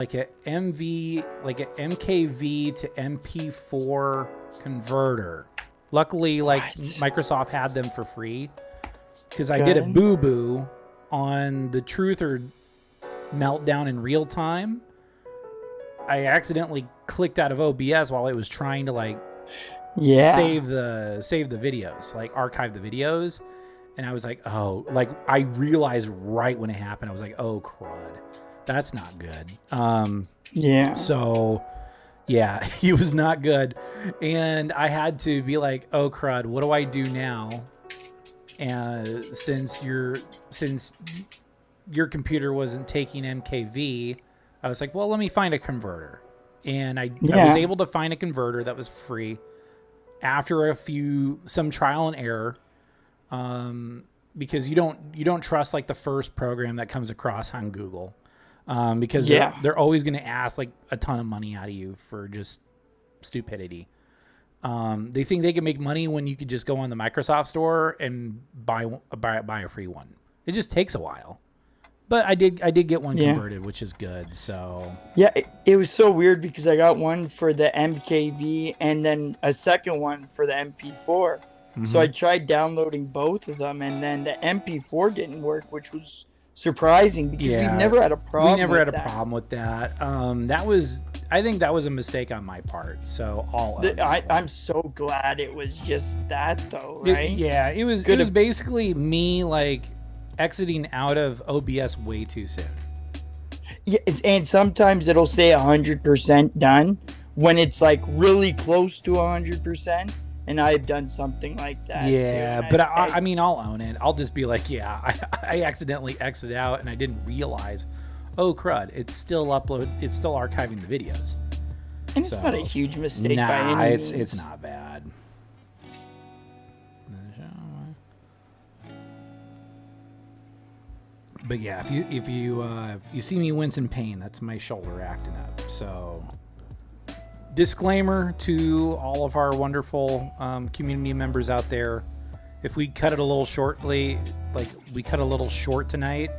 like a MKV to MP4 converter. Luckily, like Microsoft had them for free because I did a boo-boo on the Truther meltdown in real time. I accidentally clicked out of OBS while I was trying to like save the videos, like archive the videos. And I was like, oh, like I realized right when it happened, I was like, oh crud, that's not good. So yeah, he was not good. And I had to be like, oh crud, what do I do now? And since your computer wasn't taking MKV, I was like, well, let me find a converter. And I was able to find a converter that was free after some trial and error. Because you don't trust like the first program that comes across on Google, because they're always going to ask like a ton of money out of you for just stupidity. They think they can make money when you could just go on the Microsoft store and buy a free one. It just takes a while, but I did get one converted, which is good. So it was so weird because I got one for the MKV and then a second one for the MP4. So I tried downloading both of them, and then the MP4 didn't work, which was surprising because we've never had a problem. We never had a problem with that. I think that was a mistake on my part. So I'm so glad it was just that, though, right? It was basically me like exiting out of OBS way too soon. Yeah, and sometimes it'll say 100% done when it's like really close to 100%. And I've done something like that. Yeah, but I mean, I'll own it. I'll just be like, I accidentally exited out and I didn't realize, oh crud, it's still archiving the videos. And it's not a huge mistake by any means. It's not bad. But yeah, if you see me wince in pain, that's my shoulder acting up. So. Disclaimer to all of our wonderful community members out there: if we cut it a little shortly, like we cut a little short tonight,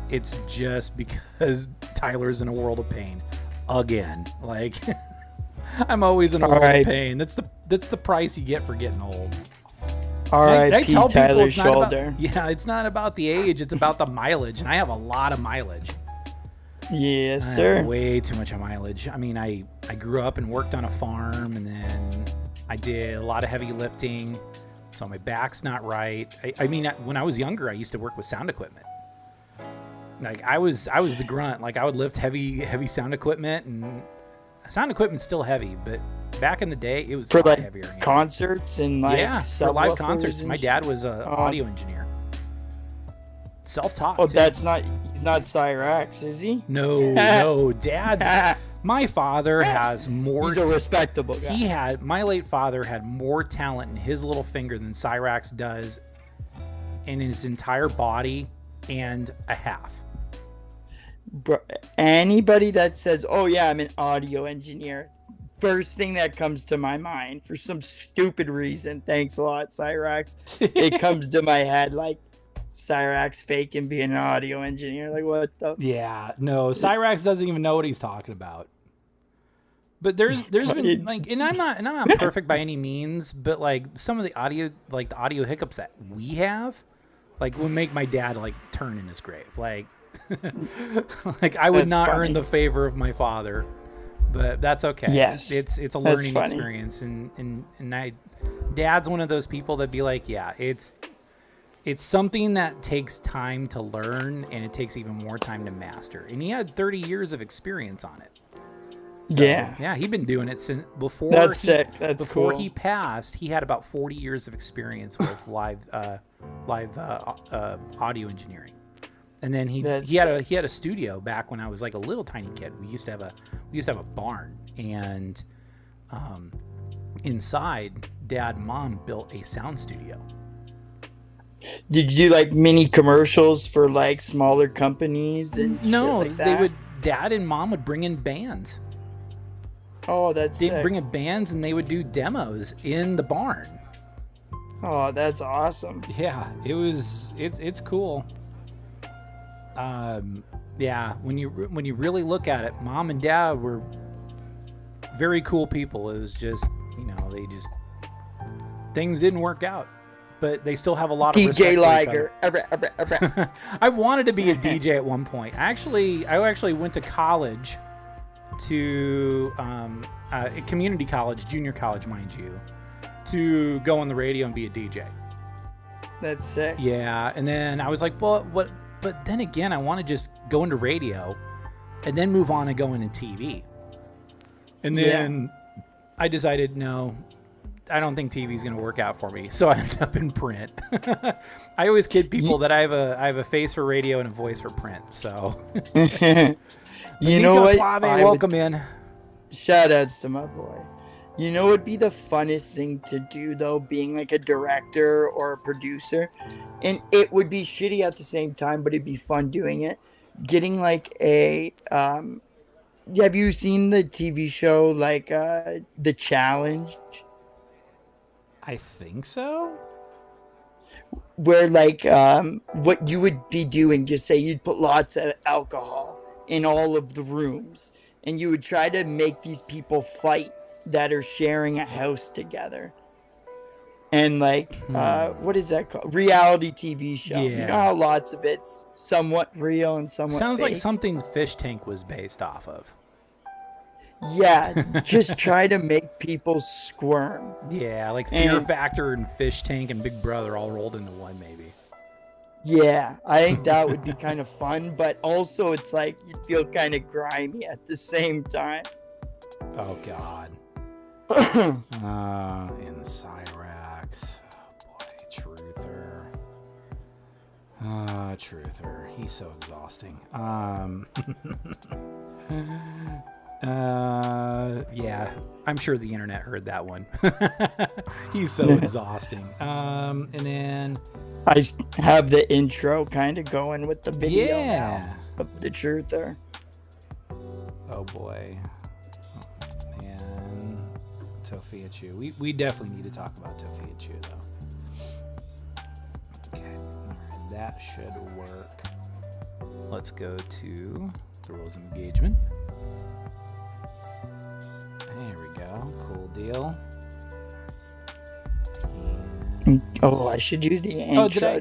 it's just because Tyler's in a world of pain again. Like I'm always in a world of pain. That's the price you get for getting old. R.I.P. Tyler's shoulder. It's not about the age; it's about the mileage, and I have a lot of mileage. Yes, sir. Way too much mileage. I mean, I grew up and worked on a farm, and then I did a lot of heavy lifting, so my back's not right. I mean, when I was younger, I used to work with sound equipment. Like I was the grunt. Like I would lift heavy sound equipment, and sound equipment's still heavy, but back in the day, it was for a lot like heavier. Concerts and like for live concerts. My dad was an audio engineer. Self-taught. Oh, he's not Cyraxx, is he? No, Dad's. My father has more. He's a respectable guy. My late father had more talent in his little finger than Cyraxx does in his entire body and a half. Bro, anybody that says, "Oh yeah, I'm an audio engineer," first thing that comes to my mind for some stupid reason. Thanks a lot, Cyraxx. It comes to my head like. Cyraxx faking being an audio engineer, like what the? Yeah, no, Cyraxx doesn't even know what he's talking about. But there's been like, and I'm not perfect by any means, but like some of the audio hiccups that we have, like would make my dad like turn in his grave. Like, like I would not earn the favor of my father, but that's okay. Yes, it's a learning experience, and Dad's one of those people that be like, it's something that takes time to learn, and it takes even more time to master. And he had 30 years of experience on it. So, he'd been doing it since before. That's sick. That's before cool. He passed, he had about 40 years of experience with live audio engineering. And then he had a studio back when I was like a little tiny kid. We used to have a barn, and inside, Dad and Mom built a sound studio. Did you do like mini commercials for like smaller companies and no? Shit like that? Dad and Mom would bring in bands. Oh, that's They'd bring in bands and they would do demos in the barn. Oh, that's awesome. Yeah, it's cool. Yeah, when you really look at it, mom and dad were very cool people. It was just, things didn't work out, but they still have a lot of respect DJ for each Liger. other. I wanted to be a DJ at one point. I actually went to college, to a community college, junior college, mind you, to go on the radio and be a DJ. That's sick. Yeah, and then I was like, well, what? But then again, I want to just go into radio and then move on and go into TV. And then I decided, no, I don't think TV is going to work out for me. So I ended up in print. I always kid people that I have a face for radio and a voice for print. So you know what? Suave, welcome in. Shout outs to my boy. You know what would be the funnest thing to do, though, being like a director or a producer? And it would be shitty at the same time, but it'd be fun doing it. Getting like a... have you seen the TV show, like, The Challenge? I think so. Where, like, what you would be doing, just say you'd put lots of alcohol in all of the rooms, and you would try to make these people fight that are sharing a house together. And like what is that called? Reality TV show. Yeah. You know how lots of it's somewhat real and somewhat Sounds fake? like something Fish Tank was based off of. Yeah, just try to make people squirm. Yeah, like Fear Factor and Fish Tank and Big Brother all rolled into one, maybe. Yeah, I think that would be kind of fun, but also it's like you'd feel kind of grimy at the same time. Oh God. In Cyraxx. Oh boy, Truther. Truther. He's so exhausting. Yeah, I'm sure the internet heard that one. He's so exhausting. And then I have the intro kind of going with the video yeah. now of the Truther. Oh boy. And Tophiachu. We definitely need to talk about Tophiachu though. Okay. Alright, that should work. Let's go to the rules of engagement. There we go. Cool deal. And... Oh, I should do the intro did I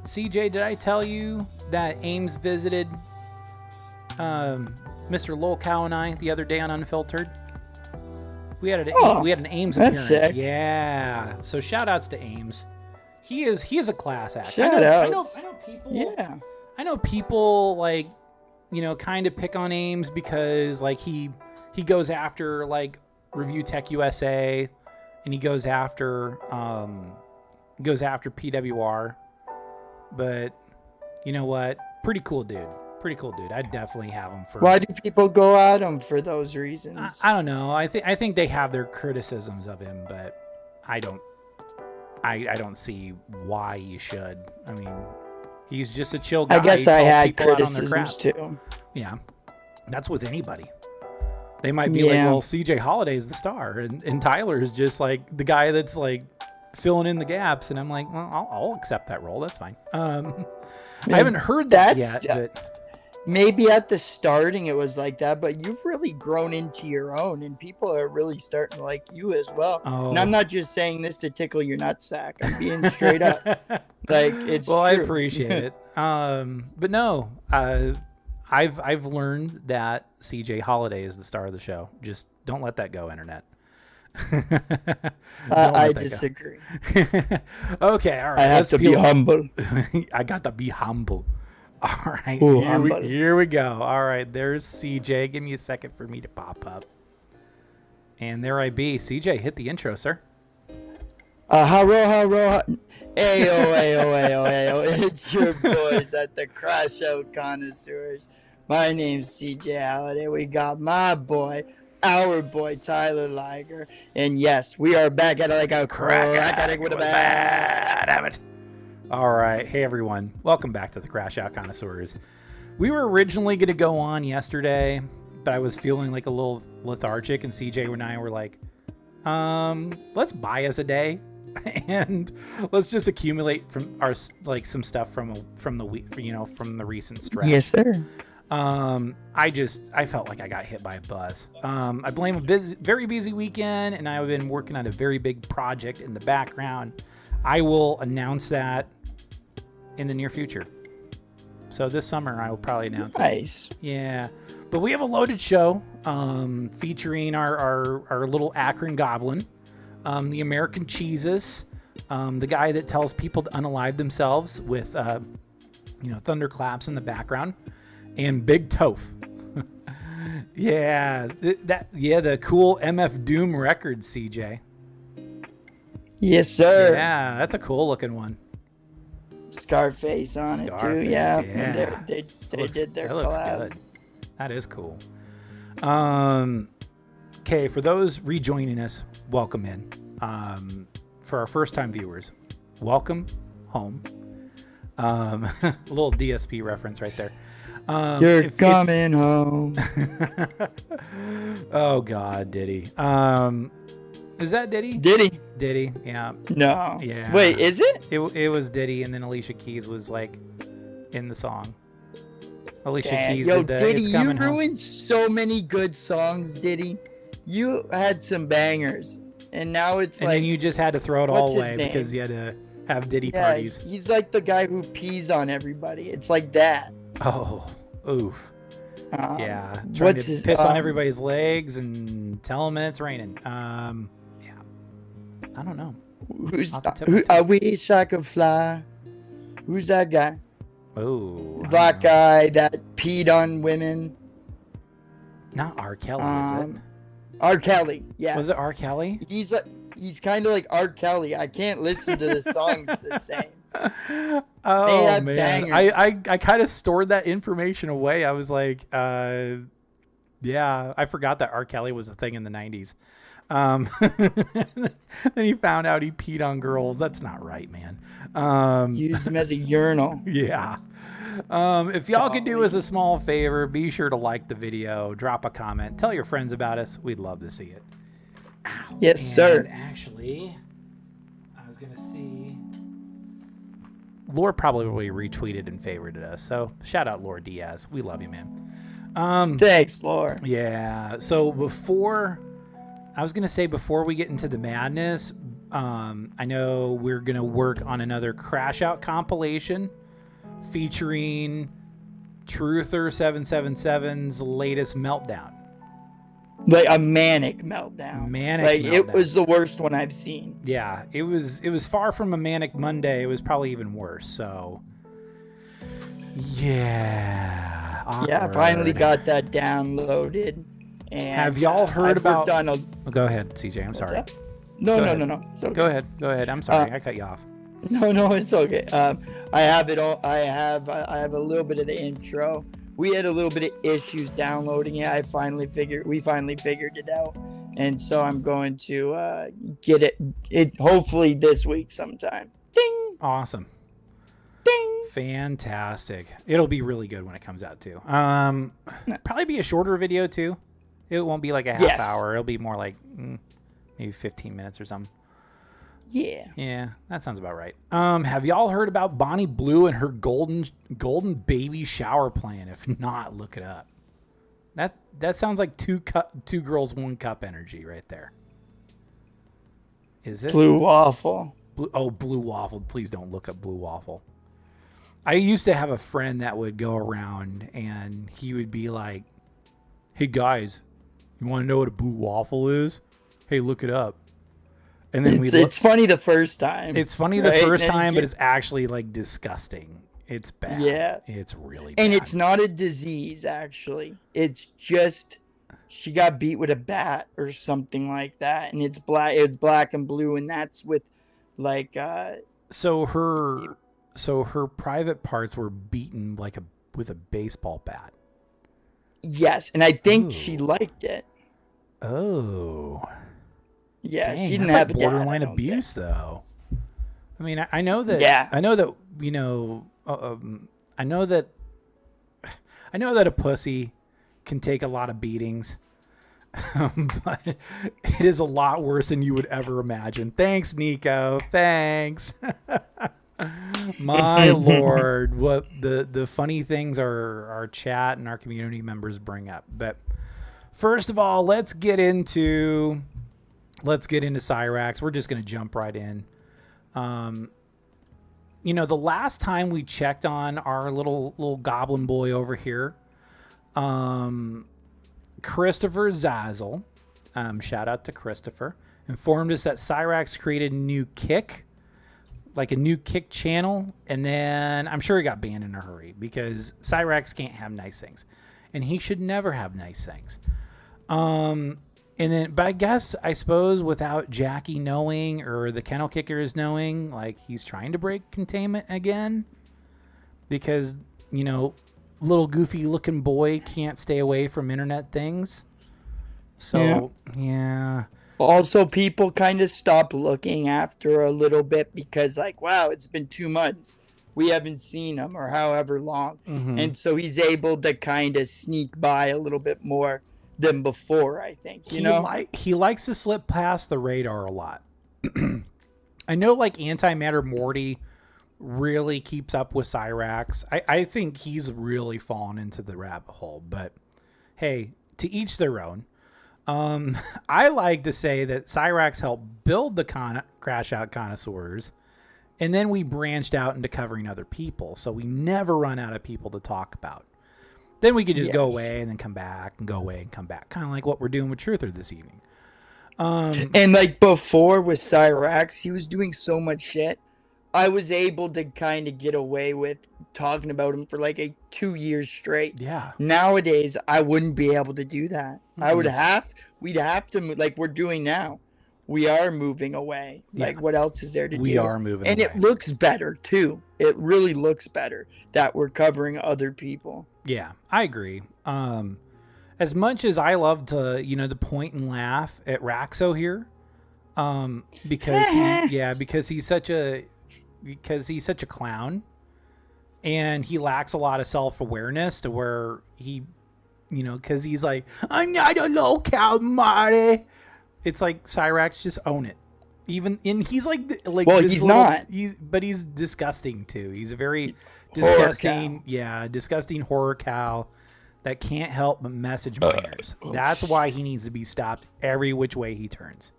CJ, did I tell you that Ames visited Mr. Lolcow and I the other day on Unfiltered? We had an Ames appearance. Sick. Yeah. So shout outs to Ames. He is a class act. Shout outs. I know people. Yeah. I know people like, kind of pick on Ames because like he goes after like Review Tech USA and he goes after PWR. But you know what? Pretty cool dude. I'd definitely have him for. Why do people go at him for those reasons? I don't know. I think they have their criticisms of him, but I don't see why you should. I mean, he's just a chill guy. I guess I had criticisms too. Yeah, that's with anybody. They might be like, well, CJ Halliday is the star, and Tyler is just like the guy that's like filling in the gaps, and I'm like, well, I'll accept that role. That's fine. I haven't heard that yet, but. Maybe at the starting it was like that, but you've really grown into your own, and people are really starting to like you as well. Oh. And I'm not just saying this to tickle your nutsack. I'm being straight up. Like it's well, true. I appreciate it. But no, I've learned that CJ Halliday is the star of the show. Just don't let that go, internet. I disagree. Okay, all right. I have to be humble. I got to be humble. All right, Ooh, here we go. All right, there's CJ. Give me a second for me to pop up. And there I be. CJ, hit the intro, sir. Ayo. It's your boys at the CRASHOUT Connoisseurs. My name's CJ Halliday. We got our boy, Tyler Liger. And yes, we are back at it like a crack with a bat. Damn it. All right. Hey, everyone. Welcome back to the CRASHOUT Connoisseurs. We were originally going to go on yesterday, but I was feeling like a little lethargic, and CJ and I were like, let's buy us a day. and let's just accumulate from our like some stuff from the week, from the recent stretch. Yes, sir. I felt like I got hit by a bus. I blame a very busy weekend, and I've been working on a very big project in the background. I will announce that in the near future. So this summer I will probably announce Nice. it. Yeah. But we have a loaded show featuring our little Akron goblin, the American Cheezus, the guy that tells people to unalive themselves with thunderclaps in the background, and Big Toph. Yeah, the cool MF Doom records, CJ. Yes, sir. Yeah, that's a cool looking one. Scarface on it too. Yeah. They did their That looks collab. good. That is cool. Okay, for those rejoining us, welcome in. For our first time viewers, welcome home. A little DSP reference right there. You're coming home. Oh God, Diddy. Is that Diddy? Diddy, yeah. No. Yeah. Wait, is it? It was Diddy, and then Alicia Keys was like in the song. Alicia Keys Yo, did the Diddy, It's you Coming Home. ruined so many good songs, Diddy. You had some bangers, and now it's And like. then you just had to throw it all what's his away name? because you had to have Diddy Yeah, parties. he's like the guy who pees on everybody. It's like that. Oh, oof. Yeah. Trying What's to his piss on everybody's legs and tell them it's raining. Yeah. I don't know. Who's Off the tip of my I wish I could fly. Who's that guy? Oh. Black guy that peed on women. Not R. Kelly, is it? R. Kelly. Yes. Was it R. Kelly? He's kind of like R. Kelly. I can't listen to the songs the same. Oh have man, bangers. I kind of stored that information away. I was like, yeah, I forgot that R. Kelly was a thing in the 90s. Then he found out he peed on girls. That's not right, man. Use them as a urinal. Yeah. If y'all could do us a small favor, be sure to like the video, drop a comment, tell your friends about us. We'd love to see it. Ow. Yes, sir. Actually, I was gonna see. Lord probably retweeted and favorited us, so shout out Lord Diaz. We love you, man. Thanks, Laura. Yeah. So before we get into the madness, I know we're gonna work on another CRASHOUT compilation featuring Truther777's latest meltdown. Like a manic meltdown. It was the worst one I've seen. Yeah, it was far from a manic Monday. It was probably even worse. So, yeah. Awkward. Yeah, I finally got that downloaded. And have y'all heard about? Go ahead, CJ. I'm sorry. No. It's okay. Go ahead. I'm sorry. I cut you off. No, it's okay. I have it all. I have a little bit of the intro. We had a little bit of issues downloading it. We finally figured it out, and so I'm going to get it hopefully this week sometime. Ding. Awesome. Ding. Fantastic. It'll be really good when it comes out too. Probably be a shorter video too. It won't be like a half hour. It'll be more like maybe 15 minutes or something. Yeah, that sounds about right. Have y'all heard about Bonnie Blue and her golden baby shower plan? If not, look it up. That sounds like two girls, 1 cup energy right there. Is it Blue Waffle? Blue Waffle. Please don't look up Blue Waffle. I used to have a friend that would go around and he would be like, "Hey guys, you want to know what a Blue Waffle is? Hey, look it up." And then it's funny the first time. It's funny the first time, but it's actually like disgusting. It's bad. Yeah. It's really bad. And it's not a disease, actually. It's just she got beat with a bat or something like that. And it's black and blue, and that's with like So her private parts were beaten with a baseball bat. Yes, and I think she liked it. Oh. Yeah, Dang, she didn't that's have like a dad, borderline I don't abuse, think. though. I mean, I know that. Yeah. I know that I know that a pussy can take a lot of beatings. But it is a lot worse than you would ever imagine. Thanks, Nico. Thanks. My Lord, what the funny things our chat and our community members bring up. But first of all, let's get into Cyraxx. We're just going to jump right in. You know, the last time we checked on our little goblin boy over here, Christopher Zazzle, shout out to Christopher, informed us that Cyraxx created a new kick, like a new kick channel, and then I'm sure he got banned in a hurry because Cyraxx can't have nice things, and he should never have nice things. And then, but I suppose without Jackie knowing or the kennel kickers knowing, like he's trying to break containment again because, you know, little goofy looking boy can't stay away from internet things. So, yeah. Also, people kind of stop looking after a little bit because, like, wow, it's been 2 months. We haven't seen him or however long. Mm-hmm. And so he's able to kind of sneak by a little bit more than before, I think. He likes to slip past the radar a lot. I know, like, Antimatter Morty really keeps up with Cyraxx. I think he's really fallen into the rabbit hole, but hey, to each their own. I like to say that Cyraxx helped build the CRASHOUT Connoisseurs, and then we branched out into covering other people, so we never run out of people to talk about. Then we could just go away and then come back and go away and come back. Kind of like what we're doing with Truther this evening. And like before with Cyraxx, he was doing so much shit. I was able to kind of get away with talking about him for like 2 years straight. Yeah. Nowadays, I wouldn't be able to do that. Mm-hmm. We'd have to move like we're doing now. We are moving away. Yeah. Like, what else is there to do? We are moving away. And it looks better, too. It really looks better that we're covering other people. Yeah, I agree. As much as I love to, to point and laugh at Raxo here, because he's such a clown, and he lacks a lot of self-awareness to where he, because he's like, I'm not a lolcow, Marty. It's like, Cyraxx, just own it. He's like well, he's not. But he's disgusting too. He's a very disgusting horror cow that can't help but message minors. That's why he needs to be stopped every which way he turns.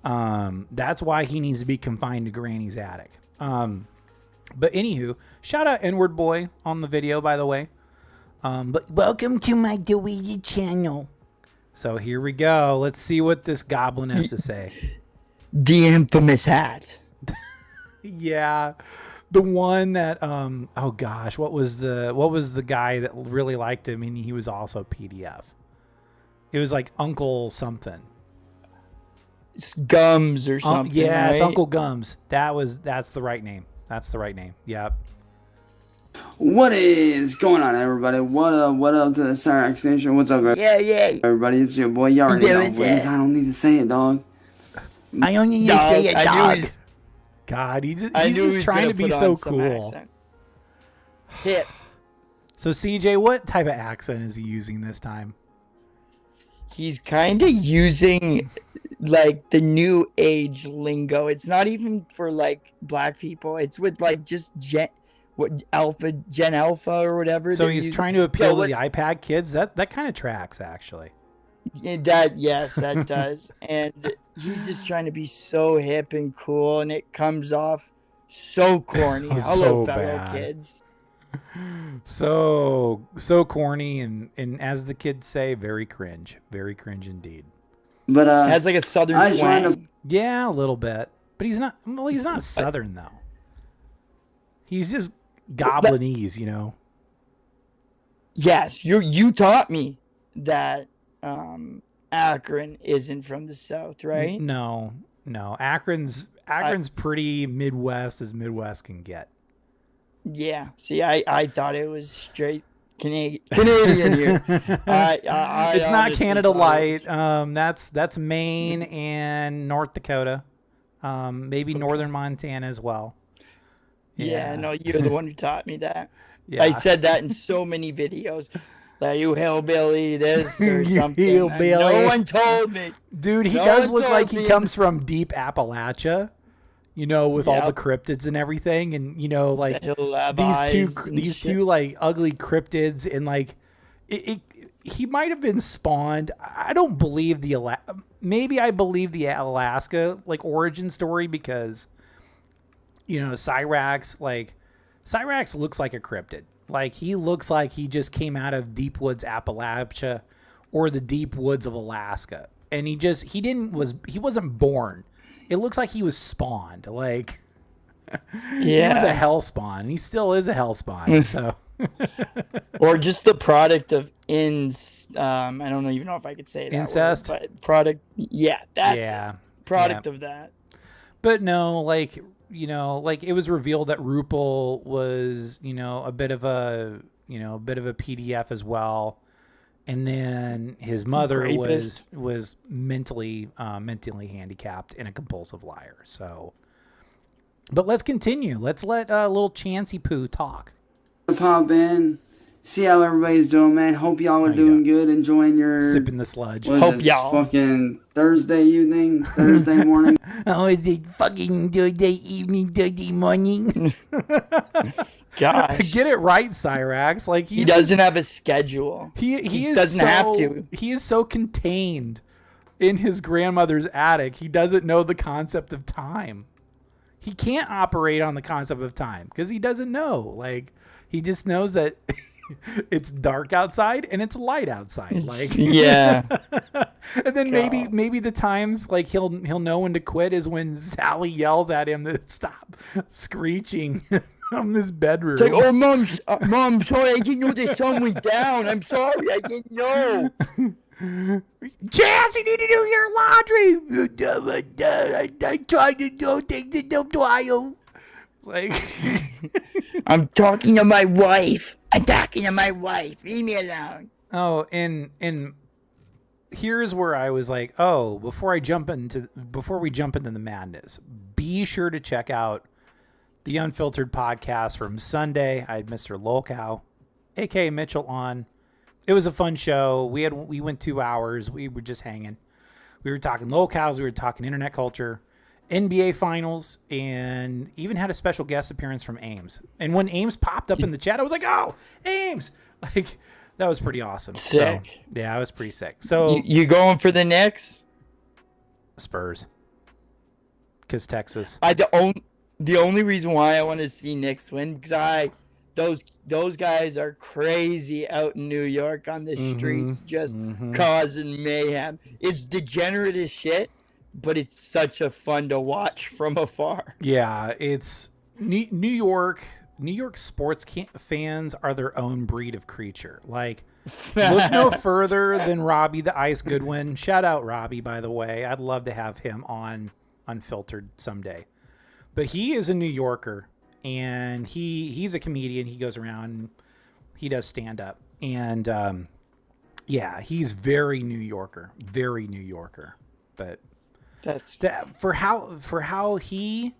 That's why he needs to be confined to Granny's attic. But anywho, shout out N-Word Boy on the video, by the way. But welcome to my Luigi channel. So here we go. Let's see what this goblin has to say. The infamous hat. Yeah. The one that oh gosh, what was the guy that really liked him and he was also PDF? It was like Uncle something. It's Gums or something. Yeah, right? It's Uncle Gums. That's the right name. That's the right name. Yep. What is going on, everybody? What up to the Cyraxx Nation? What's up, guys? Yeah. Everybody, it's your boy. You already know what it is. I don't need to say it, dog. I only need to say it, dog. God, he's just trying to be so cool. Hip. So, CJ, what type of accent is he using this time? He's kind of using like the new age lingo. It's not even for like black people. It's with like just Gen Alpha or whatever. So he's trying to appeal to the iPad kids. That kind of tracks, actually. That does. And he's just trying to be so hip and cool, and it comes off so corny. Hello, fellow kids. So corny and as the kids say, very cringe indeed. But has like a southern twang. Yeah, a little bit, but he's not. Well, he's not southern though. He's just Goblinese, Yes, you taught me that Akron isn't from the South, right? No. Akron's pretty Midwest as Midwest can get. Yeah. See, I thought it was straight Canadian here. It's not Canada Light. That's Maine and North Dakota. Maybe northern Montana as well. Yeah, no, you're the one who taught me that. Yeah. I said that in so many videos. that you hillbilly this or You something. hillbilly. No one told me. Dude, he No does one look told like he me. comes from deep Appalachia, with all the Yep. cryptids and everything, and like He'll have these eyes and shit. two like ugly cryptids, and like he might have been spawned. I don't believe maybe I believe the Alaska like origin story because Cyraxx looks like a cryptid. Like he looks like he just came out of deep woods Appalachia or the deep woods of Alaska. And he wasn't born. It looks like he was spawned. Like he was a hell spawn. He still is a hell spawn. So or just the product of I don't even know if I could say that incest, word, but product. Yeah, that's it. Product of that. But no, like it was revealed that Rupel was a bit of a PDF as well, and then his mother was mentally handicapped and a compulsive liar. So, but let's continue. Let's let little Chancey Poo talk. Pop in, see how everybody's doing, man. Hope y'all are doing good, enjoying your sipping the sludge. Hope y'all fucking Thursday evening, Thursday morning. Oh, is it fucking Thursday evening, Thursday morning? Gosh, get it right, Cyraxx. Like he doesn't have a schedule. He doesn't have to. He is so contained in his grandmother's attic. He doesn't know the concept of time. He can't operate on the concept of time because he doesn't know. Like he just knows that it's dark outside and it's light outside. Like yeah. And then maybe the times like he'll know when to quit is when Sally yells at him to stop screeching from his bedroom. It's like, oh, mom, sorry, I didn't know the sun went down. I'm sorry, I didn't know. Chance, you need to do your laundry. I tried to do things in the dryer. Like, I'm talking to my wife. Leave me alone. Oh, and here's where I was like, oh, before we jump into the madness, be sure to check out the Unfiltered podcast from Sunday. I had Mr. Lolcow, aka Mitchell, on. It was a fun show. We went 2 hours. We were just hanging. We were talking lolcows. We were talking internet culture, NBA finals, and even had a special guest appearance from Ames. And when Ames popped up in the chat, I was like, oh, Ames! Like, that was pretty awesome. Sick. So, yeah, I was pretty sick. So you going for the Knicks? Spurs. Because Texas. The only reason why I want to see Knicks win because those guys are crazy out in New York on the streets, just causing mayhem. It's degenerate as shit, but it's such a fun to watch from afar. Yeah, it's New York. New York sports fans are their own breed of creature. Like, look no further than Robbie the Ice Goodwin. Shout out Robbie, by the way. I'd love to have him on Unfiltered someday. But he is a New Yorker, and he's a comedian. He goes around, he does stand up, and yeah, he's very New Yorker. But that's for how he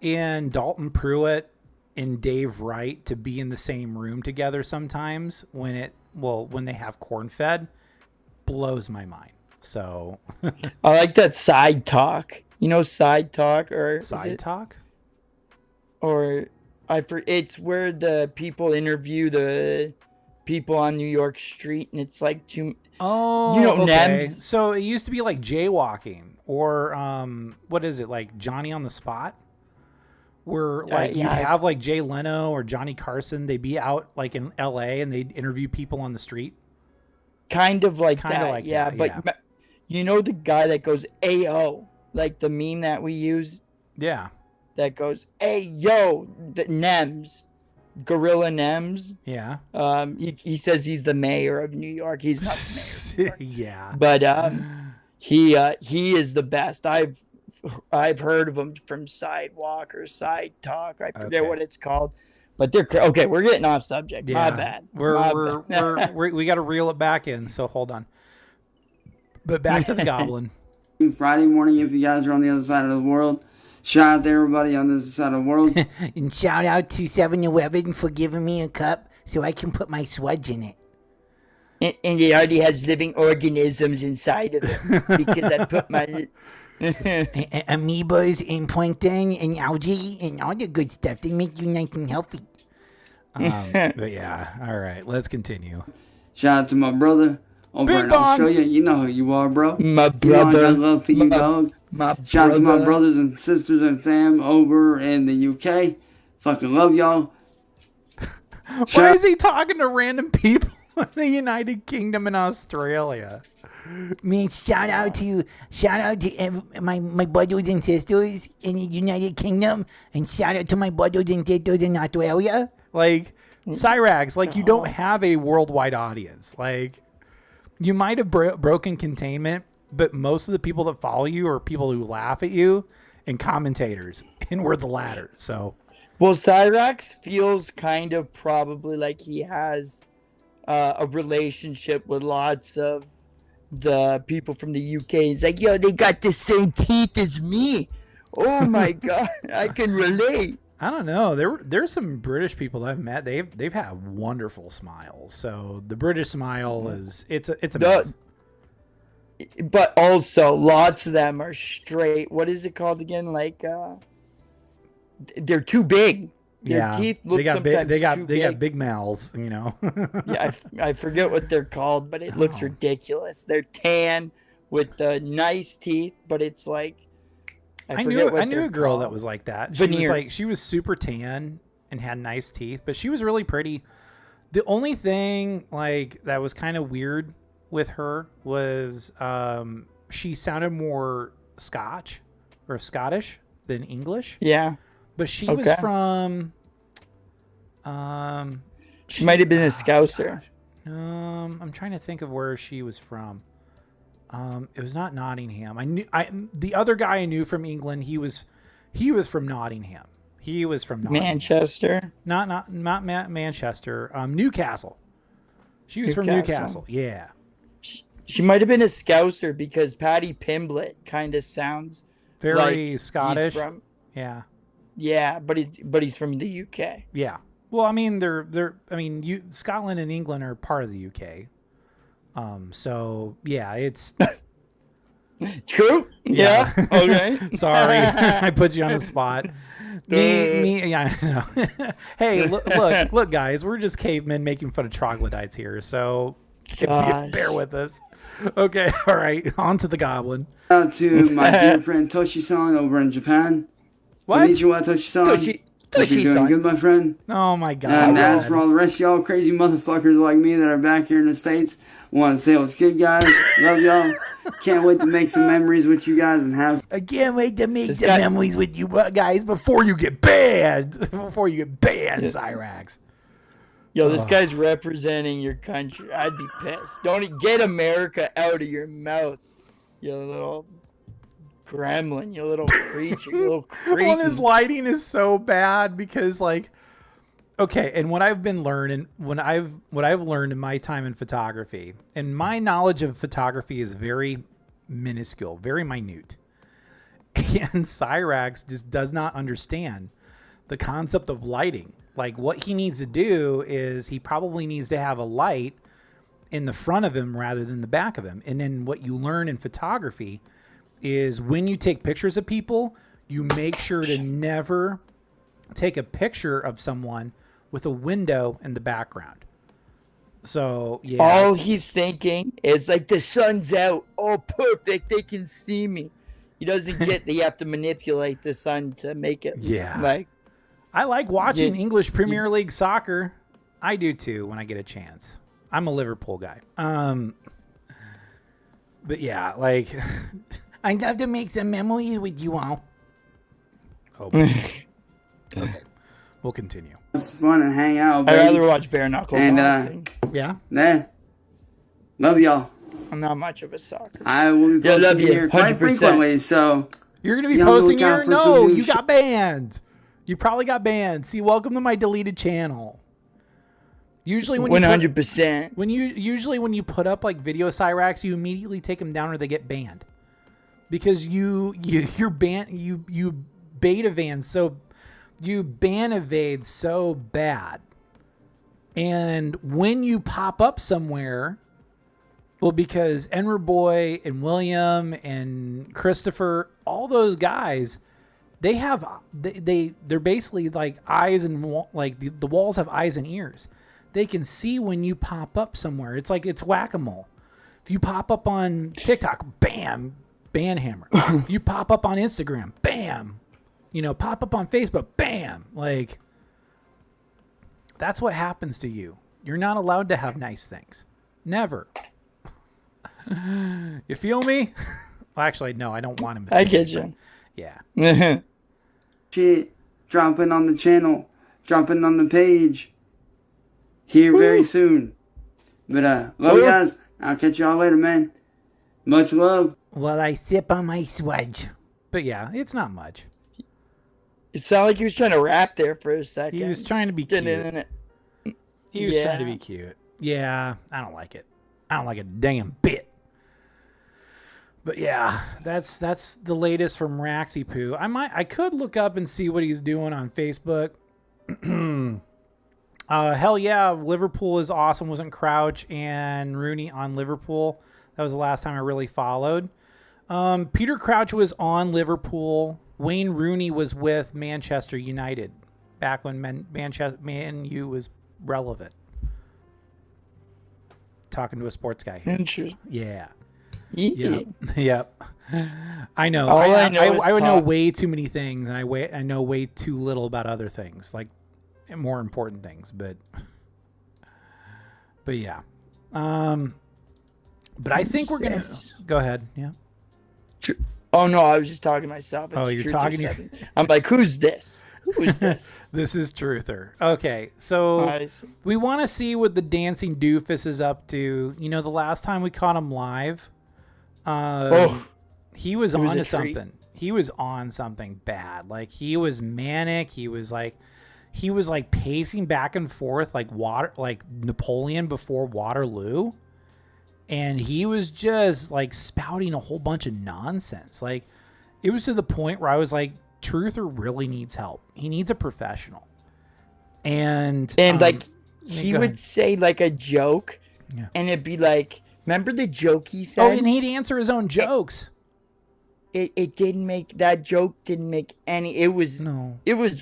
and Dalton Pruitt and Dave Wright to be in the same room together sometimes when they have corn fed blows my mind. So I like that side talk. You know, side talk or side talk, or it's where the people interview the people on New York street, and it's like okay. So it used to be like jaywalking, or what is it, like Johnny on the Spot, where like you have like Jay Leno or Johnny Carson, they'd be out like in LA and they'd interview people on the street. Kind of like that. But you know the guy that goes AO, like the meme that we use? Yeah. That goes, hey, yo, the Nems, Gorilla Nems. Yeah. He says he's the mayor of New York. He's not the mayor. Yeah. But he is the best. I've heard of him from Sidewalk or Side Talk. I forget what it's called. But they're okay. We're getting off subject. Yeah. My bad. We got to reel it back in. So hold on. But back to the Goblin. Friday morning, if you guys are on the other side of the world, shout out to everybody on this side of the world. And shout out to 7-Eleven for giving me a cup so I can put my sludge in it. And it already has living organisms inside of it because I put my amoebas and plankton and algae and all the good stuff. They make you nice and healthy. But yeah, all right, let's continue. Shout out to my brother over Big in Bong. Australia. You know who you are, bro. my You know I brother. got love for you, dog. My Shout out to my brother. brothers and sisters and fam over in the UK. Fucking love y'all. Why is he talking to random people in the United Kingdom and Australia? Man, shout out to my brothers and sisters in the United Kingdom, and shout out to my brothers and sisters in Australia. Like, Cyraxx, like, you don't have a worldwide audience. Like, you might have broken containment, but most of the people that follow you are people who laugh at you and commentators, and we're the latter. So, Well, Cyraxx feels kind of probably like he has a relationship with lots of the people from the UK. He's like, yo, they got the same teeth as me. Oh my god, I can relate. I don't know. There's some British people that I've met. They've had wonderful smiles. So the British smile is it's a myth. But also, lots of them are straight. What is it called again? Like, they're too big. Their teeth look sometimes they too big. got big mouths, you know. Yeah, I forget what they're called, but it looks ridiculous. They're tan with the nice teeth, but it's like I knew a girl called. that was like that. Veneers. She was super tan and had nice teeth, but she was really pretty. The only thing like that was kind of weird with her was she sounded more Scottish than English. Yeah. But she was from She might have been a Scouser. I'm trying to think of where she was from. It was not Nottingham. The other guy I knew from England, he was from Nottingham. He was from Nottingham. Manchester. Not Manchester. Newcastle. She was from Newcastle. Yeah. She might have been a Scouser because Paddy Pimblett kind of sounds Very like Scottish. He's from, Yeah. yeah, but he's from the UK. Yeah. Well, I mean, Scotland and England are part of the UK. So yeah, it's True. Yeah. Okay. sorry, I put you on the spot. Me, yeah. I know. Hey, look, guys, we're just cavemen making fun of troglodytes here, so Gosh. bear with us. Okay, all right, on to the goblin. Shout out to my dear friend Toshi-san over in Japan. What? Konnichiwa, Toshi-san. Hope you're doing Toshi-san. good, my friend. Oh my god. And as for all the rest of y'all crazy motherfuckers like me that are back here in the States, want to say what's good, guys. Love y'all. Can't wait to make some memories with you guys and have. I can't wait to make some memories with you guys before you get banned. Cyraxx. Yo, this guy's representing your country. I'd be pissed. Don't get America out of your mouth, you little gremlin, you little creature, you little creature. Well, his lighting is so bad because, like, okay, and what I've been learning, what I've learned in my time in photography, and my knowledge of photography is very minuscule, very minute. And Cyraxx just does not understand the concept of lighting. Like, what he needs to do is he probably needs to have a light in the front of him rather than the back of him. And then what you learn in photography is when you take pictures of people, you make sure to never take a picture of someone with a window in the background. So, yeah. All he's thinking is like, the sun's out. Oh, perfect. They can see me. He doesn't get that you have to manipulate the sun to make it. Yeah. Like, I like watching English Premier League soccer. I do too when I get a chance. I'm a Liverpool guy. But yeah, like I'd love to make some memories with you all. oh, okay. We'll continue. It's fun and hang out, I'd baby. rather watch bare knuckle And, boxing. Yeah. Nah. Love y'all. I'm not much of a soccer. I will be Yeah, love posting you, here quite 100%. frequently, so You're going to be Y'all posting look out here? for No, some new you got banned. You probably got banned. See, welcome to my deleted channel. Usually when 100%. when you put up like video Cyraxx, you immediately take them down or they get banned. Because you're banned, you beta van so you ban evade so bad. And when you pop up somewhere Well, because Enver Boy and William and Christopher, all those guys, they have they're basically like eyes and like the walls have eyes and ears. They can see when you pop up somewhere. It's like it's whack-a-mole. If you pop up on TikTok, bam, ban hammer. If you pop up on Instagram, bam. Pop up on Facebook, bam. Like, that's what happens to you. You're not allowed to have nice things. Never. You feel me? Well, actually, no, I don't want him to. I get you. Yeah. Shit, dropping on the channel, dropping on the page. Here very soon. But love you guys. I'll catch y'all later, man. Much love. While I sip on my swudge. But yeah, it's not much. It sounded like he was trying to rap there for a second. He was trying to be cute. He was trying to be cute. Yeah, I don't like it. I don't like a damn bit. But yeah, that's the latest from Raxy Poo. I could look up and see what he's doing on Facebook. Hell yeah, Liverpool is awesome. Wasn't Crouch and Rooney on Liverpool? That was the last time I really followed. Peter Crouch was on Liverpool. Wayne Rooney was with Manchester United back when Man U was relevant. Talking to a sports guy here. Interesting. Yeah. Yep. Yep. I know. All I I know way too many things, and I know way too little about other things, like more important things. But yeah. But I think we're gonna go ahead. Yeah. Oh no, I was just talking to myself. It's You're talking to. I'm like, who's this? Who's this? This is Truther. Okay, so we want to see what the dancing doofus is up to. The last time we caught him live, he was on to something. He was on something bad. Like he was manic. He was like pacing back and forth like Napoleon before Waterloo. And he was just like spouting a whole bunch of nonsense. Like it was to the point where I was like, Truther really needs help. He needs a professional. And like he would say like a joke, and it'd be like, remember the joke he said? Oh, and he'd answer his own jokes. It didn't make that joke didn't make any. It was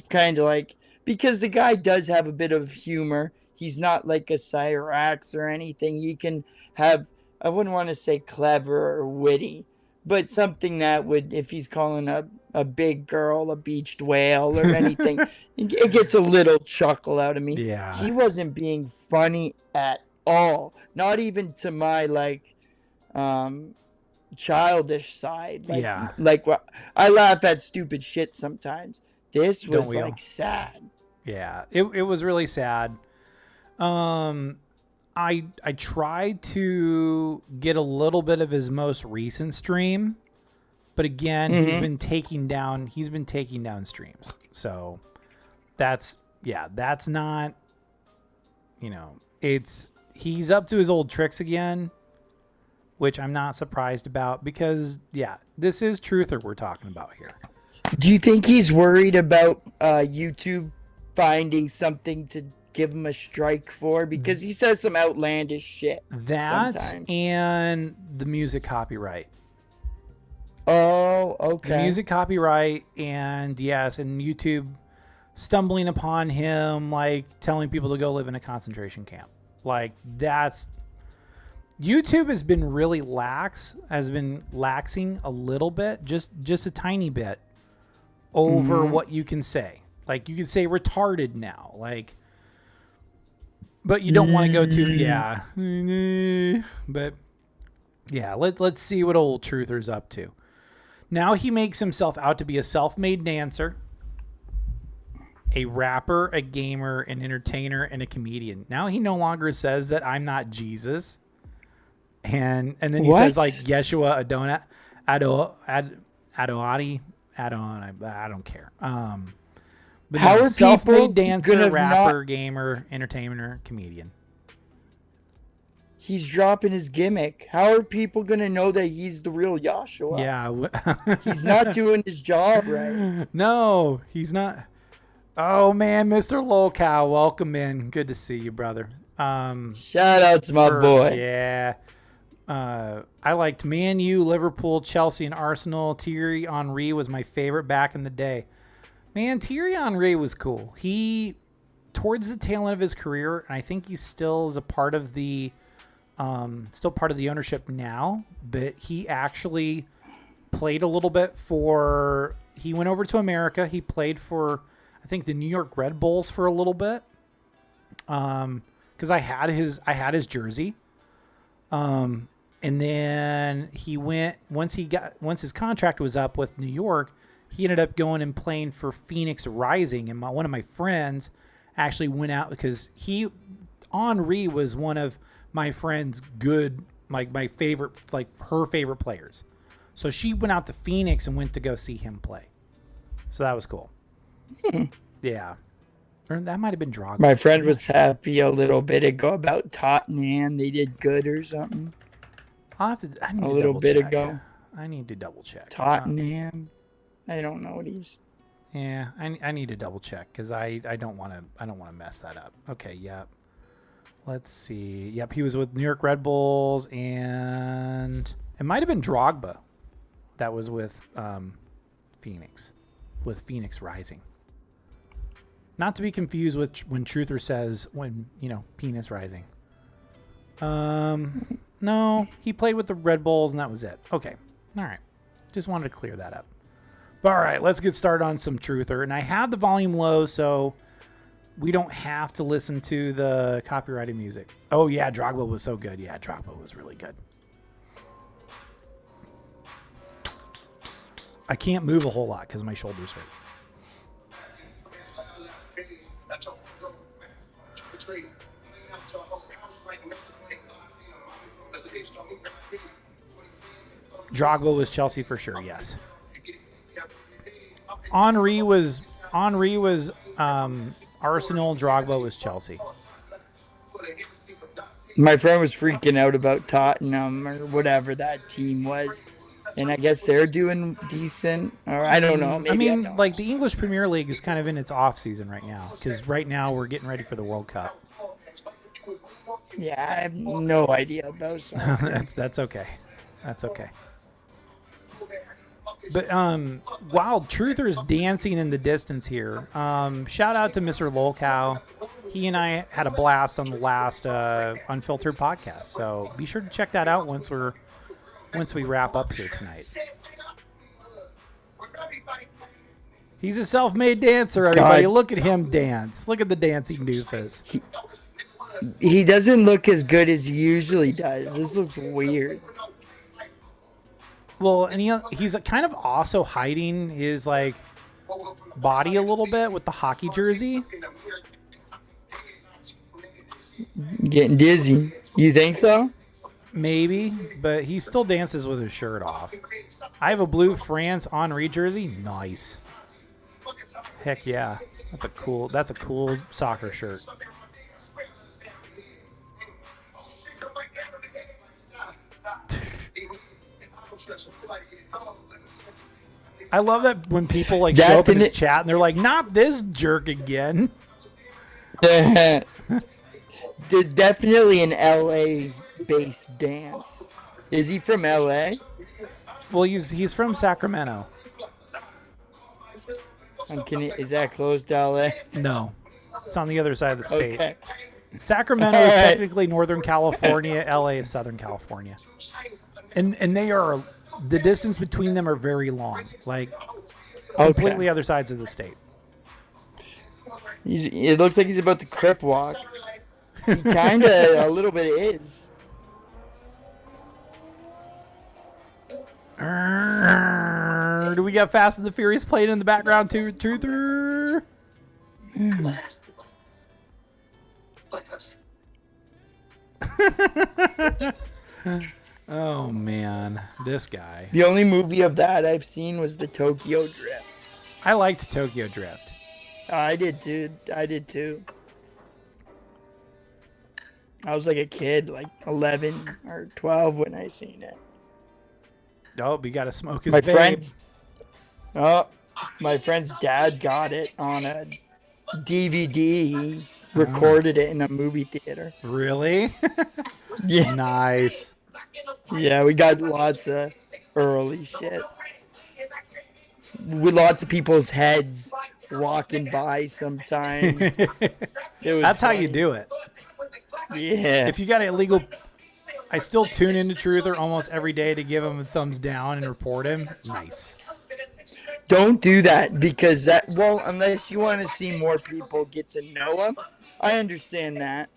kind of like, because the guy does have a bit of humor. He's not like a Cyraxx or anything. He can have, I wouldn't want to say clever or witty, but something that would, if he's calling a big girl a beached whale or anything, it gets a little chuckle out of me. Yeah. He wasn't being funny at all. Not even to my childish side. Like I laugh at stupid shit sometimes. This was like sad. Yeah. It was really sad. I tried to get a little bit of his most recent stream, but again, he's been taking down streams. So that's not, he's up to his old tricks again, which I'm not surprised about because this is Truther we're talking about here. Do you think he's worried about YouTube finding something to give him a strike for? Because he says some outlandish shit. That sometimes. And the music copyright. Oh, okay. The music copyright, and and YouTube stumbling upon him, like telling people to go live in a concentration camp. Like YouTube has been really laxing a little bit, just a tiny bit over what you can say. Like you can say retarded now, like, but you don't want to go to But let's see what old Truther's up to. Now he makes himself out to be a self-made dancer, a rapper, a gamer, an entertainer, and a comedian. Now he no longer says that I'm not Jesus. And then he says like Yeshua Adoati. I don't care. But how are self-made people dancer, rapper, gamer, entertainer, comedian. He's dropping his gimmick. How are people gonna know that he's the real Yahshua? Yeah. He's not doing his job right. No, he's not. Oh man, Mr. Lolcow, welcome in. Good to see you, brother. Shout out to my boy. Yeah. I liked Man U, Liverpool, Chelsea, and Arsenal. Thierry Henry was my favorite back in the day. Man, Thierry Henry was cool. He, towards the tail end of his career, and I think he still is a part of the, still part of the ownership now, but he actually played a little bit for, he went over to America. He played for, I think, the New York Red Bulls for a little bit. Cause I had his jersey. And then he went, once his contract was up with New York, he ended up going and playing for Phoenix Rising. And one of my friends actually went out because Henri was one of my friend's good, like my favorite, like her favorite players. So she went out to Phoenix and went to go see him play. So that was cool. Yeah. Or that might have been Drogba. My friend was happy a little bit ago about Tottenham. They did good or something. I need a little bit ago. I need to double check. Tottenham. I don't know what he's. Yeah, I need to double check because I don't want to mess that up. Okay, yep. Let's see. Yep, he was with New York Red Bulls, and it might have been Drogba that was with Phoenix Rising. Not to be confused with when Truther says penis rising. No, he played with the Red Bulls and that was it. Okay. All right. Just wanted to clear that up. But all right, let's get started on some Truther. And I have the volume low so we don't have to listen to the copyrighted music. Oh yeah, Drogba was so good. Yeah, Drogba was really good. I can't move a whole lot because my shoulders hurt. Drogba was Chelsea for sure, yes. Henry was Arsenal, Drogba was Chelsea. My friend was freaking out about Tottenham or whatever that team was. And I guess they're doing decent. Or I don't know. Maybe like the English Premier League is kind of in its off season right now because right now we're getting ready for the World Cup. Yeah, I have no idea about that. That's okay. That's okay. But while Truther's dancing in the distance here, shout out to Mr. Lolcow. He and I had a blast on the last Unfiltered podcast. So be sure to check that out once we wrap up here tonight. He's a self-made dancer, everybody. Look at him dance. Look at the dancing doofus. He doesn't look as good as he usually does. This looks weird. Well, and he's kind of also hiding his like body a little bit with the hockey jersey. Getting dizzy. You think so? Maybe, but he still dances with his shirt off. I have a blue France Henry jersey. Nice. Heck yeah. That's a cool soccer shirt. I love that when people like show up in his chat and they're like, not this jerk again. There's definitely an LA based dance. Is he from LA? Well, he's from Sacramento. Is that close to LA? No. It's on the other side of the state. Okay. Sacramento is technically Northern California. LA is Southern California. And they are, the distance between them are very long. Like, completely other sides of the state. It looks like he's about to crip walk. He kind of a little bit is. Do we got Fast and the Furious playing in the background too, Truther? Oh man, this guy. The only movie of that I've seen was the Tokyo Drift. I liked Tokyo Drift. I did too. I was like a kid, like 11 or 12 when I seen it. Oh, we got to smoke his vape. My friend's dad got it on a DVD. He recorded it in a movie theater. Really? Yeah. Nice. Yeah, we got lots of early shit. With lots of people's heads walking by sometimes. That's how you do it. Yeah. If you got illegal, I still tune into Truther almost every day to give him a thumbs down and report him. Nice. Don't do that because unless you want to see more people get to know him, I understand that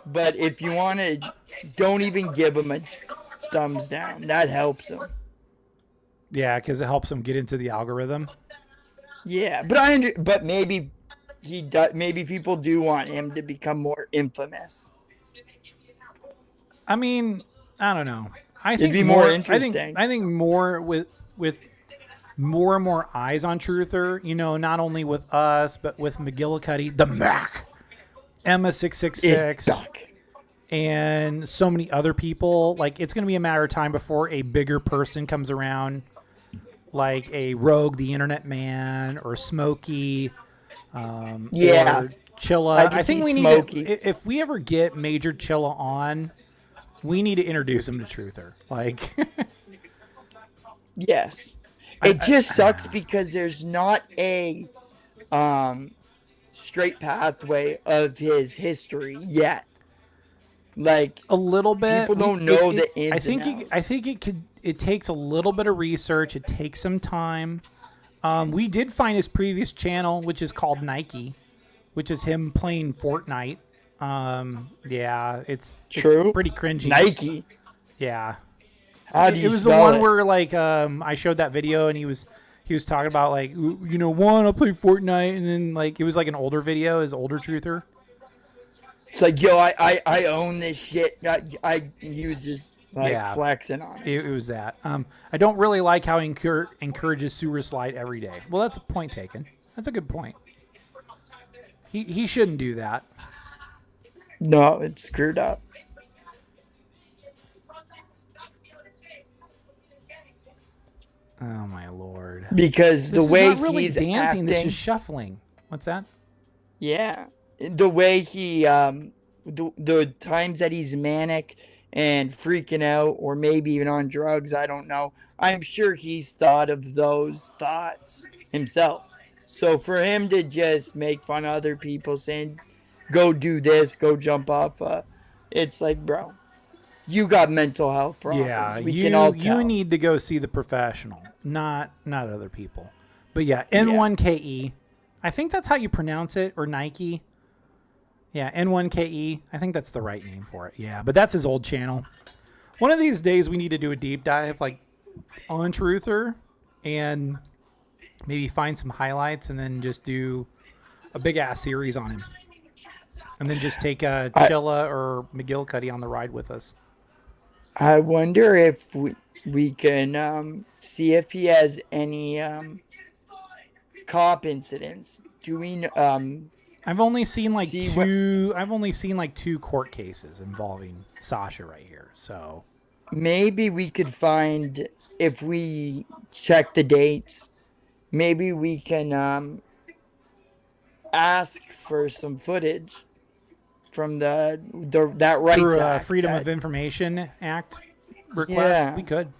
but if you want to, don't even give him a thumbs down. That helps him. Yeah, because it helps him get into the algorithm. Yeah, but maybe maybe people do want him to become more infamous. I mean, I don't know. I think It'd be more interesting. I think more with more and more eyes on Truther, not only with us, but with McGillicuddy, the Mac, Emma666, and so many other people. Like, it's going to be a matter of time before a bigger person comes around, like a Rogue, the Internet Man, or Smokey, or Chilla. I think we Smokey. need if we ever get Major Chilla on, we need to introduce him to Truther. Like, yes. It just sucks because there's not a straight pathway of his history yet. Like, a little bit. People don't know the ins and outs. I think it takes a little bit of research. It takes some time. We did find his previous channel, which is called Nike, which is him playing Fortnite. Yeah, it's pretty cringy. Nike. Yeah. How do you it was the spell one it? where I showed that video and he was talking about I play Fortnite, and then it was an older video, his older Truther. It's like, yo, I own this shit. He was just flexing on it. It was that. I don't really like how he encourages sewer slide every day. Well, that's a point taken. That's a good point. He shouldn't do that. No, it's screwed up. Oh my lord! Because this the way is not really he's dancing, acting, this is shuffling. What's that? Yeah, the way he the times that he's manic and freaking out, or maybe even on drugs, I don't know. I'm sure he's thought of those thoughts himself. So for him to just make fun of other people, saying, "Go do this, go jump off," it's like, bro, you got mental health problems. Yeah, We can all tell. you need to go see the professional, not other people. But yeah, N1KE. I think that's how you pronounce it, or Nike. Yeah, N1KE. I think that's the right name for it. Yeah, but that's his old channel. One of these days we need to do a deep dive on Truther and maybe find some highlights and then just do a big ass series on him. And then just take Chilla or McGillicuddy on the ride with us. I wonder if we can see if he has any cop incidents. Do we? I've only seen see two. I've only seen two court cases involving Sasha right here. So maybe we could find, if we check the dates. Maybe we can ask for some footage from that rights through act, Freedom of Information Act request. Yeah. We could.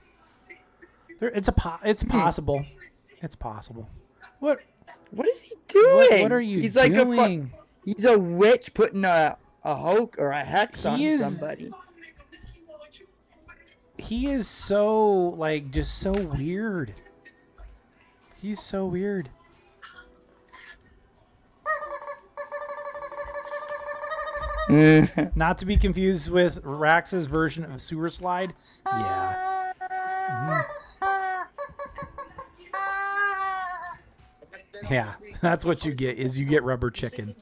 It's possible. It's possible. What is he doing? What are you He's doing? He's a witch putting a hoax or a hex on somebody. He is so just so weird. He's so weird. Not to be confused with Rax's version of Sewer Slide. Yeah. Yeah, that's what you get, is you get rubber chicken.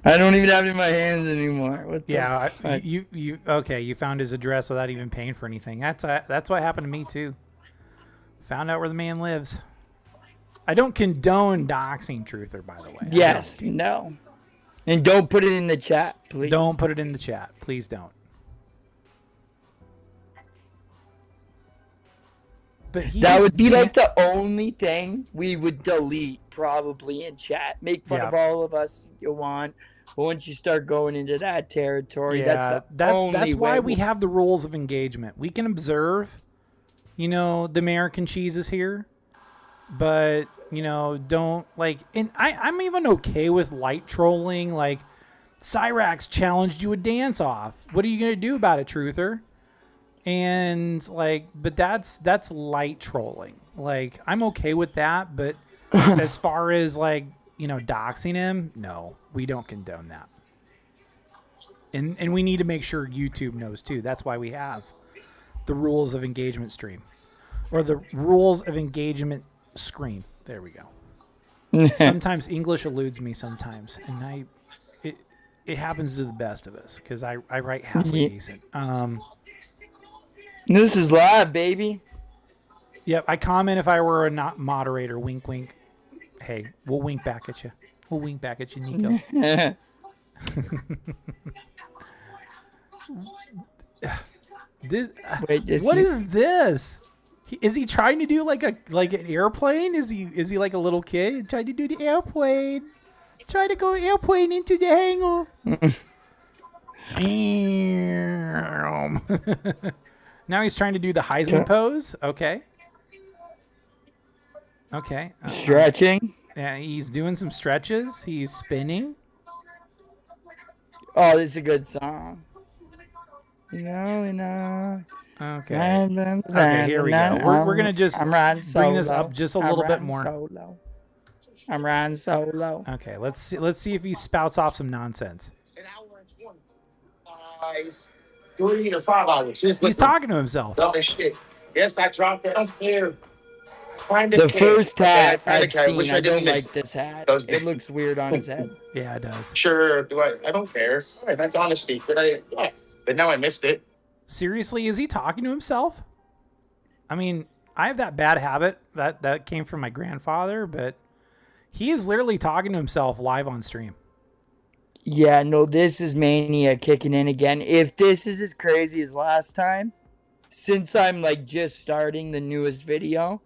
I don't even have it in my hands anymore. What the fuck? You found his address without even paying for anything. That's what happened to me too. Found out where the man lives. I don't condone doxing Truther, by the way. Yes, no. And don't put it in the chat, please. Don't put it in the chat. Please don't. but that would be like the only thing we would delete probably in chat. Make fun of all of us you want, but once you start going into that territory, that's why we have the rules of engagement. We can observe, the American Cheezus here, but don't like. And I'm even okay with light trolling. Like Cyraxx challenged you a dance off. What are you gonna do about it, Truther? And but that's light trolling. Like I'm okay with that, but as far as doxing him, no, we don't condone that. And we need to make sure YouTube knows too. That's why we have the rules of engagement stream, or the rules of engagement screen. There we go. Sometimes English eludes me sometimes, and it happens to the best of us because I write halfway decent. This is live, baby. Yep, I comment if I were a not moderator. Wink, wink. Hey, we'll wink back at you. We'll wink back at you, Nico. What is this? Is he trying to do like an airplane? Is he like a little kid trying to do the airplane? Try to go airplane into the hangar. Now he's trying to do the Heisman pose. Okay. Okay. Stretching. Yeah, he's doing some stretches. He's spinning. Oh, this is a good song. Okay. Okay, here we go. We're gonna just bring this up just a little bit more. I'm riding solo. Okay, let's see if he spouts off some nonsense. An hour and 20. 3 or 5 hours. He's talking to himself. Dumb as shit. Yes, I dropped it. I don't care. The first hat I've seen, I don't like this hat. It looks weird on his head. Yeah, it does. Sure, do I don't care. Right, that's honesty. Yes. But now I missed it. Seriously, is he talking to himself? I mean, I have that bad habit that came from my grandfather, but he is literally talking to himself live on stream. Yeah, no, this is mania kicking in again. If this is as crazy as last time, since I'm just starting the newest video,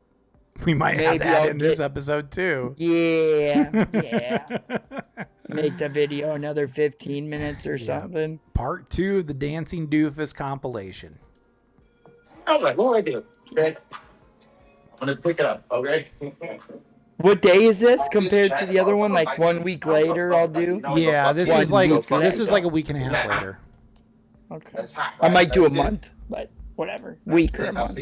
we might have that in this episode too. Yeah. Make the video another 15 minutes or something. Part 2 of the Dancing Doofus compilation. All right, what do I do? Okay. I'm going to pick it up, okay? What day is this compared to the other one? 1 week later, I'll do? Yeah, this is like a week and a half later. Okay. I might do a month, but whatever. Week or a month.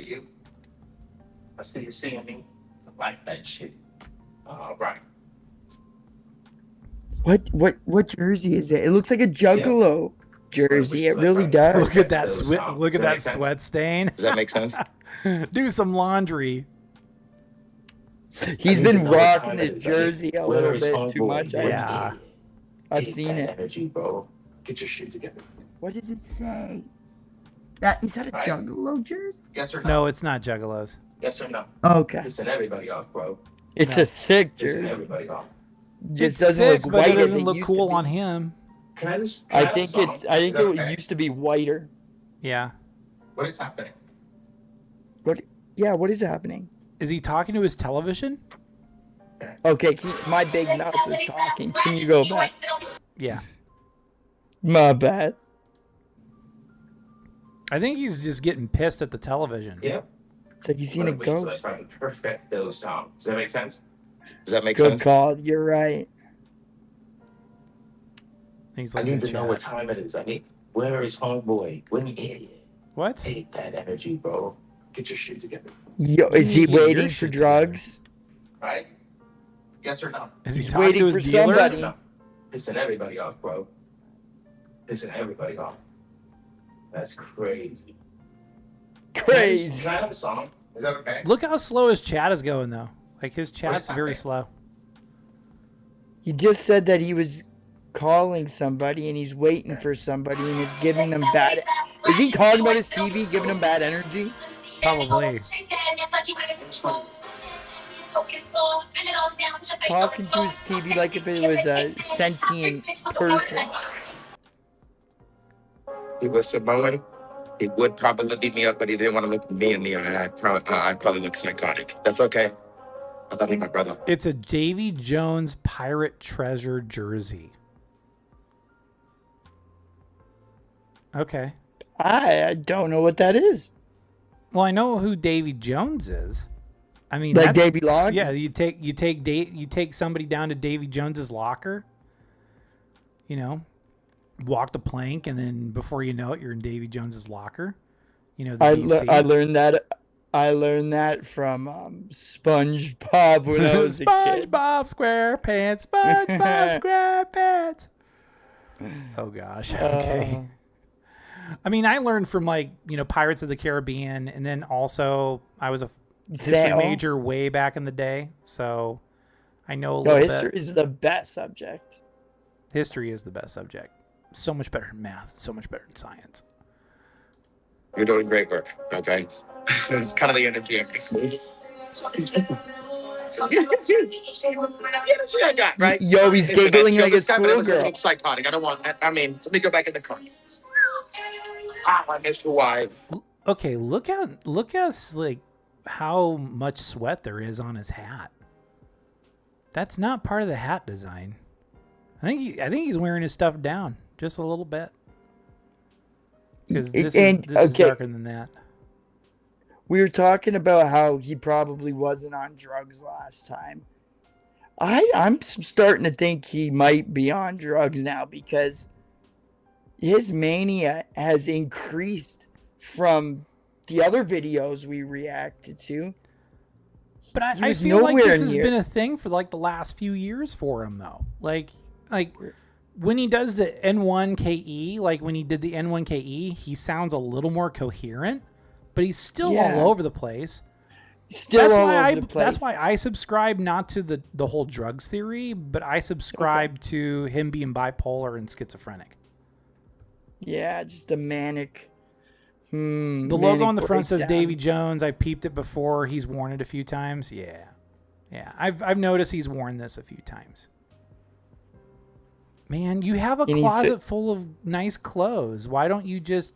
I see you seeing me. I like that shit. All right. What jersey is it? It looks like a Juggalo jersey. It really does. Look at that sweat stain. Does that make sense? Do some laundry. He's been rocking his jersey a little bit too much. Yeah. I've seen it. Energy, bro. Get your shit together. What does it say? Is that a Juggalo jersey? Yes or no? No, it's not Juggalos. Yes or no? Okay. Pissing everybody off, bro. It's a sick Pissing jersey. everybody off. Just It's doesn't sick, look but white it doesn't as look used cool to be. on him. Can I just? I think it used to be whiter. Yeah. What is happening? What? Yeah. What is happening? Is he talking to his television? Okay. My big mouth was talking. Can you go back? Yeah. My bad. I think he's just getting pissed at the television. Yeah. It's like he's seen a ghost. Perfect those songs. Does that make sense? Does that make Good sense? call. You're right. He's I like, need to know what time it is. Where is homeboy? When you idiot? What? Take that energy, bro. Get your shit together. Yo, is he waiting for drugs? Right? Yes or no? Is he He's talking waiting to his for dealer? somebody. No. Pissing everybody off, bro. Pissing everybody off. That's crazy. Crazy. Can I have a song? Is that okay? Look how slow his chat is going, though. Like, his chat's very slow. You just said that he was calling somebody and he's waiting for somebody and it's giving them bad. Is he talking about his TV giving him bad energy? Probably. Talking to his TV like if it was a sentient person. He was Samoan. He would probably beat me up, but he didn't want to look me in the eye. I'd probably look psychotic. That's okay. I love you, my brother. It's a Davy Jones Pirate Treasure jersey. Okay. I don't know what that is. Well, I know who Davy Jones is. I mean, Like Davy Logs? Yeah, you take somebody down to Davy Jones's locker. You know, walk the plank, and then before you know it, you're in Davy Jones's locker. You know, I learned that. I learned that from SpongeBob when I was a kid. SpongeBob SquarePants, SpongeBob SquarePants. Oh gosh. Okay. I mean, I learned from Pirates of the Caribbean, and then also I was a history major way back in the day, so I know a little bit. History is the best subject. History is the best subject. So much better than math. So much better than science. You're doing great work, okay? It's kind of the energy. Yeah, that's what I got, right? Yo, he's giggling like a schoolgirl. Psychotic. I don't want. I mean, let me go back in the car. I miss Hawaii. Okay, look at like how much sweat there is on his hat. That's not part of the hat design. I think he's wearing his stuff down just a little bit. Because this is darker than that. We were talking about how he probably wasn't on drugs last time. I'm starting to think he might be on drugs now because his mania has increased from the other videos we reacted to. But I feel like this has been a thing for like the last few years for him though. Like when he does the N1KE, like when he did the N1KE, he sounds a little more coherent, but he's still all over the place. That's why I subscribe not to the whole drugs theory, but I subscribe to him being bipolar and schizophrenic. Yeah, just a manic. The logo on the front says Davy Jones. I peeped it before. He's worn it a few times. Yeah. I've noticed he's worn this a few times. Man, you have a closet full of nice clothes. Why don't you just,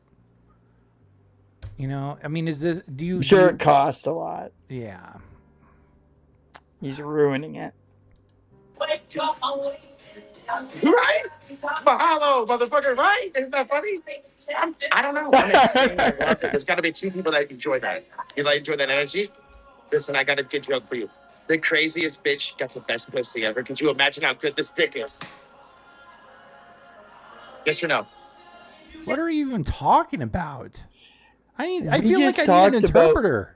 I mean, it costs a lot. Yeah. He's ruining it. Right? Mahalo, motherfucker, right? Isn't that funny? I don't know. There's got to be two people that enjoy that. You enjoy that energy? Listen, I got a good joke for you. The craziest bitch got the best pussy ever. Could you imagine how good this dick is? Yes or no? What are you even talking about? I feel like I need an interpreter.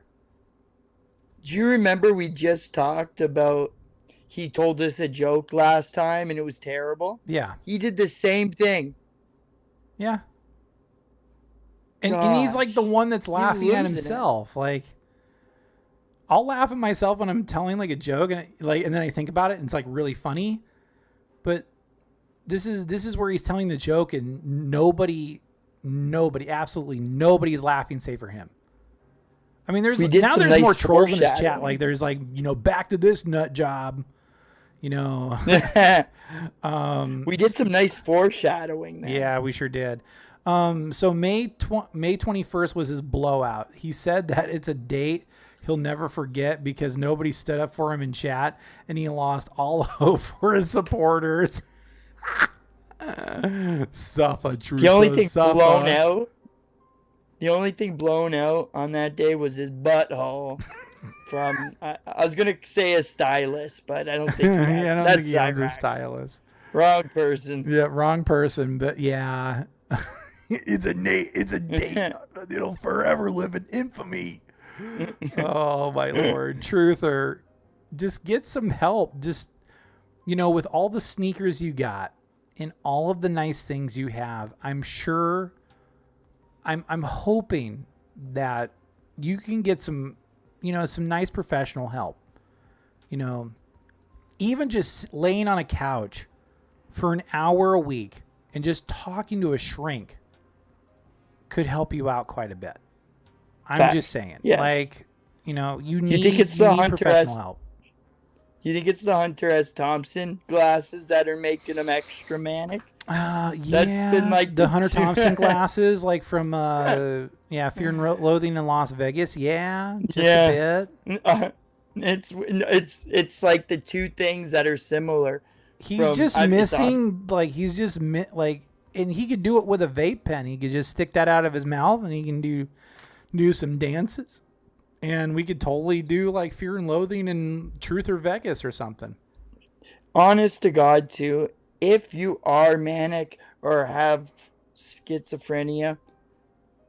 Do you remember we just talked about he told us a joke last time and it was terrible? Yeah. He did the same thing. Yeah. And he's like the one that's laughing at himself. Like, I'll laugh at myself when I'm telling like a joke and then I think about it and it's like really funny. But this is where he's telling the joke and nobody, absolutely nobody is laughing save for him. I mean, there's more trolls in his chat. Like there's like, back to this nut job. We did some nice foreshadowing there. Yeah, we sure did. So May 21st was his blowout. He said that it's a date he'll never forget because nobody stood up for him in chat and he lost all hope for his supporters. Suffer, truth. The only thing blown out on that day was his butthole. From I was gonna say a stylist, but I don't think he has. I don't think he has a stylist. Wrong person. Yeah, wrong person. But yeah, it's a date. It'll forever live in infamy. Oh my lord, Truther, just get some help. Just with all the sneakers you got and all of the nice things you have, I'm sure. I'm hoping that you can get some nice professional help. Even just laying on a couch for an hour a week and just talking to a shrink could help you out quite a bit. I'm just saying. Yes. Like, you need think it's the Hunter professional help. Do you think it's the Hunter S. Thompson glasses that are making him extra manic? Yeah, That's been like the Hunter Thompson glasses, like from Fear and Loathing in Las Vegas. Yeah, just a bit. It's like the two things that are similar. He's just missing, like and he could do it with a vape pen. He could just stick that out of his mouth, and he can do some dances, and we could totally do like Fear and Loathing and Truth or Vegas or something. Honest to God, too, if you are manic or have schizophrenia,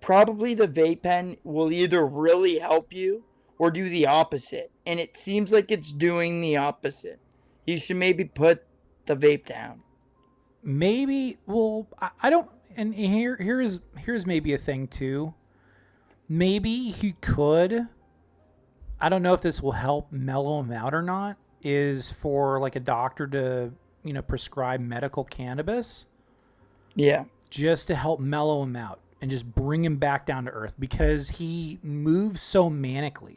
probably the vape pen will either really help you or do the opposite. And it seems like it's doing the opposite. You should maybe put the vape down. Maybe, well, I don't, and here's maybe a thing too. Maybe he could, I don't know if this will help mellow him out or not, is for like a doctor to, prescribe medical cannabis. Yeah. Just to help mellow him out and just bring him back down to earth, because he moves so manically.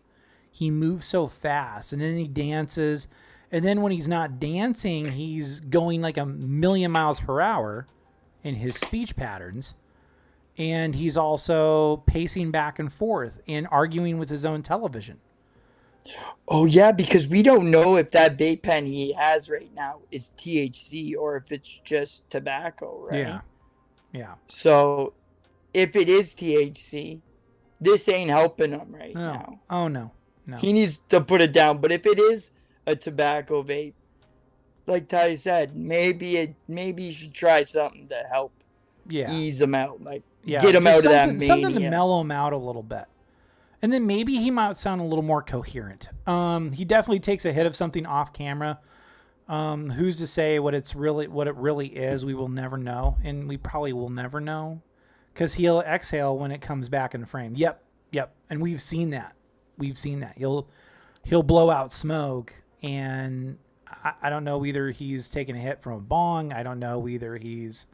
He moves so fast, and then he dances. And then when he's not dancing, he's going like 1,000,000 miles per hour in his speech patterns. And he's also pacing back and forth and arguing with his own television. Oh, yeah, because we don't know if that vape pen he has right now is THC or if it's just tobacco, right? Yeah. Yeah. So if it is THC, this ain't helping him now. Oh, no. He needs to put it down. But if it is a tobacco vape, like Ty said, maybe you should try something to help ease him out, get him out of that mania. Something to mellow him out a little bit. And then maybe he might sound a little more coherent. He definitely takes a hit of something off camera. Who's to say what it really is? We will never know, and we probably will never know, because he'll exhale when it comes back in frame. Yep, and we've seen that. He'll blow out smoke, and I don't know whether he's taking a hit from a bong. I don't know whether he's,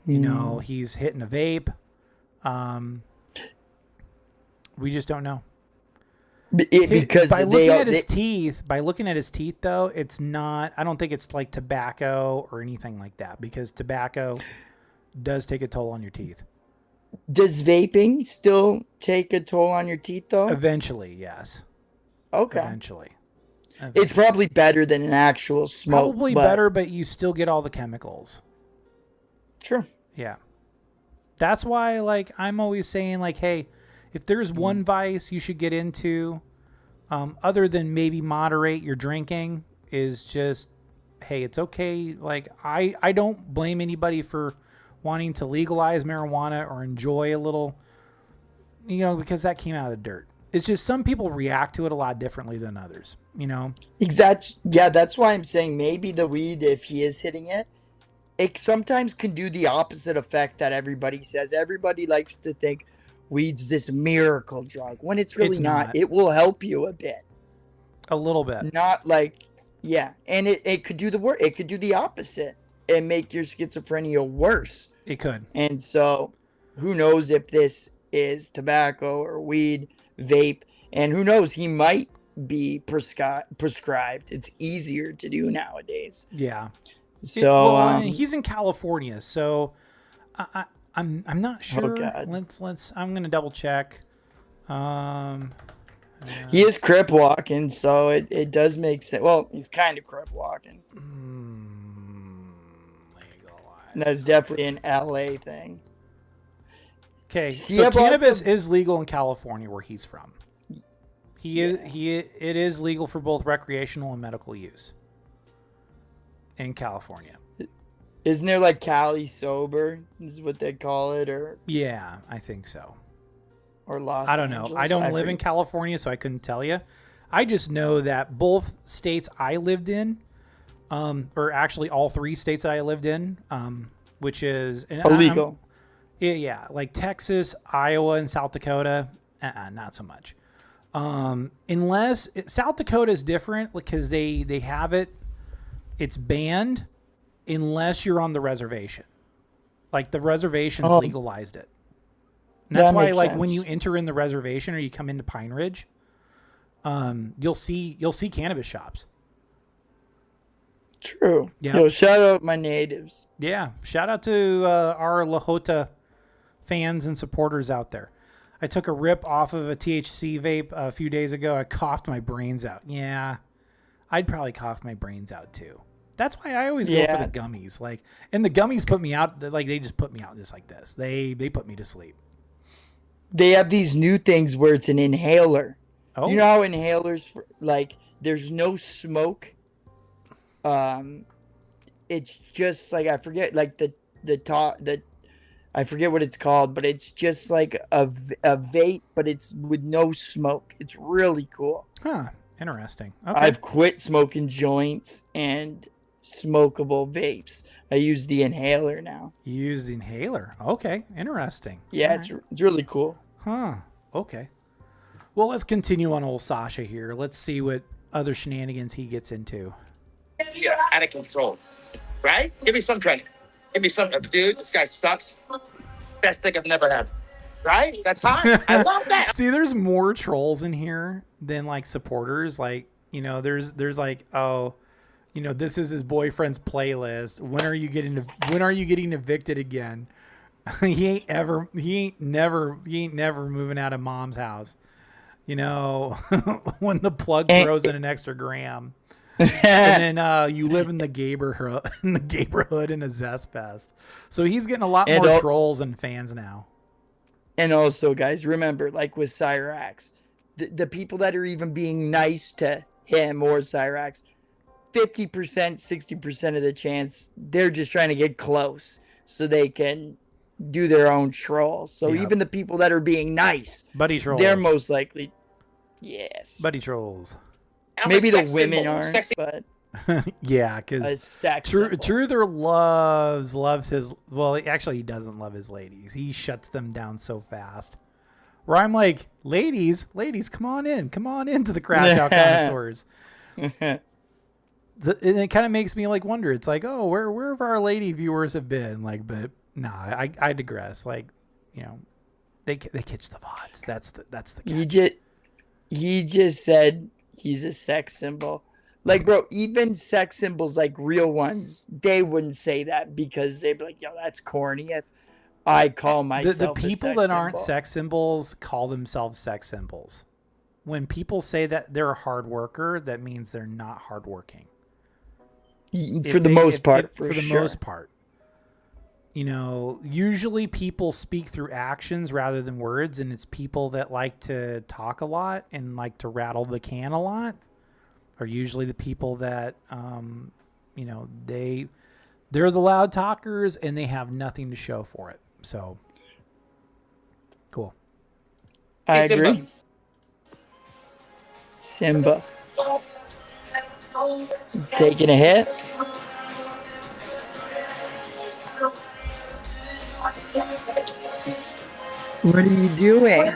he's hitting a vape. We just don't know. Because by looking at his teeth, though, it's not. I don't think it's like tobacco or anything like that, because tobacco does take a toll on your teeth. Does vaping still take a toll on your teeth, though? Eventually, yes. Okay. Eventually. It's probably better than an actual smoke. Probably better, but you still get all the chemicals. Sure. Yeah. That's why, I'm always saying, hey, if there's one vice you should get into, other than maybe moderate your drinking, is just, hey, it's okay. I don't blame anybody for wanting to legalize marijuana or enjoy a little, because that came out of the dirt. It's just some people react to it a lot differently than others, That's why I'm saying maybe the weed, if he is hitting it, it sometimes can do the opposite effect that everybody says. Everybody likes to think weed's this miracle drug, when it's really not. It will help you a bit. A little bit. Not and it could do the work. It could do the opposite and make your schizophrenia worse. It could. And so who knows if this is tobacco or weed, vape, and who knows, he might be prescribed. It's easier to do nowadays. Yeah. So he's in California, so I'm not sure. Oh, God. Let's I'm gonna double check. He is crip walking, so it does make sense. Well, he's kind of crip walking. That's definitely an LA thing. Okay, so cannabis is legal in California, where he's from. It is legal for both recreational and medical use in California. Isn't there Cali sober? Is what they call it, or yeah, I think so. Or Los I don't know. I don't live in California, so I couldn't tell you. I just know that both states I lived in, or actually all three states that I lived in, which is illegal. Yeah, like Texas, Iowa, and South Dakota, not so much. Unless South Dakota is different, because they have it. It's banned unless you're on the reservation. The reservation's legalized it. And that's why, when you enter in the reservation or you come into Pine Ridge, you'll see cannabis shops. True. Yeah. Yo, shout out my natives. Yeah. Shout out to our Lahota fans and supporters out there. I took a rip off of a THC vape a few days ago. I coughed my brains out. Yeah. I'd probably cough my brains out too. That's why I always go for the gummies. Like, and the gummies put me out. Like, they just put me out just like this. They put me to sleep. They have these new things where it's an inhaler. Oh. You know how inhalers, like, there's no smoke. It's just like, I forget, like I forget what it's called, but it's just like a vape, but it's with no smoke. It's really cool. Huh. Interesting. Okay. I've quit smoking joints and smokable vapes. I use the inhaler now. You use the inhaler. Okay. Interesting. Yeah, All it's really cool. Huh. Okay. Well, let's continue on old Sasha here. Let's see what other shenanigans he gets into. Yeah, out of control. Right? Give me some credit. Give me some, dude. This guy sucks. Best thing I've never had. Right? That's hot. I love that. See, there's more trolls in here than like supporters. Like, you know, there's like, oh, you know, this is his boyfriend's playlist. When are you getting evicted again? he ain't never moving out of mom's house. You know, when the plug throws in an extra gram. And then you live in the neighborhood in a Zest Fest. So he's getting a lot more trolls and fans now. And also, guys, remember, like with Cyraxx, the people that are even being nice to him or Cyraxx, 50%, 60% of the chance they're just trying to get close so they can do their own trolls. So even the people that are being nice, buddy trolls, they're most likely, yes, buddy trolls. Maybe the women aren't, but yeah, because Truther loves his. Well, actually, he doesn't love his ladies. He shuts them down so fast. Where I'm like, ladies, come on into the CRASHOUT Connoisseurs. And it kind of makes me like wonder. It's like, oh, where have our lady viewers have been? Like, but nah, I digress. Like, you know, they catch the VODs. That's the catch. He just said he's a sex symbol. Like, bro, even sex symbols, like real ones, they wouldn't say that because they'd be like, yo, that's corny. If I call myself the people that aren't symbol. sex symbols call themselves sex symbols. When people say that they're a hard worker, that means they're not hardworking. For the most part. You know, usually people speak through actions rather than words, and it's people that like to talk a lot and like to rattle the can a lot are usually the people that, you know, they're the loud talkers and they have nothing to show for it. So, cool. I agree. Simba. Taking a hit. What are you doing?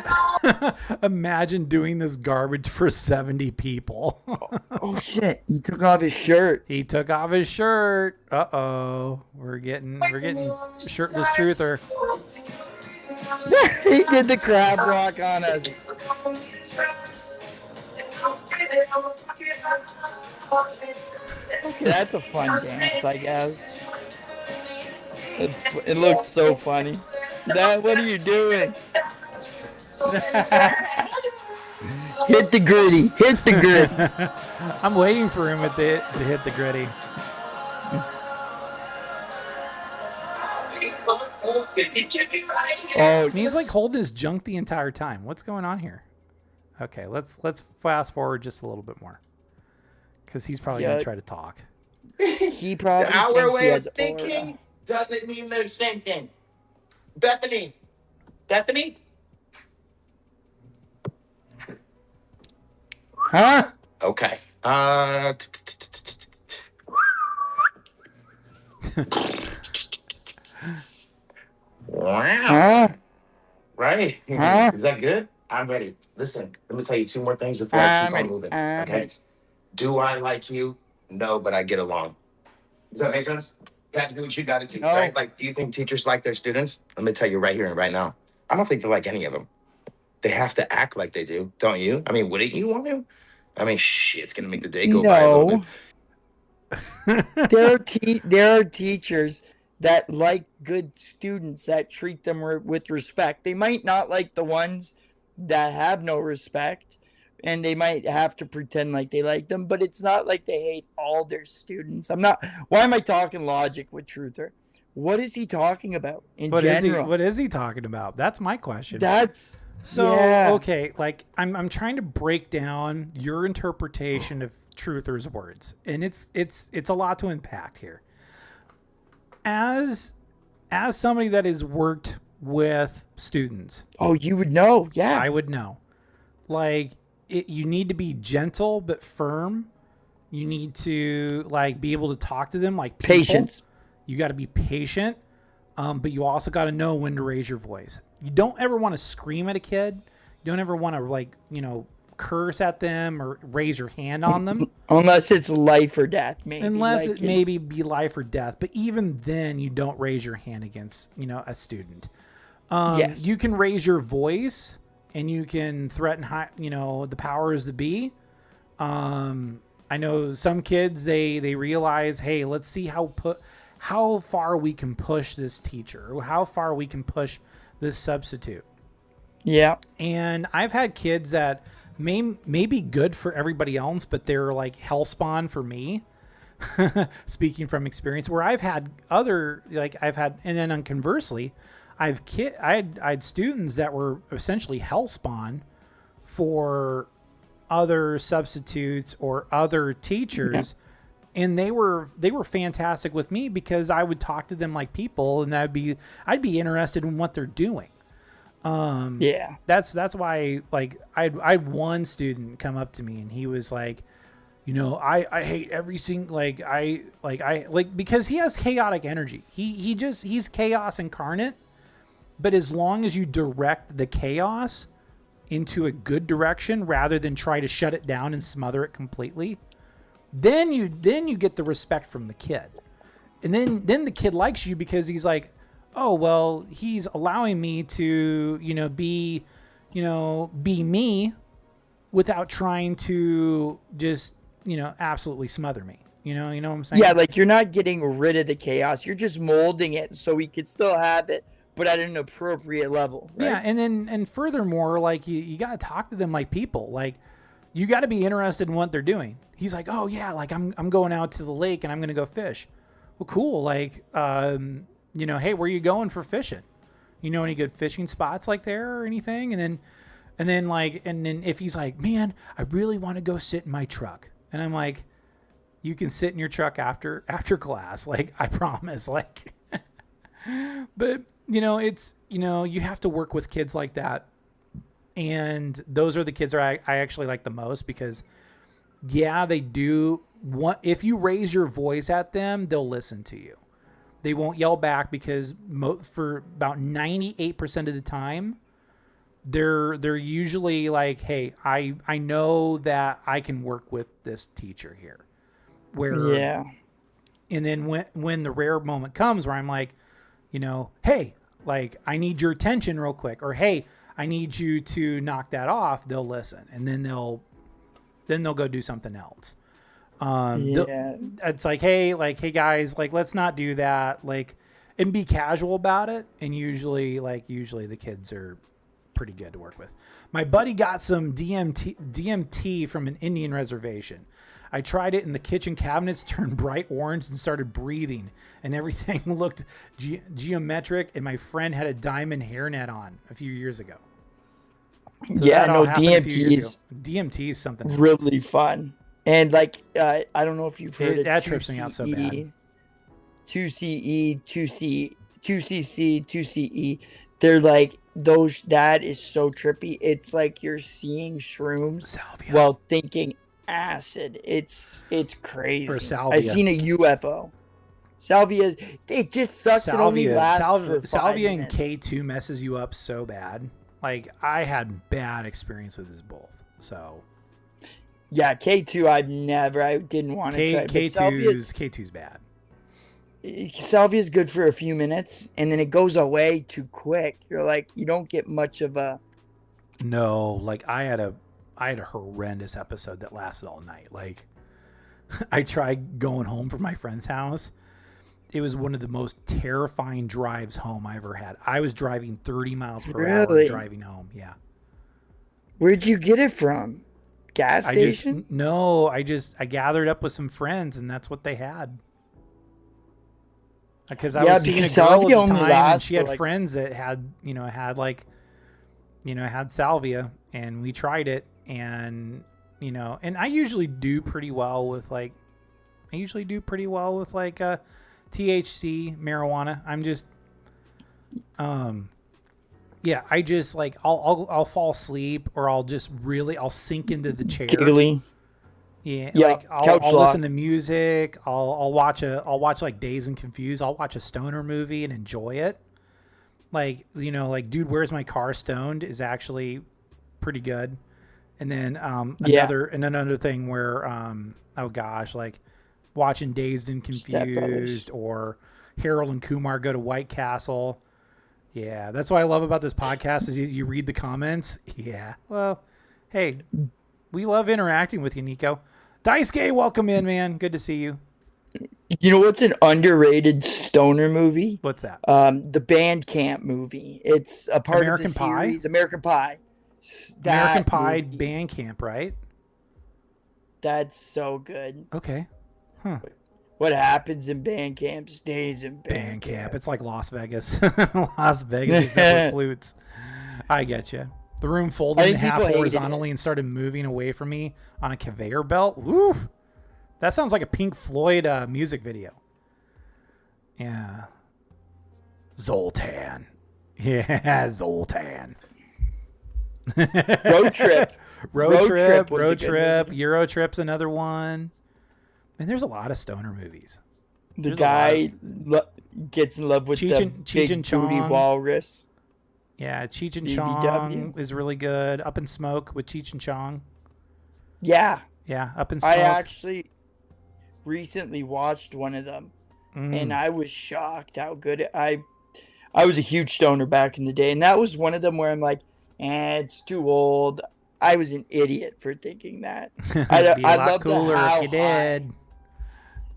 Imagine doing this garbage for 70 people. Oh shit, he took off his shirt. Uh-oh. We're getting shirtless truther. He did the crab walk on us. Okay, that's a fun dance, I guess. It looks so funny. What are you doing? Hit the gritty. I'm waiting for him to hit the gritty. Oh, he's like holding his junk the entire time. What's going on here? Okay, let's fast forward just a little bit more, because he's probably gonna try to talk. He probably Our way of has thinking aura. doesn't mean they're thinking. Bethany. Huh? Okay. Wow. Huh? Right. Huh? Is that good? I'm ready. Listen, let me tell you two more things before I keep on moving. Okay. Do I like you? No, but I get along. Does that make sense? You got to do what you got to do, No. right? Like, do you think teachers like their students? Let me tell you right here and right now. I don't think they like any of them. They have to act like they do, don't you? I mean, wouldn't you want to? I mean, shit, it's going to make the day go by a little bit. There are teachers that like good students that treat them with respect. They might not like the ones that have no respect, and they might have to pretend like they like them, but it's not like they hate all their students. Why am I talking logic with Truther? What is he talking about in general? What is he talking about? That's my question. Yeah. Okay, like I'm trying to break down your interpretation of Truther's words, and it's a lot to unpack here. As somebody that has worked with students, you would know. Yeah, I would know. Like, you need to be gentle but firm. You need to like be able to talk to them like people. Patience. You got to be patient, but you also got to know when to raise your voice. You don't ever want to scream at a kid. You don't ever want to curse at them or raise your hand on them. Unless it's life or death, maybe. Unless it maybe be life or death. But even then, you don't raise your hand against, a student. Yes. You can raise your voice and you can threaten, the powers that be. I know some kids, they realize, hey, let's see how far we can push this teacher, or how far we can push this substitute. Yeah. And I've had kids that may be good for everybody else, but they're like hellspawn for me. Speaking from experience, where I've had and then conversely, I had students that were essentially hellspawn for other substitutes or other teachers. Yeah. And they were fantastic with me because I would talk to them like people, and I'd be interested in what they're doing. Yeah. That's why, like, I had one student come up to me and he was like, I hate every single, because he has chaotic energy. He's chaos incarnate, but as long as you direct the chaos into a good direction rather than try to shut it down and smother it completely, then you get the respect from the kid. And then the kid likes you because he's like, oh, well, he's allowing me to, be me without trying to just, absolutely smother me. You know what I'm saying? Yeah, like you're not getting rid of the chaos. You're just molding it so we could still have it, but at an appropriate level. Right? Yeah, and furthermore, like you got to talk to them like people. Like, you got to be interested in what they're doing. He's like, oh yeah, like I'm going out to the lake and I'm going to go fish. Well, cool. Like, hey, where are you going for fishing? You know any good fishing spots like there or anything? And then if he's like, man, I really want to go sit in my truck. And I'm like, you can sit in your truck after class. Like, I promise. Like, but it's, you have to work with kids like that. And those are the kids that I actually like the most because, yeah, they do. If you raise your voice at them, they'll listen to you. They won't yell back because for about 98% of the time, they're usually like, hey, I know that I can work with this teacher here. Yeah. And then when the rare moment comes where I'm like, hey, like, I need your attention real quick, or hey, I need you to knock that off, they'll listen, and then they'll go do something else. It's like, hey guys, like, let's not do that, like, and be casual about it. And usually the kids are pretty good to work with. My buddy got some DMT from an Indian reservation. I tried it and the kitchen cabinets turned bright orange and started breathing and everything looked geometric, and my friend had a diamond hairnet on a few years ago. So yeah, no, DMT is something really fun. And like, I don't know if you've heard it. That trips me out so bad. 2CE, 2C, 2CC, 2CE. They're like those. That is so trippy. It's like you're seeing shrooms Salvia. While thinking acid. It's crazy. Or salvia. I've seen a UFO. Salvia. It just sucks. It only lasts for 5 salvia minutes. And K2 messes you up so bad. Like, I had bad experience with this both. So. Yeah, K2. I didn't want to try. K2's bad. Salvia is good for a few minutes, and then it goes away too quick. You're like, you don't get much of a. No, like I had a horrendous episode that lasted all night. Like, I tried going home from my friend's house. It was one of the most terrifying drives home I ever had. I was driving 30 miles per hour driving home. Yeah. Where'd you get it from? Gas station? I gathered up with some friends, and that's what they had. Because I was seeing a girl at the time, and she had friends that had salvia, and we tried it, and and I usually do pretty well with THC marijuana. I'm just I just like I'll fall asleep, or I'll sink into the chair. Giggly. Yeah, like I'll listen to music. I'll watch like Dazed and Confused. I'll watch a stoner movie and enjoy it. Like Dude, Where's My Car Stoned is actually pretty good. And then another thing where like watching Dazed and Confused or Harold and Kumar Go to White Castle. Yeah, that's what I love about this podcast is you read the comments. Yeah, well, hey, we love interacting with you, Nico. Daisuke, welcome in, man. Good to see you. You know what's an underrated stoner movie? What's that? The Bandcamp movie. It's a part American of the Pie? series American Pie. American Pie Bandcamp, right? That's so good. Okay. Huh. What happens in Bandcamp stays in Bandcamp. It's like Las Vegas. Las Vegas except for flutes. I get you. The room folded in half horizontally and started moving away from me on a conveyor belt. Woo! That sounds like a Pink Floyd music video. Yeah. Zoltan. Yeah, Zoltan. Road Trip. Road Trip. Euro Trip's another one. And there's a lot of stoner movies. The guy gets in love with the big booty walrus. Yeah, Cheech and Chong is really good. Up in Smoke with Cheech and Chong. Yeah. Yeah, Up in Smoke. I actually recently watched one of them, and I was shocked how good I was a huge stoner back in the day, and that was one of them where I'm like, it's too old. I was an idiot for thinking that. It'd be a lot cooler if you did.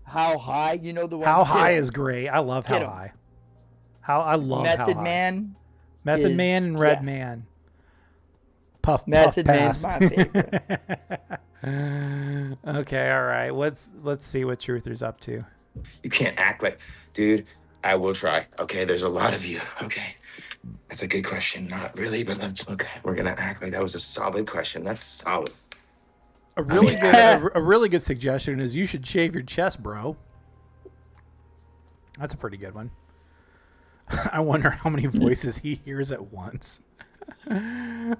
How High, the one. How High is great. I love How High. I love Method How High. Man. Method Man and Red Man. Method Man's my favorite. Okay, all right. Let's see what Truther's up to. You can't act like, dude, I will try. Okay, there's a lot of you. Okay. That's a good question. Not really, but we're going to act like that was a solid question. That's solid. A really good suggestion is you should shave your chest, bro. That's a pretty good one. I wonder how many voices he hears at once.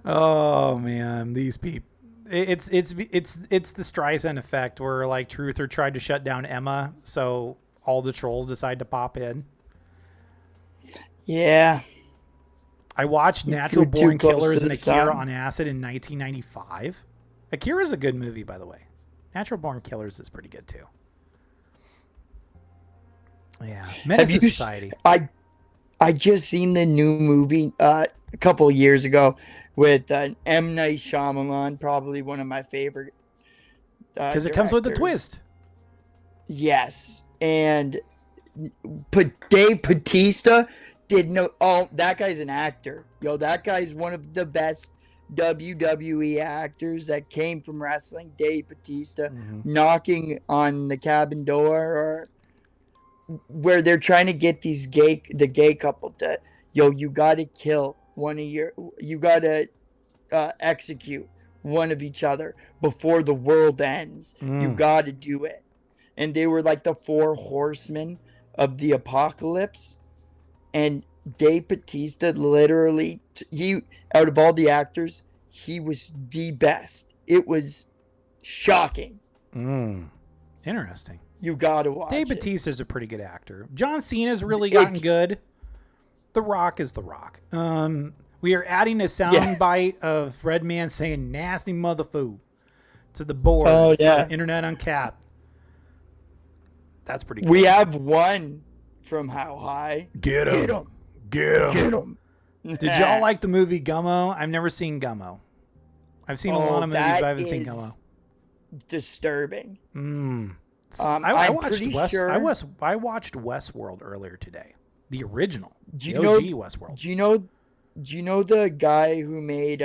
Oh man, these people. It's the Streisand effect where like Truther tried to shut down Emma, so all the trolls decide to pop in. Yeah. I watched Natural Born Killers and Akira on acid in 1995. Akira's a good movie, by the way. Natural Born Killers is pretty good too. Yeah, Menace to Society. I just seen the new movie a couple of years ago with M. Night Shyamalan, probably one of my favorite. Because it comes with a twist. Yes, and Dave Bautista that guy's an actor. That guy's one of the best WWE actors that came from wrestling. Dave Bautista knocking on the cabin door, or where they're trying to get the gay couple to, you gotta kill you gotta execute one of each other before the world ends. You gotta do it. And they were like the 4 horsemen of the apocalypse. And Dave Bautista literally, out of all the actors, he was the best. It was shocking. Interesting. You gotta watch Dave Bautista's a pretty good actor. John Cena's really gotten good. The Rock is The Rock. We are adding a sound bite of Redman saying nasty motherfucker to the board. Oh, yeah. Internet Uncapped. That's pretty good. We have one from How High. Get him. Did y'all like the movie Gummo? I've never seen Gummo. I've seen a lot of movies, but I haven't seen Gummo. Disturbing. I I'm watched pretty sure. I watched Westworld earlier today, the original, Do the you OG know? Westworld. Do you know the guy who made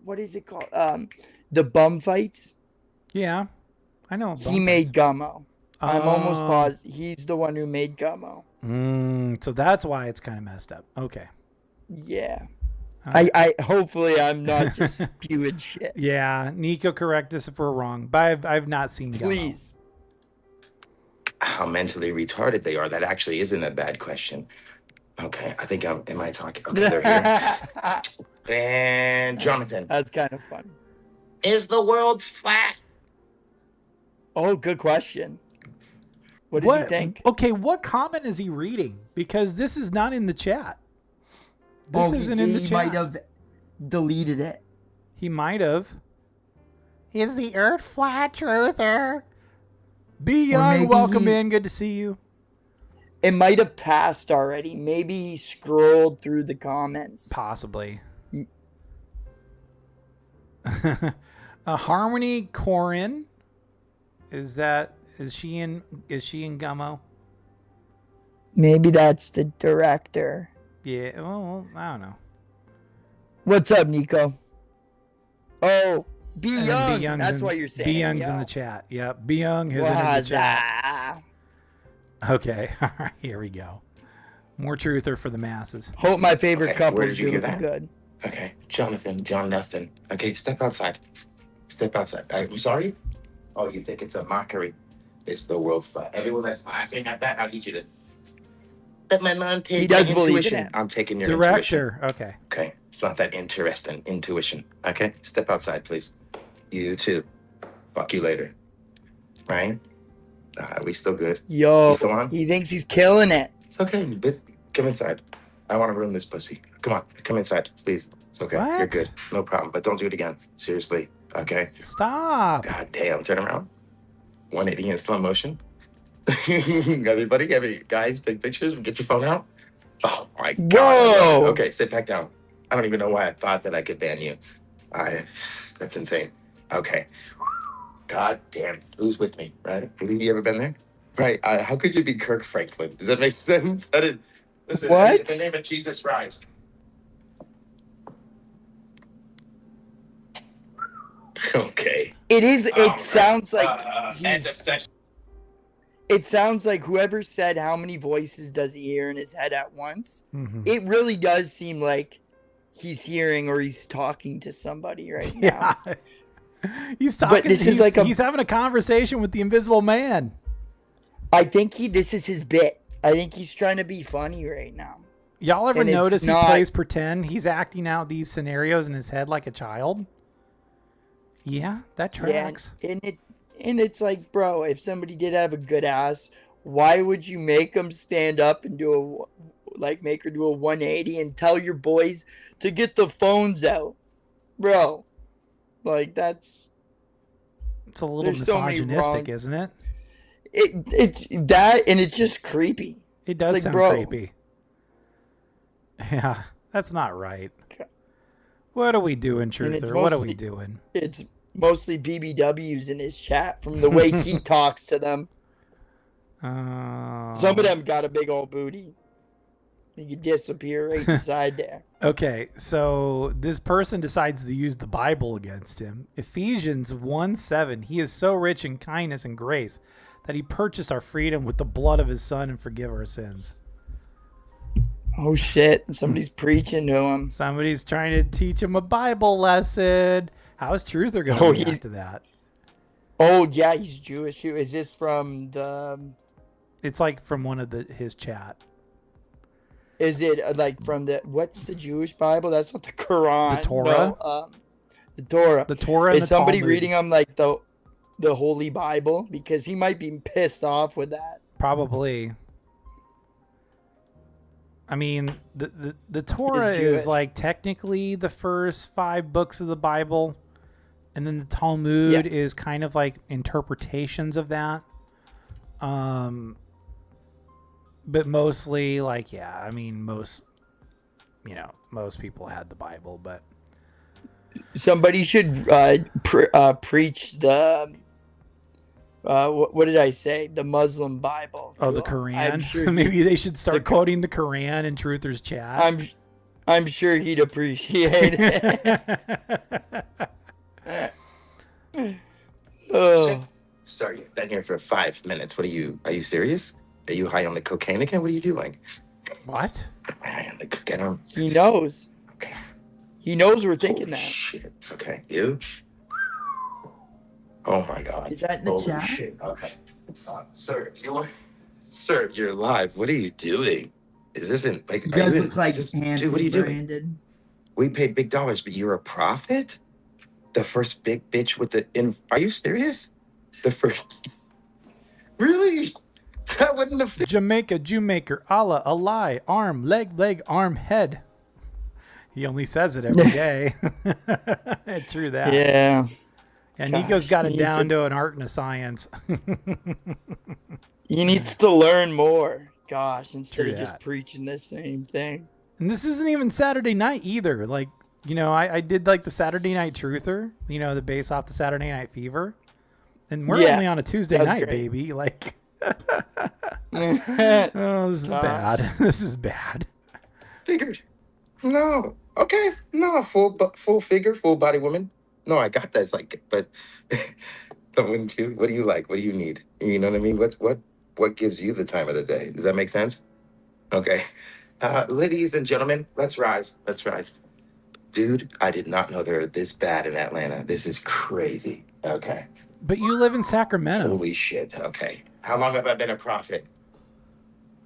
what is it called? The bum fights. Yeah, I know. He made Gummo. I'm almost Oh. positive he's the one who made Gummo. So that's why it's kind of messed up. Okay. Yeah. Alright. I hopefully I'm not just spewing shit. Yeah, Nico, correct us if we're wrong. But I've not seen Gummo. Please. How mentally retarded they are. That actually isn't a bad question. Okay, I think am I talking? Okay, they're here. And Jonathan, That's kind of fun. is the world flat? Oh, good question. What does he think? Okay, what comment is he reading? Because this is not in the chat. This isn't in the chat. He might have deleted it. He might have. Is the earth flat, Truther? Be young, welcome in. Good to see you. It might have passed already. Maybe he scrolled through the comments. Possibly. Harmony Corin. Is she in Gummo? Maybe that's the director. Yeah, well, I don't know. What's up, Nico? Oh, Be And then Young. Young's That's in, what you're saying. B Young's in yo. the chat. Yep, B Young is in the chat. Okay, all right, here we go. More truther for the masses. Hope my favorite Okay, couple where is did you hear doing that? good. Okay, John nothing. Okay, step outside. Step outside. I'm sorry? Oh, you think it's a mockery? It's the world flat. Everyone that's laughing at that, I need you to... Let my man take He does my believe in intuition. it. I'm taking your intuition. Director. Okay. Okay, it's not that interesting. Intuition. Okay, step outside, please. You too. Fuck you later. Right? We still good? Yo, You still on? he thinks he's killing it. It's okay. Come inside. I want to ruin this pussy. Come on. Come inside, please. It's okay. You're What? good. No problem. But don't do it again. Seriously. Okay? Stop. God damn. Turn around. 180 in slow motion. Everybody, guys, take pictures. Get your phone out. Oh, my God. Whoa. Okay, sit back down. I don't even know why I thought that I could ban you. That's insane. Okay. God damn. Who's with me, right? Have you ever been there? Right. How could you be Kirk Franklin? Does that make sense? I didn't. Listen, What? in the name of Jesus Christ. Okay. It is. It All right. sounds like End of session. It sounds like whoever said how many voices does he hear in his head at once. Mhm. It really does seem like he's hearing or he's talking to somebody right now. Yeah. He's talking. this is he's, like a- he's having a conversation with the Invisible Man. I think this is his bit. I think he's trying to be funny right now. Y'all ever And it's notice he not- plays pretend? He's acting out these scenarios in his head like a child. Yeah, that tracks. Yeah, and it's like, bro, if somebody did have a good ass, why would you make them stand up and make her do a 180 and tell your boys to get the phones out, bro? Like It's a little there's so many misogynistic, wrong- isn't it? it's that, and it's just creepy. It does like, sound bro. creepy. Yeah, that's not right. What are we doing, And Truther? it's What are we mostly- doing? It's mostly BBWs in his chat from the way he talks to them. Some of them got a big old booty. You could disappear right inside there. Okay, so this person decides to use the Bible against him. Ephesians 1:7. He is so rich in kindness and grace that he purchased our freedom with the blood of his son and forgive our sins. Oh shit! Somebody's preaching to him. Somebody's trying to teach him a Bible lesson. How's Truther going to react to that? Oh yeah, he's Jewish. Is this from the? It's like from one of his chat. Is it like from the? What's the Jewish Bible? That's not the Quran. The Torah? No, the Torah. The Torah and Is the somebody Talmud. reading him like the Holy Bible? Because he might be pissed off with that. Probably. I mean, the Torah Jewish. is like technically the first 5 books of the Bible, and then the Talmud is kind of like interpretations of that. But mostly like, yeah, I mean, most people had the Bible, but Somebody should preach the what did I say? The Muslim Bible. Oh, the to him. I'm Quran. sure Maybe they should start quoting the Quran in Truther's chat. I'm sure he'd appreciate it. Oh. Sorry, you've been here for 5 minutes. Are you serious? Are you high on the cocaine again? What are you doing? What? High on the cocaine. He knows. Okay. He knows we're thinking Holy that. Shit. Okay. You? Oh my God. Is that in the Holy chat? Shit. Okay. Sir, you're live. What are you doing? Is this in like? You are guys you in, look like is this, handsome dude, what are you doing? branded. We paid big dollars, but you're a prophet? The first big bitch with the Are you serious? The first. Really? That wouldn't have. Jamaica, Jewmaker, Allah, a lie, arm, leg, arm, head. He only says it every day. True that. Yeah. And Gosh, Nico's got it he down needs to an art and a science. He needs to learn more. Gosh, instead True of just that. preaching the same thing. And this isn't even Saturday night either. Like, you know, I did like the Saturday Night Truther, you know, the base off the Saturday Night Fever. And we're Yeah, only on a Tuesday that was night, great. baby. Like, oh, this is bad. This is bad. Figured. No. Okay. No. Full figure, full body woman. No, I got that. It's like, but wouldn't you? What do you like? What do you need? You know what I mean? What gives you the time of the day? Does that make sense? Okay. Ladies and gentlemen, let's rise. Let's rise. Dude, I did not know they're this bad in Atlanta. This is crazy. Okay. But you live in Sacramento. Holy shit. Okay. How long have I been a prophet?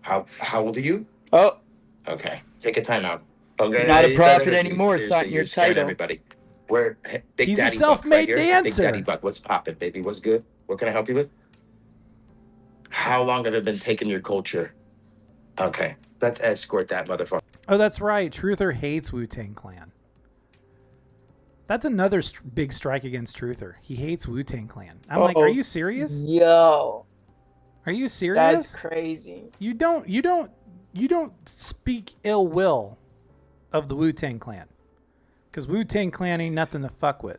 How old are you? Oh, Okay. Take a time out. Okay. Not a That prophet energy, anymore. It's not seriously, in your you're scaring title. Everybody. Where Big He's a Daddy self-made Buck right here. Big dancer. Daddy Buck, what's poppin', baby? What's good? What can I help you with? How long have I been taking your culture? Okay. Let's escort that motherfucker. Oh, that's right. Truther hates Wu-Tang Clan. That's another big strike against Truther. He hates Wu-Tang Clan. I'm like, are you serious? Yo, Are you that's serious? crazy. You don't speak ill will of the Wu-Tang Clan. Because Wu-Tang Clan ain't nothing to fuck with,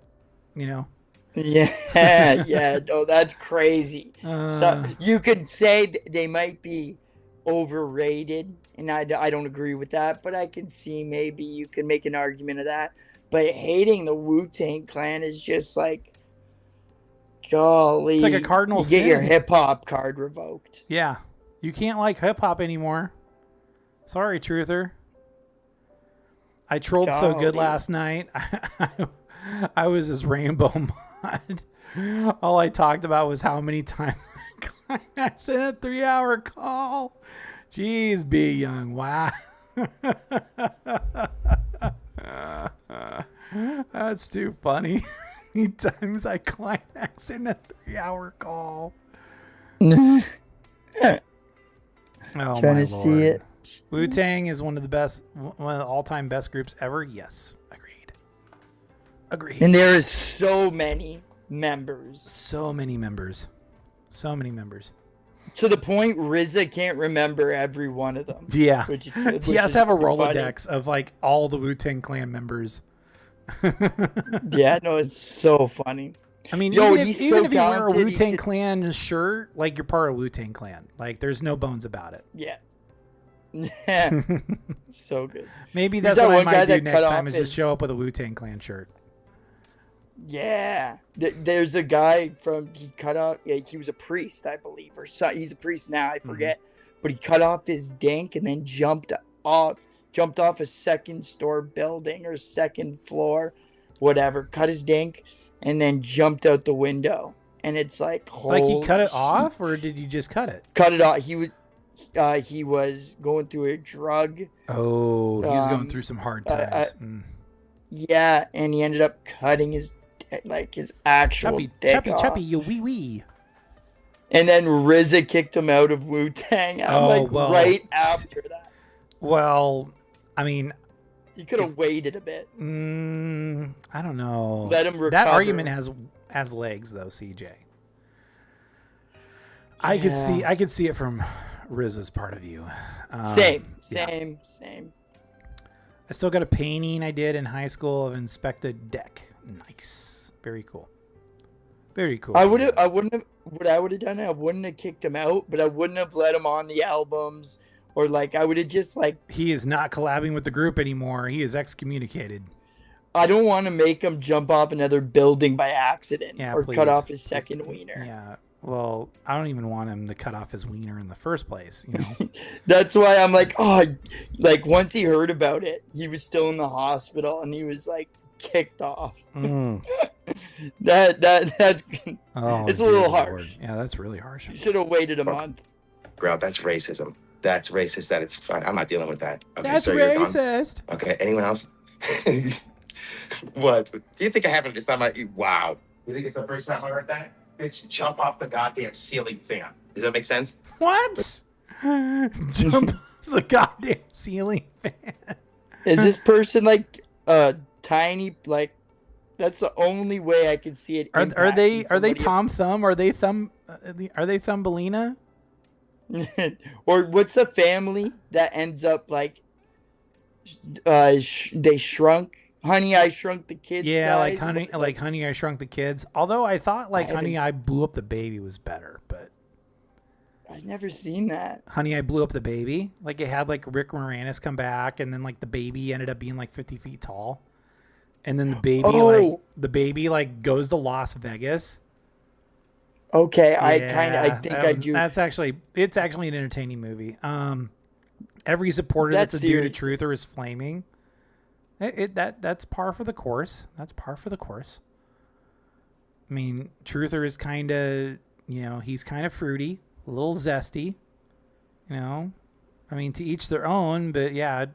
you know? Yeah, yeah. No, that's crazy. So Uh, you could say they might be overrated, and I don't agree with that, but I can see maybe you can make an argument of that. But hating the Wu-Tang Clan is just like, golly. It's like a cardinal You get your sin. hip-hop card revoked. yeah. You can't like hip-hop anymore. Sorry, Truther. I trolled so good Golly. last night. I was this rainbow mod. All I talked about was how many times I climaxed in a 3-hour call. Jeez, B Young. Wow. That's too funny. How many times I climaxed in a 3-hour call. Oh, Trying my to see Lord. it. Wu-Tang is one of the all-time best groups ever. Yes, agreed. And there is so many members. So many members. To the point RZA can't remember every one of them. Yeah. Which He has to have a pretty funny. Rolodex of like all the Wu-Tang Clan members. Yeah, no, it's so funny. I mean, Yo, even he's if so you wear a talented, he Wu-Tang could- Clan shirt, like you're part of Wu-Tang Clan. Like there's no bones about it. Yeah. So good. Maybe Who's that's that what I one guy might do that next cut time off is just his- show up with a Wu-Tang Clan shirt. Yeah. There's a guy he cut off, yeah, he was a priest, I believe, or so, he's a priest now, I forget. But he cut off his dink and then jumped off a second store building or second floor, whatever, cut his dink and then jumped out the window. And it's like, Like he cut it holy off, or did he just cut it? cut it off. He was going through a drug. Oh, he was going Um, through some hard I- times. Mm. Yeah, and he ended up cutting his actual Chappy, dick chappy, off. chappy, you wee wee. And then RZA kicked him out of Wu-Tang. I'm right after that. Well, I mean, You could have waited a bit. I don't know. Let him That recover. argument has legs though, CJ. I could see it from RZA's part of view. Same. I still got a painting I did in high school of Inspector Deck. Nice. Very cool. Very cool. I wouldn't have. What I would have done, I wouldn't have kicked him out, but I wouldn't have let him on the albums, or like I would have just like. He is not collabing with the group anymore. He is excommunicated. I don't want to make him jump off another building by accident, or please. cut off his second wiener. Yeah. Well, I don't even want him to cut off his wiener in the first place. You know. That's why I'm like, oh, like once he heard about it, he was still in the hospital, and he was like kicked off. That's it's a little harsh. Yeah, that's really harsh. You should have waited a month. Girl, that's racism. That's racist. That it's fine. I'm not dealing with that. Okay, That's so you're gone. racist. Okay, anyone else? What? Do you think I haven't? It's not my. Wow. You think it's the first time I heard that? Bitch, jump off the goddamn ceiling fan. Does that make sense? What? Jump off the goddamn ceiling fan. Is this person like tiny? Like that's the only way I can see it. Are they somebody Tom Thumb? Are they Thumbelina? Or what's a family that ends up like they shrunk? Honey, I Shrunk the Kids. Yeah, size? like Honey, I Shrunk the Kids. Although I thought like Honey, I Blew Up the Baby was better, but I've never seen that. Honey, I Blew Up the Baby. Like it had like Rick Moranis come back, and then like the baby ended up being like 50 feet tall, and then the baby like goes to Las Vegas. Okay, I think I do. It's actually an entertaining movie. Every supporter that's a dude to Truther is flaming. That's par for the course. That's par for the course. I mean, Truther is kind of, he's kind of fruity, a little zesty, I mean, to each their own, but yeah,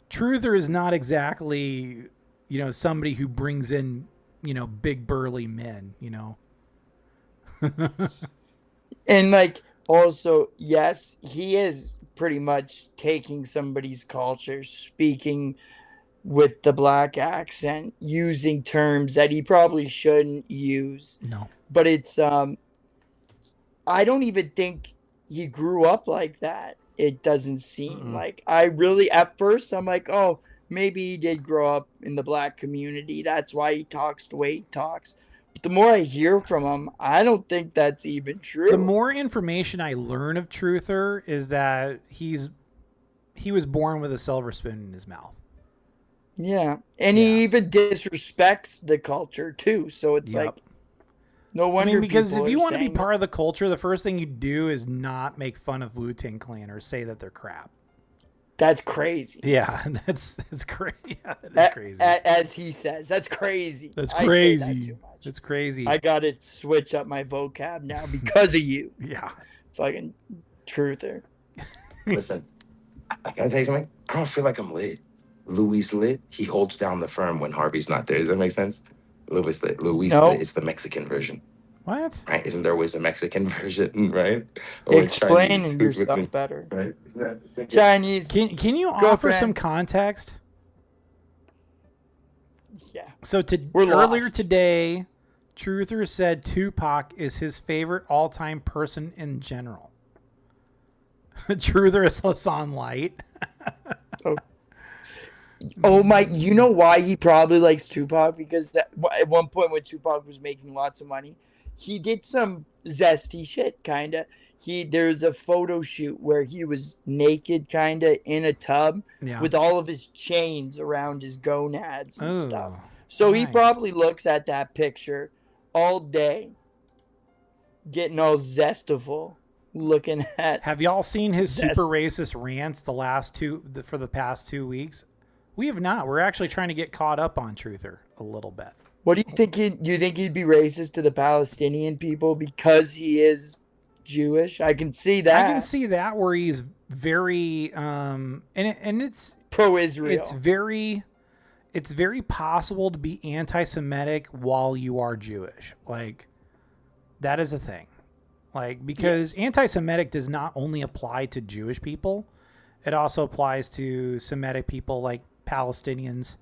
Truther is not exactly, somebody who brings in, big burly men, And like, also, yes, he is pretty much taking somebody's culture, speaking with the black accent, using terms that he probably shouldn't use. No. But it's I don't even think he grew up like that. It doesn't seem like. I really, at first I'm like, oh, maybe he did grow up in the black community. That's why he talks the way he talks. But the more I hear from him, I don't think that's even true. The more information I learn of Truther is that he was born with a silver spoon in his mouth. Yeah. And he even disrespects the culture too. So it's like, no wonder. I mean, because if you want to be part of the culture, the first thing you do is not make fun of Wu-Tang Clan or say that they're crap. That's crazy. Yeah, that's crazy. Yeah, that's crazy. As he says, that's crazy. That's crazy. I say that too much. That's crazy. I gotta switch up my vocab now because of you. Yeah. Fucking Truther. Listen, can I tell you something? I don't feel like I'm lit. Louis lit. He holds down the firm when Harvey's not there. Does that make sense? Louis lit. Louis lit is the Mexican version. What? Right? Isn't there always a Mexican version, right? Or explaining yourself better. Right? Chinese. Can you offer some context? Yeah. So earlier today, Truther said Tupac is his favorite all-time person in general. Truther is Hassan Light. Oh my! You know why he probably likes Tupac? Because at one point when Tupac was making lots of money, he did some zesty shit, kinda. There's a photo shoot where he was naked, kinda in a tub with all of his chains around his gonads and stuff. So he probably looks at that picture all day, getting all zestival, looking at. Have y'all seen his super racist rants for the past 2 weeks? We have not. We're actually trying to get caught up on Truther a little bit. What do you think? Do you think he'd be racist to the Palestinian people because he is Jewish? I can see that. I can see that where he's very and it's pro-Israel. It's very possible to be anti-Semitic while you are Jewish. Like that is a thing. Like because anti-Semitic does not only apply to Jewish people, it also applies to Semitic people like Palestinians,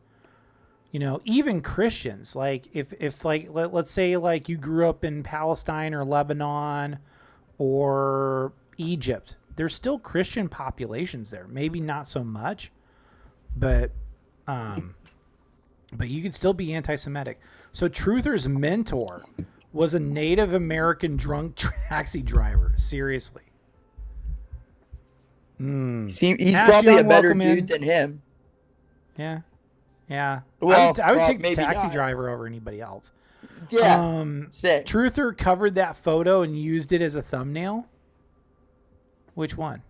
even Christians. Like if like, let's say like you grew up in Palestine or Lebanon or Egypt, there's still Christian populations there. Maybe not so much, but you could still be anti-Semitic. So Truther's mentor was a Native American drunk taxi driver. Seriously. See, he's Ash probably Young, a better welcome in. dude than him. Yeah. Yeah. Well, I would well, take the maybe taxi not. driver over anybody else. Yeah. Sick. Truther covered that photo and used it as a thumbnail. Which one?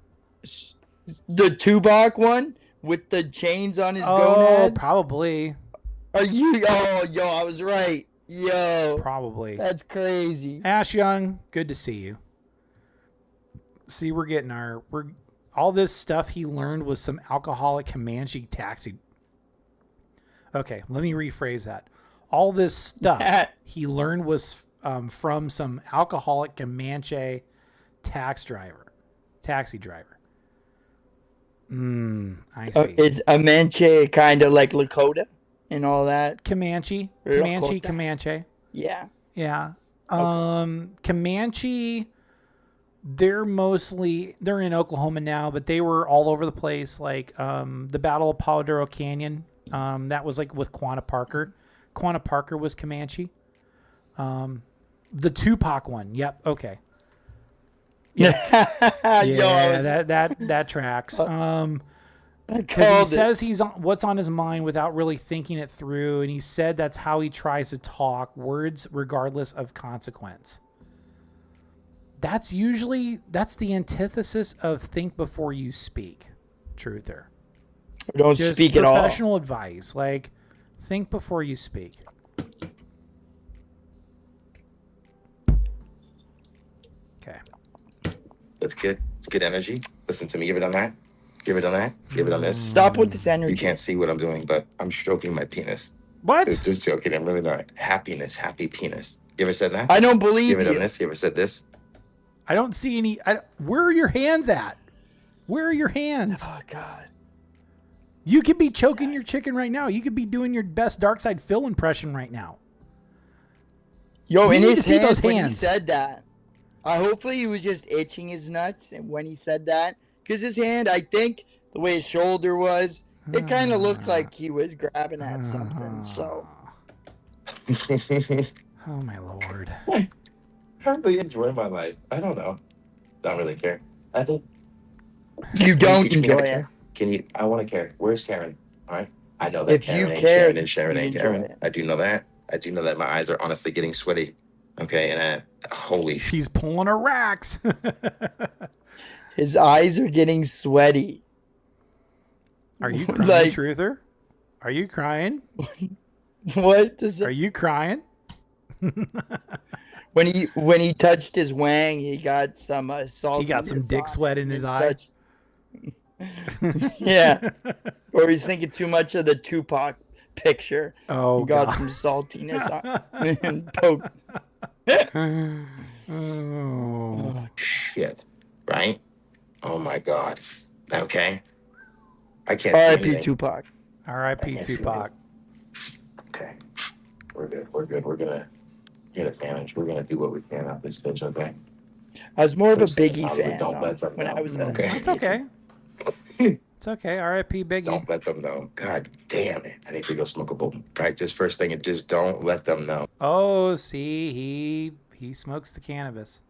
The Tupac one with the chains on his Oh, gonads. probably. Are you? Oh, yo, I was right. Yo, Probably. that's crazy. Ash Young, good to see you. See, we're all this stuff he learned was some alcoholic Comanche taxi. Okay, let me rephrase that. All this stuff he learned was from some alcoholic Comanche taxi driver. I see. Is a Comanche kind of like Lakota and all that? Comanche. Yeah. Yeah. Comanche, they're in Oklahoma now, but they were all over the place. Like the Battle of Paladaro Canyon. That was like with Quanah Parker. Quanah Parker was Comanche. The Tupac one. Yep. Okay. Yeah. Yo, that tracks. Because he called it. says he's on what's on his mind without really thinking it through, and he said that's how he tries to talk words regardless of consequence. That's the antithesis of think before you speak, Truther. Don't Just speak at all. professional advice, like think before you speak. Okay. That's good. It's good energy. Listen to me. Give it on that. Give it on that. Give it on this. Stop with this energy. You can't see what I'm doing, but I'm stroking my penis. What? Just joking. I'm really not. Happiness, happy penis. You ever said that? I don't believe Give it on you. this. You ever said this? I don't see any. Where are your hands at? Where are your hands? Oh God. You could be choking your chicken right now. You could be doing your best Dark Side Phil impression right now. Yo, We in need to his see hands those when he hands. said that. Hopefully he was just itching his nuts, and when he said that, because his hand, I think the way his shoulder was, it kind of looked like he was grabbing at something. So. Oh my lord. I really enjoy my life. I don't know. Don't really care. I think. You don't teach me how enjoy to it. care? Can you? I want to care. Where's Karen? All right. I know that If Karen you ain't cared, Sharon and Sharon you'd ain't enjoy Karen. it. I do know that. I do know that my eyes are honestly getting sweaty. Okay, and holy shit. She's pulling her racks. His eyes are getting sweaty. Are you crying, Like- Truther? Are you crying? What does Are it? you crying? When he touched his wang, he got some salt. He got some dick sweat in his eye. Yeah. Or he's thinking too much of the Tupac picture. Oh, He got God. some saltiness on and poke. Oh. Shit. Right? Oh my God. Okay. I can't see R.I.P. anything. Tupac. R.I.P. I can't see Tupac. Okay. We're good. We're good. We're gonna get advantage. We're gonna do what we can out this bitch, okay? I was more of a Just Biggie probably fan don't let them when I know. was Okay. It's okay. It's okay. R.I.P. Biggie. Don't let them know. God damn it. I need to go smoke a bowl. Right? Just first thing, just don't let them know. Oh, see, he smokes the cannabis.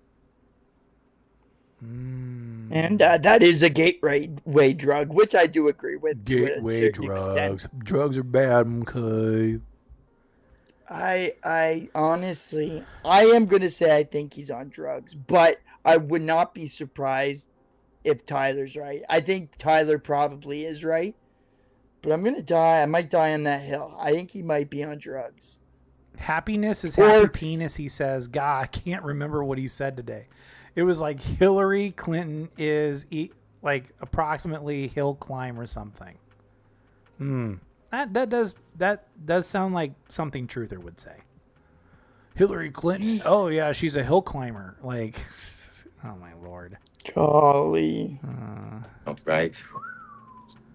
And that is a gateway drug, which I do agree with. to a certain extent. Drugs are bad, okay. I honestly, I am going to say I think he's on drugs, but I would not be surprised if Tyler's right. I think Tyler probably is right, but I'm going to die. I might die on that hill. I think he might be on drugs. Happiness is Or- happy penis, he says. God, I can't remember what he said today. It was like Hillary Clinton is like approximately hill climb or something. That does sound like something Truther would say. Hillary Clinton? Oh yeah, she's a hill climber. Like, oh my lord. Golly. Right?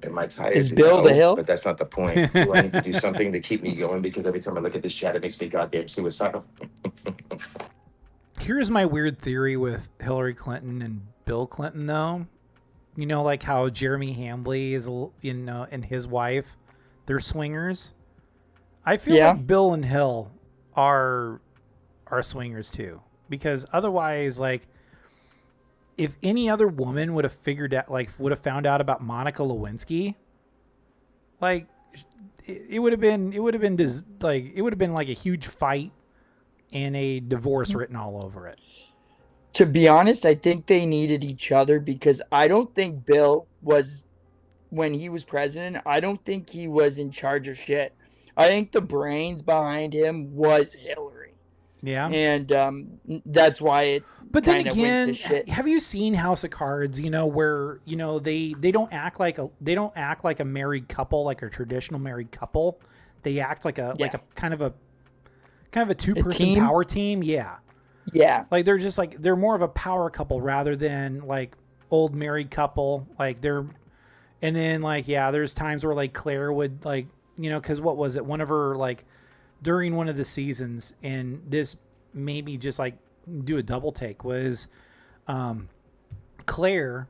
Am I tired? Is Bill the hill? But that's not the point. Do I need to do something to keep me going? Because every time I look at this chat, it makes me goddamn suicidal. Here's my weird theory with Hillary Clinton and Bill Clinton, though. You know, like how Jeremy Hambley is, and his wife, they're swingers. I feel Yeah. like Bill and Hill are swingers too, because otherwise, like, if any other woman would have found out about Monica Lewinsky, like, it would have been like a huge fight and a divorce written all over it. To be honest, I think they needed each other, because I don't think Bill was, when he was president, I don't think he was in charge of shit. I think the brains behind him was Hillary. Yeah. And that's why it But then kinda again, went to shit. have you seen House of Cards, where, they don't act like a married couple, like a traditional married couple. They act like a kind of a two-person team? power team. Yeah. Yeah. Like they're more of a power couple rather than like old married couple. Like and then like, yeah, there's times where like Claire would like, cause what was it? One of her, like, during one of the seasons, and this maybe just like do a double take, was Claire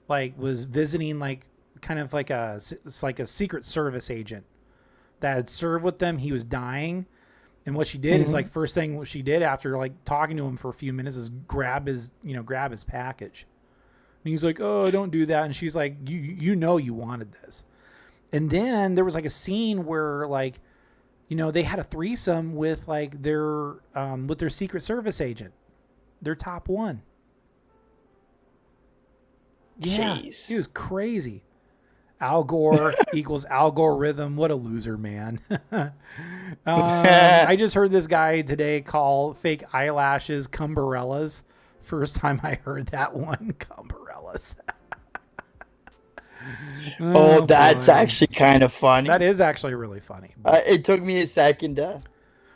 like was visiting like kind of like a Secret Service agent that had served with them. He was dying, and what she did is like, first thing what she did after like talking to him for a few minutes is grab his package, and he's like, oh, don't do that, and she's like, you wanted this. And then there was like a scene where like, they had a threesome with like their Secret Service agent, their top one. Yeah, Jeez. it was crazy. Al Gore equals algorithm. What a loser, man. I just heard this guy today call fake eyelashes cumbrellas. First time I heard that one, cumbrellas. Oh, that's boy. actually kind of funny. That is actually really funny. It took me a second to...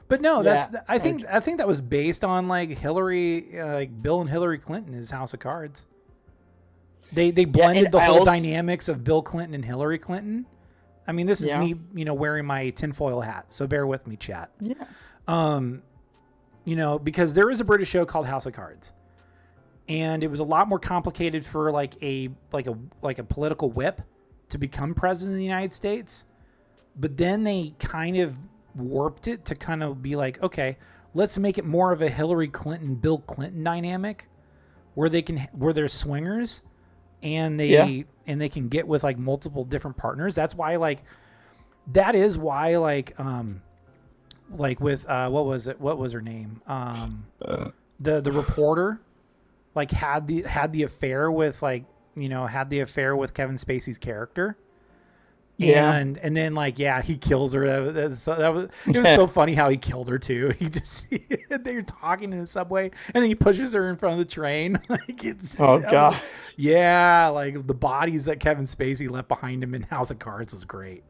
But no, Yeah. I think that was based on like Hillary, like Bill and Hillary Clinton, his House of Cards. They blended the whole dynamics of Bill Clinton and Hillary Clinton. I mean, this is me, wearing my tinfoil hat, so bear with me, chat. Yeah. Because there is a British show called House of Cards, and it was a lot more complicated for like a political whip to become president of the United States. But then they kind of warped it to kind of be like, okay, let's make it more of a Hillary Clinton, Bill Clinton dynamic, where they're swingers, and they can get with like multiple different partners. That's why like with what was her name? The reporter like had the affair with like, had the affair with Kevin Spacey's character. Yeah. And then like, yeah, he kills her. It was so funny how he killed her too. They're talking in the subway, and then he pushes her in front of the train. God. Yeah. Like the bodies that Kevin Spacey left behind him in House of Cards was great.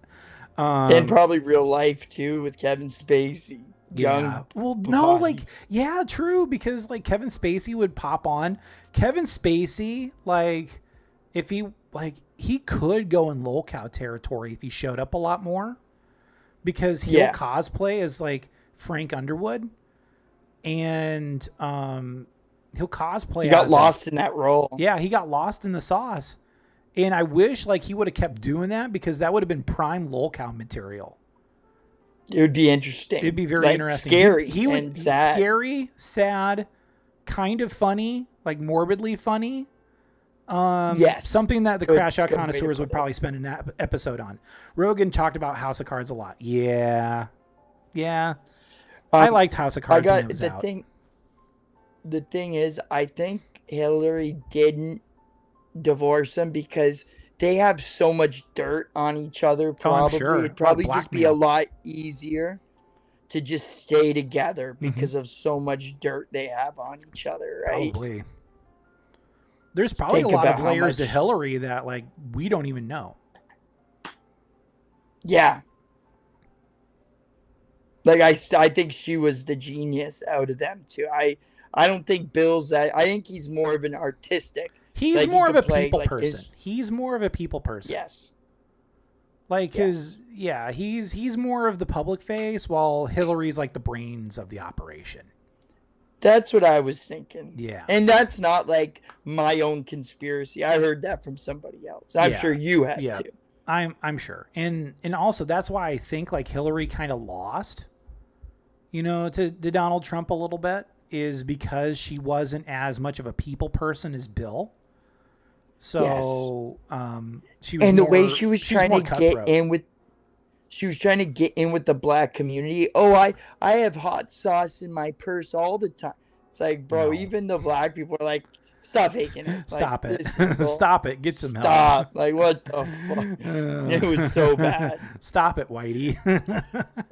And probably real life too with Kevin Spacey. Yeah. Well, no, like, yeah, true. Because like Kevin Spacey would pop on. Kevin Spacey, like, if he could go in lolcow territory if he showed up a lot more, because he'll cosplay as like Frank Underwood, and he'll cosplay. He got lost in that role. Yeah, he got lost in the sauce, and I wish like he would have kept doing that, because that would have been prime lolcow material. It would be interesting. It'd be very interesting. Scary. He would and sad. Scary, sad, kind of funny, like morbidly funny. Yes. Something that the CRASHOUT good way to Connoisseurs would put it. probably spend an episode on. Rogan talked about House of Cards a lot. Yeah. Yeah. I liked House of Cards when it was out. The thing is, I think Hillary didn't divorce him because they have so much dirt on each other. Probably. I'm sure. It'd probably just be a Blackmail. lot easier to just stay together because of so much dirt they have on each other, right? Probably. There's probably Think a lot of about how layers to much- Hillary that like we don't even know. Yeah. Like I think she was the genius out of them too. I don't think Bill's that. I think he's more of an artistic. He's Like, he more of could a play, people like, person. his- He's more of a people person. Yes. Like he's more of the public face, while Hillary's like the brains of the operation. That's what I was thinking. Yeah. And that's not like my own conspiracy. I heard that from somebody else. I'm Yeah. sure you had Yeah. too. I'm sure. And also that's why I think like Hillary kind of lost, to Donald Trump a little bit is because she wasn't as much of a people person as Bill. So, she was and the more, way she was trying to cutthroat. she was trying to get in with the black community. Oh, I have hot sauce in my purse all the time. It's like, bro, No. even the black people are like, stop faking it. Stop Like, it. this is bull- Stop it. Get some help. Stop. Like, what the fuck? It was so bad. Stop it, Whitey.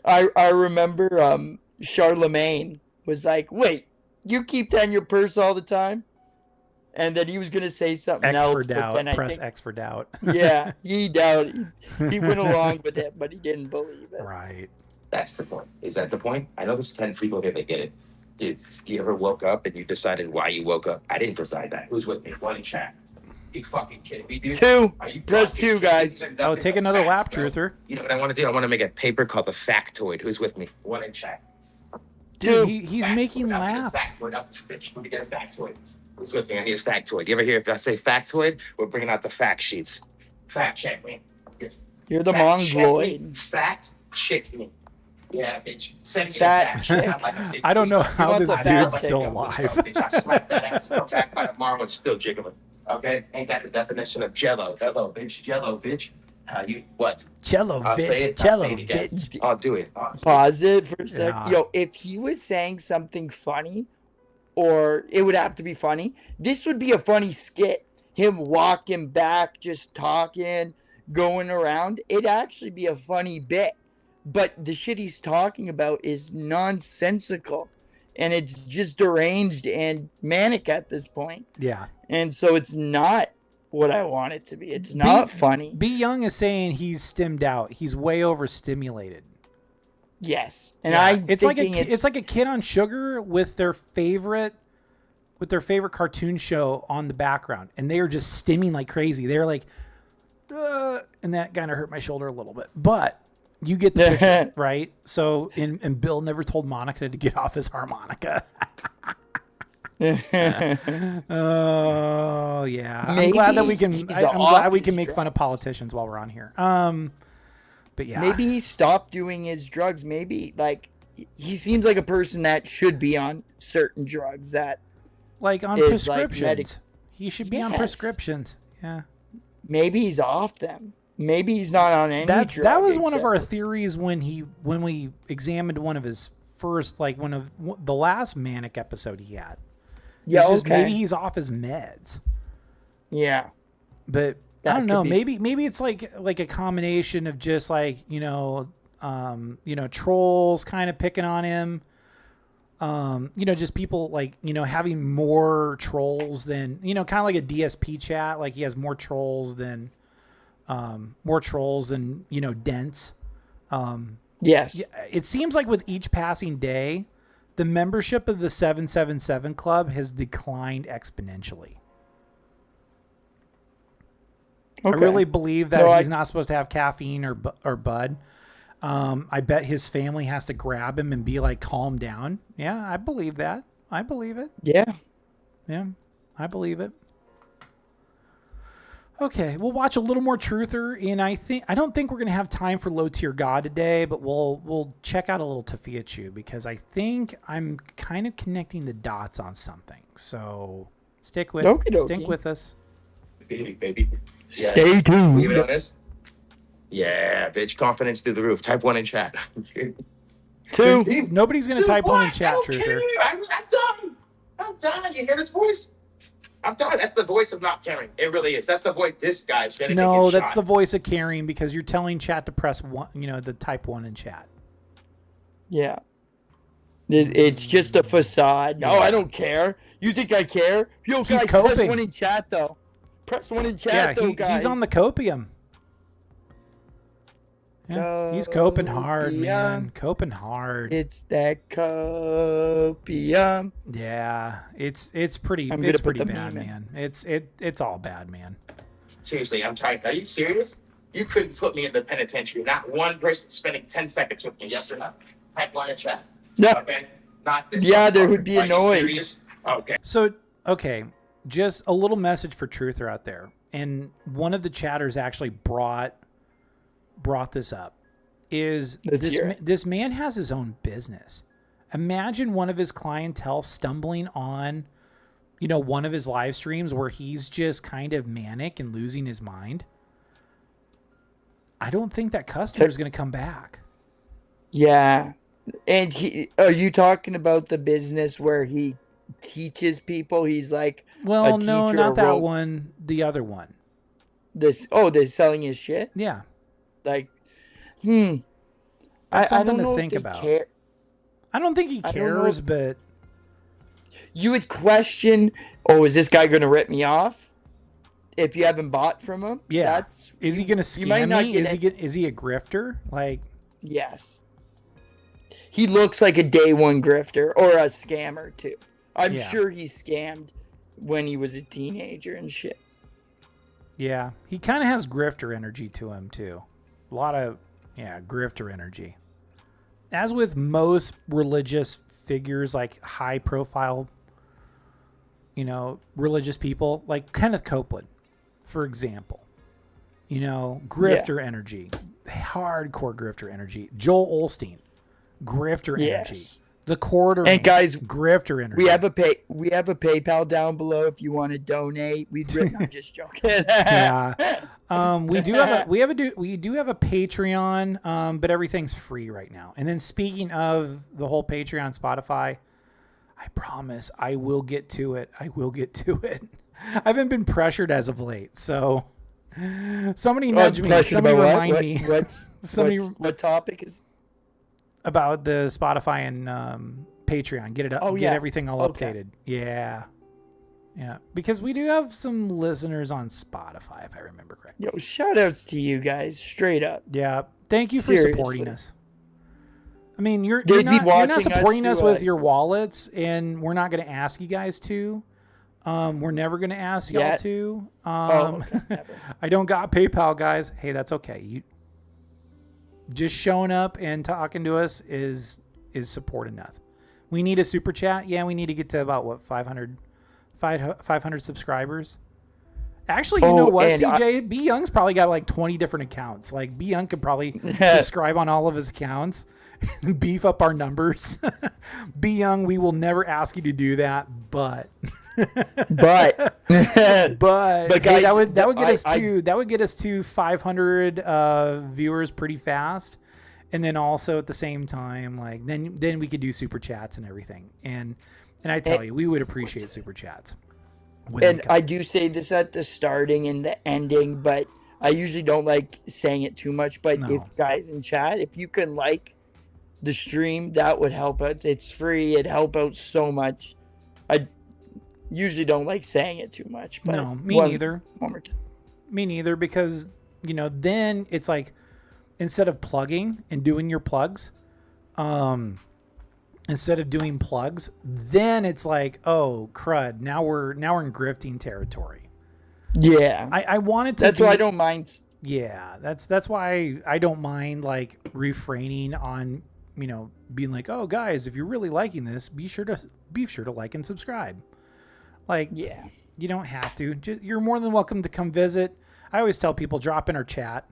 I remember Charlemagne was like, wait, you keep that in your purse all the time? And then he was going to say something X else. for but doubt. then I Press think- X for doubt. Yeah, he doubted. He went along with it, but he didn't believe it. Right. That's the point. Is that the point? I know there's 10 people here that get it. If you ever woke up and you decided why you woke up, I didn't decide that. Who's with me? One in chat. You fucking kidding me, dude? 2. Are you Press fucking 2, kidding me? guys. These are Oh, nothing take but another lap, facts, bro. Truther. You know what I want to do? I want to make a paper called the Factoid. Who's with me? One in chat. Dude, 2. he's Factoid. making I'm gonna laps. Factoid up this bitch. Let me get a factoid. Who's with me? I need a factoid. You ever hear if I say factoid, we're bringing out the fact sheets. Fact check me. You're the Fact check me. mongoloid. Fact check me. Yeah, bitch. Send me Fact the fact. check. Not like a I don't know dick. how wants this a dude's fact still check. alive. Bitch, I slapped that ass. Come back by tomorrow and still jiggling. Okay? Ain't that the definition of jello? Hello, bitch. Jello, bitch. You what? Cello, I'll say bitch. it. I'll Cello, say it again. bitch. I'll do it. Pause it for a sec. Yeah. Yo, if he was saying something funny, or it would have to be funny, this would be a funny skit. Him walking back, just talking, going around. It'd actually be a funny bit. But the shit he's talking about is nonsensical. And it's just deranged and manic at this point. Yeah. And so it's not what I want it to be. It's not funny. B Young is saying he's stimmed out. He's way overstimulated. Yes. And Yeah. It's like thinking it's like a kid on sugar with their favorite cartoon show on the background, and they are just stimming like crazy. They're like, and that kind of hurt my shoulder a little bit, but you get the picture, right? So, and Bill never told Monica to get off his harmonica. Oh yeah, I'm glad that we can. Maybe I'm he's glad we off can his make fun of drugs. politicians while we're on here. But yeah, Maybe he stopped doing his drugs. Maybe like he seems like a person that should be on certain drugs that like on is, like, prescriptions. He should be on Yes. prescriptions. Yeah. maybe he's off them. Maybe he's not on any That drug. was one of except- our theories when we examined one of his first, like the last manic episode he had. Yeah, It's just okay. maybe he's off his meds. Yeah. But That I don't could know. be. Maybe it's like a combination of just like trolls kind of picking on him. Just people like having more trolls than kind of like a DSP chat. Like he has more trolls than dents. Yes. Yeah, it seems like with each passing day, the membership of the 777 Club has declined exponentially. I Okay. really believe that No, he's not supposed to have caffeine or bud. I bet his family has to grab him and be like, calm down. Yeah, I believe that. I believe it. Yeah. Yeah, I believe it. Okay, we'll watch a little more Truther, and I don't think we're gonna have time for Low Tier God today, but we'll check out a little Tophiachu because I think I'm kind of connecting the dots on something. So stick with us. Baby. Yes. Stay tuned. Leave it on this. Yeah, bitch. Confidence through the roof. Type 1 in chat. 2. Nobody's gonna type one in what? chat, I don't care. Truther. I'm done. I'm done. You hear this voice? I'm done. That's the voice of not caring. It really is. That's the voice. This guy's ready to No, get that's shot. the voice of caring because you're telling chat to press one. The type 1 in chat. Yeah. It's just a facade. No, I don't care. You think I care? Yo, He's guys, press coping. 1 in chat, though. Press 1 in chat, Yeah, though, guys. he's on the copium. Yeah, he's coping hard, man. Coping hard. It's that copium. Yeah, it's pretty. I'm It's gonna put pretty the bad, meme in. man. It's all bad, man. Seriously, I'm tired. Are you serious? You couldn't put me in the penitentiary. Not one person spending 10 seconds with me. Yes or no? Type 1 in chat. No. Okay. Not this. Yeah, they would be Are you annoyed. serious? Okay. So, okay, just a little message for Truther out there, and one of the chatters actually brought this up. Is Let's hear it. this man has his own business? Imagine one of his clientele stumbling on, one of his live streams where he's just kind of manic and losing his mind. I don't think that customer is going to come back. Yeah. And are you talking about the business where he teaches people? He's like, well, a no, teacher not or that one. The other one. They're selling his shit? Yeah. Like, That's I something don't know to if think they about. care. I don't think he cares, but You would question, is this guy going to rip me off? If you haven't bought from him? yeah. Is he going to scam me? Is he a grifter? Like, yes. He looks like a day one grifter or a scammer too. I'm sure he scammed when he was a teenager and shit. yeah, he kind of has grifter energy to him too. A lot of, grifter energy. As with most religious figures, like high profile, religious people, like Kenneth Copeland, for example, grifter energy, hardcore grifter energy. Joel Osteen, grifter energy. The quarter and guys, grifter energy. We have a PayPal down below if you want to donate. I'm just joking. Yeah. We do have a Patreon, but everything's free right now. And then speaking of the whole Patreon Spotify, I promise I will get to it. I I haven't been pressured as of late, so somebody nudge me. Somebody remind me. What topic is about the Spotify and Patreon? Get it up. Get everything all updated. Yeah. Yeah, because we do have some listeners on Spotify, if I remember correctly. Yo, shout outs to you guys, straight up. Yeah, thank you for supporting us. I mean, you're not supporting us with your wallets, and we're not going to ask you guys to. We're never going to ask y'all to. I don't got PayPal, guys. Hey, that's okay. You just showing up and talking to us is support enough. We need a super chat. Yeah, we need to get to about 500 subscribers. Actually, you know what, CJ? B Young's probably got like 20 different accounts. Like B Young could probably subscribe on all of his accounts and beef up our numbers. B Young, we will never ask you to do that, but guys, hey, that would get us to 500 viewers pretty fast. And then also at the same time, like then we could do super chats and everything. And I tell you, we would appreciate super chats. And I do say this at the starting and the ending, but I usually don't like saying it too much. But if guys in chat, if you can like the stream, that would help out. It's free. It'd help out so much. I usually don't like saying it too much. But no, me neither. One more time. Me neither, because, then it's like, instead of plugging and doing your plugs, instead of doing plugs, then it's like, oh crud, now we're in grifting territory. Yeah. I wanted to. That's why I don't mind. Yeah, that's why I don't mind like refraining on, being like, oh guys, if you're really liking this, be sure to like and subscribe. Like, yeah, you don't have to. You're more than welcome to come visit. I always tell people, drop in our chat,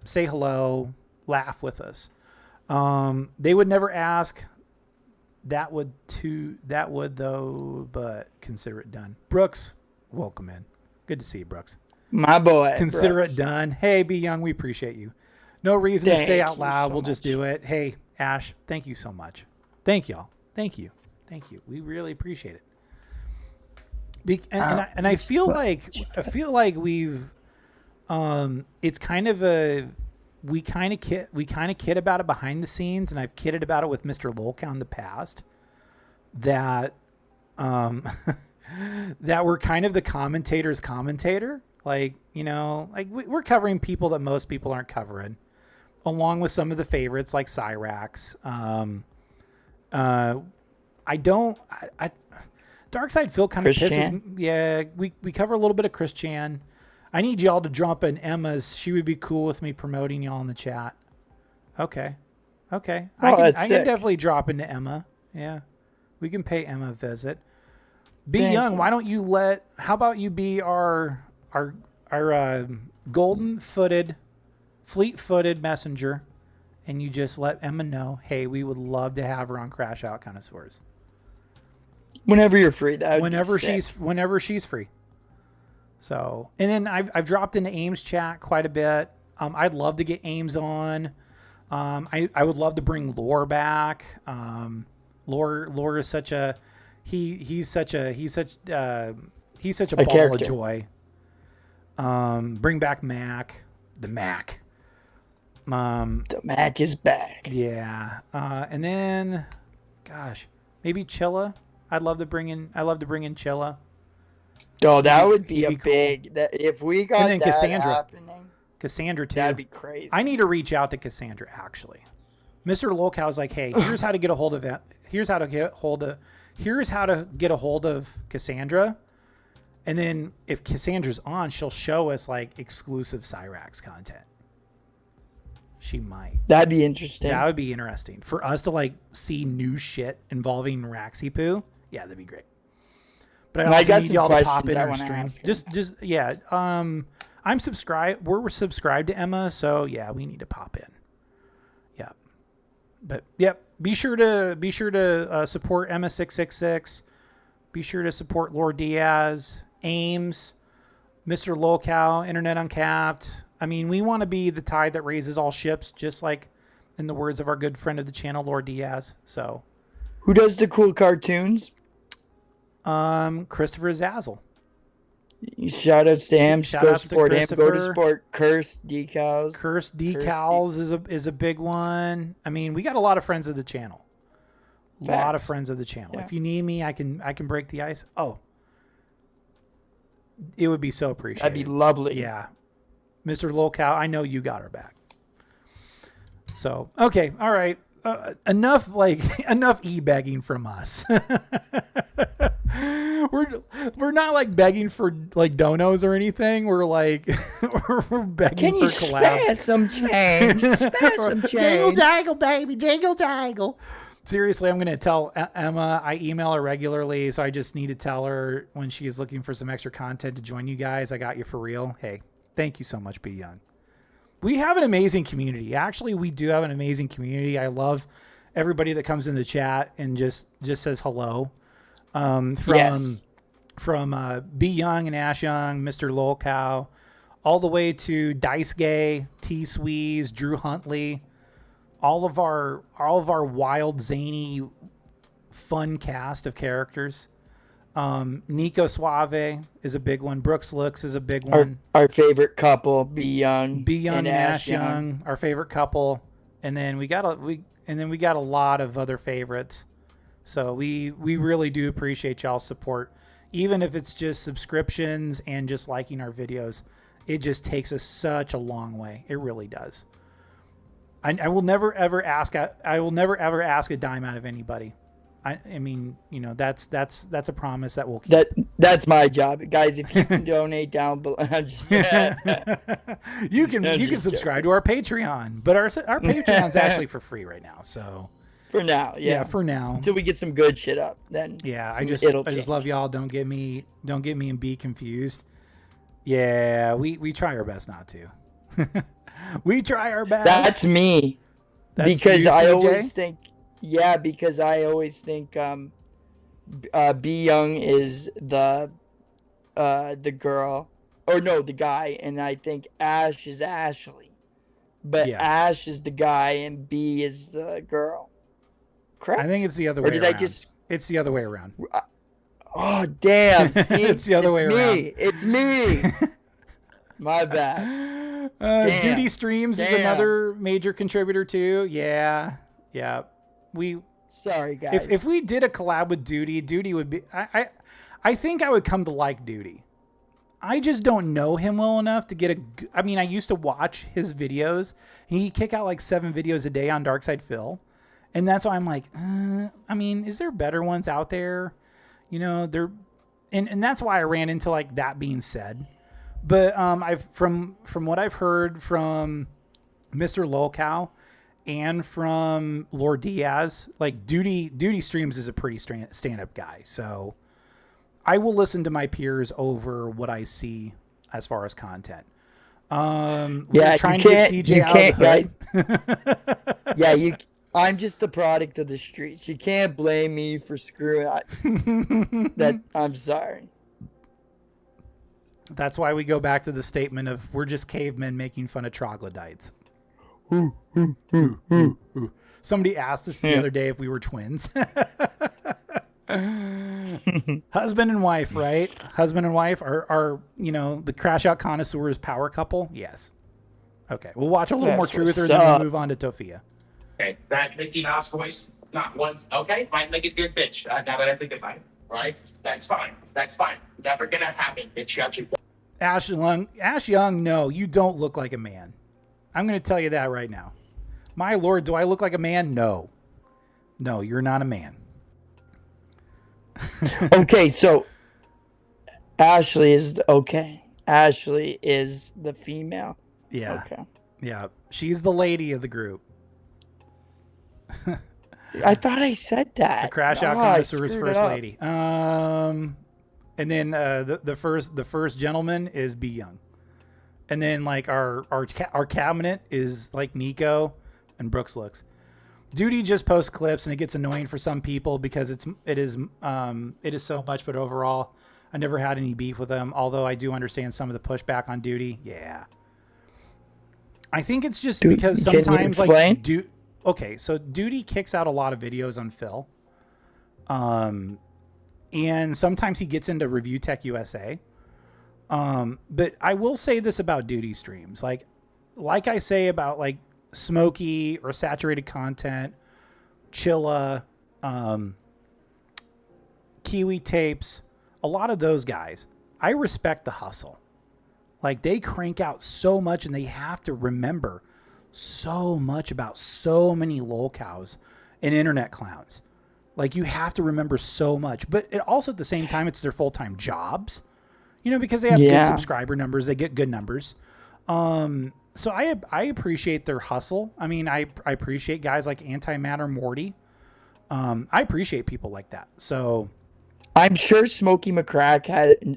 say hello, laugh with us. They would never ask. That would though, but consider it done. Brooks, welcome in. Good to see you, Brooks. My boy. Consider Brooks. it done. Hey, Be Young, we appreciate you. No reason to say out loud. We'll just do it. Hey, Ash, thank you so much. Thank y'all. Thank you. We really appreciate it. And I feel like we've it's kind of we kind of kid about it behind the scenes, and I've kidded about it with Mr. Lolcow in the past, that that we're kind of the commentator's commentator. Like, like we're covering people that most people aren't covering, along with some of the favorites like Cyraxx. Dark Side Phil kind of pisses. Yeah, we cover a little bit of Chris Chan. I need y'all to drop in Emma's. She would be cool with me promoting y'all in the chat. Okay. I can definitely drop into Emma. Yeah, we can pay Emma a visit. Be Young, why don't you how about you be our fleet-footed messenger, and you just let Emma know, hey, we would love to have her on Crash Out Connoisseurs. Whenever you're free, that whenever she's free. So, and then I've dropped into Ames chat quite a bit. I'd love to get Ames on. I would love to bring Lore back. Lore is such a he's such a ball character. of joy. Bring back Mac, the Mac. The Mac is back. Yeah. And then, gosh, maybe Chilla. I'd love to bring in Chilla. Oh, that would be He'd a be cool. big. That if we got And then that Cassandra. happening, Cassandra too. that'd be crazy. I need to reach out to Cassandra actually. Mr. Lolcow's like, hey, here's how to get a hold of it. Here's how to get a hold of Cassandra. And then if Cassandra's on, she'll show us like exclusive Cyraxx content. She might. That'd be interesting. That would be interesting for us to like see new shit involving Raxy Poo. Yeah, that'd be great. But I also need y'all to pop in our stream. Just yeah. I'm subscribed. We're subscribed to Emma, so yeah, we need to pop in. Yeah. But yep, be sure to support Emma666. Be sure to support Lord Diaz, Ames, Mr. Lolcow, Internet Uncapped. I mean, we want to be the tide that raises all ships, just like in the words of our good friend of the channel, Lord Diaz. So, who does the cool cartoons? Christopher Zazzle. Shout outs to him. Shout Go outs to support him. Go to Christopher. support Cursed Decals. Cursed Decals is a big one. I mean, we got a lot of friends of the channel. A lot of friends of the channel. Yeah. If you need me, I can break the ice. Oh, it would be so appreciated. That'd be lovely. Yeah, Mr. Lolcow, I know you got our back. So okay, all right. Enough e-begging from us. We're not like begging for like donos or anything. We're like we're begging for collabs. Spare some change? Spare some change. Jingle jangle, baby, jingle jangle. Seriously, I'm going to tell Emma. I email her regularly, so I just need to tell her when she is looking for some extra content to join you guys. I got you for real. Hey, thank you so much, Be Young. We have an amazing community. Actually, we do have an amazing community. I love everybody that comes in the chat and just says hello. From Be Young and Ash Young, Mr. Lolcow, all the way to Dice Gay, T Sweeze, Drew Huntley, all of our wild, zany, fun cast of characters. Nico Suave is a big one. Brooks Looks is a big one. Our favorite couple, Be Young and Ash Young, our favorite couple, and then we got a lot of other favorites. So we really do appreciate y'all's support, even if it's just subscriptions and just liking our videos. It just takes us such a long way. It really does. I will never ever ask a dime out of anybody. I mean, you know, that's a promise that we'll keep. That's my job, guys. If you can donate down below, you can subscribe to our Patreon, but our Patreon's actually for free right now. So for now, yeah, for now, until we get some good shit up, then I just love y'all. Don't get me and be confused. Yeah, we try our best not to. We try our best. That's me. Because you, I CJ? always think. Yeah, because I always think Be Young is the girl, or no, the guy, and I think Ash is Ashley, but Ash is the guy and B is the girl. Correct? I think it's the other way around. It's the other way around. Oh damn! See, it's the other way around. It's me. My bad. Duty Streams is another major contributor too. Yeah. Sorry guys. If we did a collab with Duty would be. I think I would come to like Duty. I just don't know him well enough to get I mean, I used to watch his videos, and he'd kick out like 7 videos a day on Darkside Phil, and that's why I'm like, I mean, is there better ones out there? You know, and that's why I ran into like that being said. But I've from what I've heard from Mr. Lolcow and from Lord Diaz, like Duty Streams is a pretty stand-up guy. So I will listen to my peers over what I see as far as content. Yeah, trying you to get can't- CJ you out can't, of the hood. Yeah, I'm just the product of the streets. You can't blame me for screwing up. I'm sorry. That's why we go back to the statement of we're just cavemen making fun of troglodytes. Somebody asked us the other day if we were twins. Husband and wife, right? Husband and wife are the Crash Out Connoisseurs power couple? Yes. Okay, we'll watch a little more That's what's Truther, then we'll up. move on to Tophia. Okay, that Mickey Mouse voice, not once. Okay, might make it good, bitch. Now that I think about it, right? That's fine. That's fine. Never gonna happen, bitch. Ash Young, no, you don't look like a man. I'm going to tell you that right now. My lord, do I look like a man? No. No, you're not a man. Okay, so Ashley is Ashley is the female. Yeah. Okay. Yeah. She's the lady of the group. I thought I said that. The Crash Out I Connoisseurs screwed first it up. lady. And then the first gentleman is B Young. And then like our cabinet is like Nico and Brooks looks. Duty just posts clips and it gets annoying for some people because it is so much, but overall I never had any beef with them, although I do understand some of the pushback on Duty. Yeah. I think it's just because can you sometimes explain? like okay, so Duty kicks out a lot of videos on Phil. And sometimes he gets into Review Tech USA. But I will say this about Duty streams. Like I say about like Smokey or Saturated Content, Chilla, Kiwi Tapes, a lot of those guys, I respect the hustle. Like they crank out so much and they have to remember so much about so many lolcows and internet clowns. Like you have to remember so much, but it also at the same time, it's their full-time jobs, because they have good subscriber numbers, they get good numbers. So I appreciate their hustle. I mean, I appreciate guys like Antimatter Morty. I appreciate people like that. So I'm sure Smokey McCrack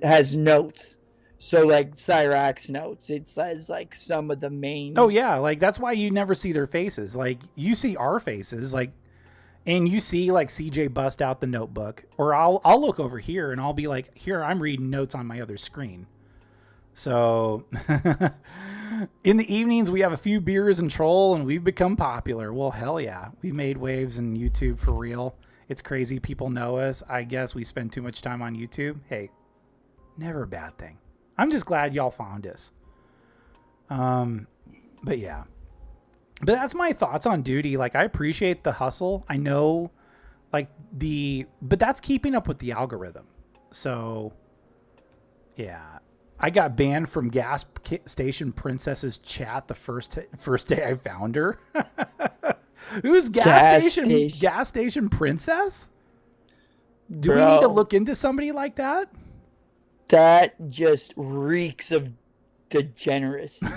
has notes. So like Cyraxx notes, it says like some of the main. Oh yeah, like that's why you never see their faces. Like you see our faces, like, and you see like CJ bust out the notebook, or I'll look over here and I'll be like, here I'm reading notes on my other screen. So in the evenings we have a few beers and troll, and we've become popular. Well, hell yeah, we made waves in YouTube for real. It's crazy. People know us. I guess we spend too much time on YouTube. Hey, never a bad thing. I'm just glad y'all found us. But yeah. But that's my thoughts on Duty. Like, I appreciate the hustle. I know, like, but that's keeping up with the algorithm. So, yeah. I got banned from Gas Station Princess's chat the first day I found her. Who's Gas Station Princess? Do we need to look into somebody like that? That just reeks of degeneracy.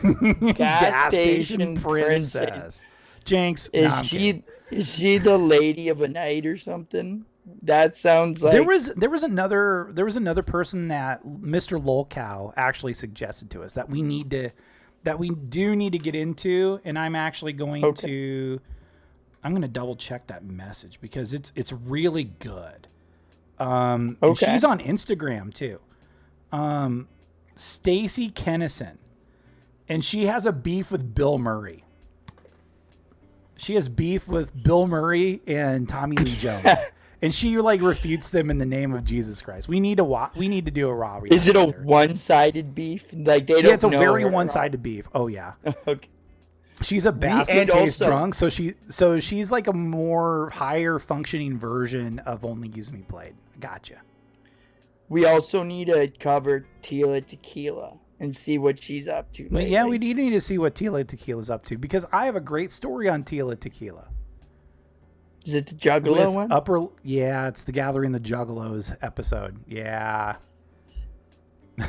Gas Station Princess. Jinx. Is she the lady of a night or something? That sounds like there was another person that Mr. Lolcow actually suggested to us that we do need to get into, and I'm actually going to double check that message because it's really good. And she's on Instagram too. Stacy Kennison, and she has a beef with Bill Murray. She has beef with Bill Murray and Tommy Lee Jones. And she like refutes them in the name of Jesus Christ. We need to do a raw reaction. Is it a one-sided beef? Like they don't. Yeah, it's a know very her one-sided beef. Oh yeah. Okay. She's a basket case drunk, so she's like a more higher functioning version of Only Use Me Played. Gotcha. We also need to cover Tila Tequila and see what she's up to. But yeah, we do need to see what Tila Tequila's up to because I have a great story on Tila Tequila. Is it the Juggalo one? Yeah, it's the Gathering the Juggalos episode. Yeah.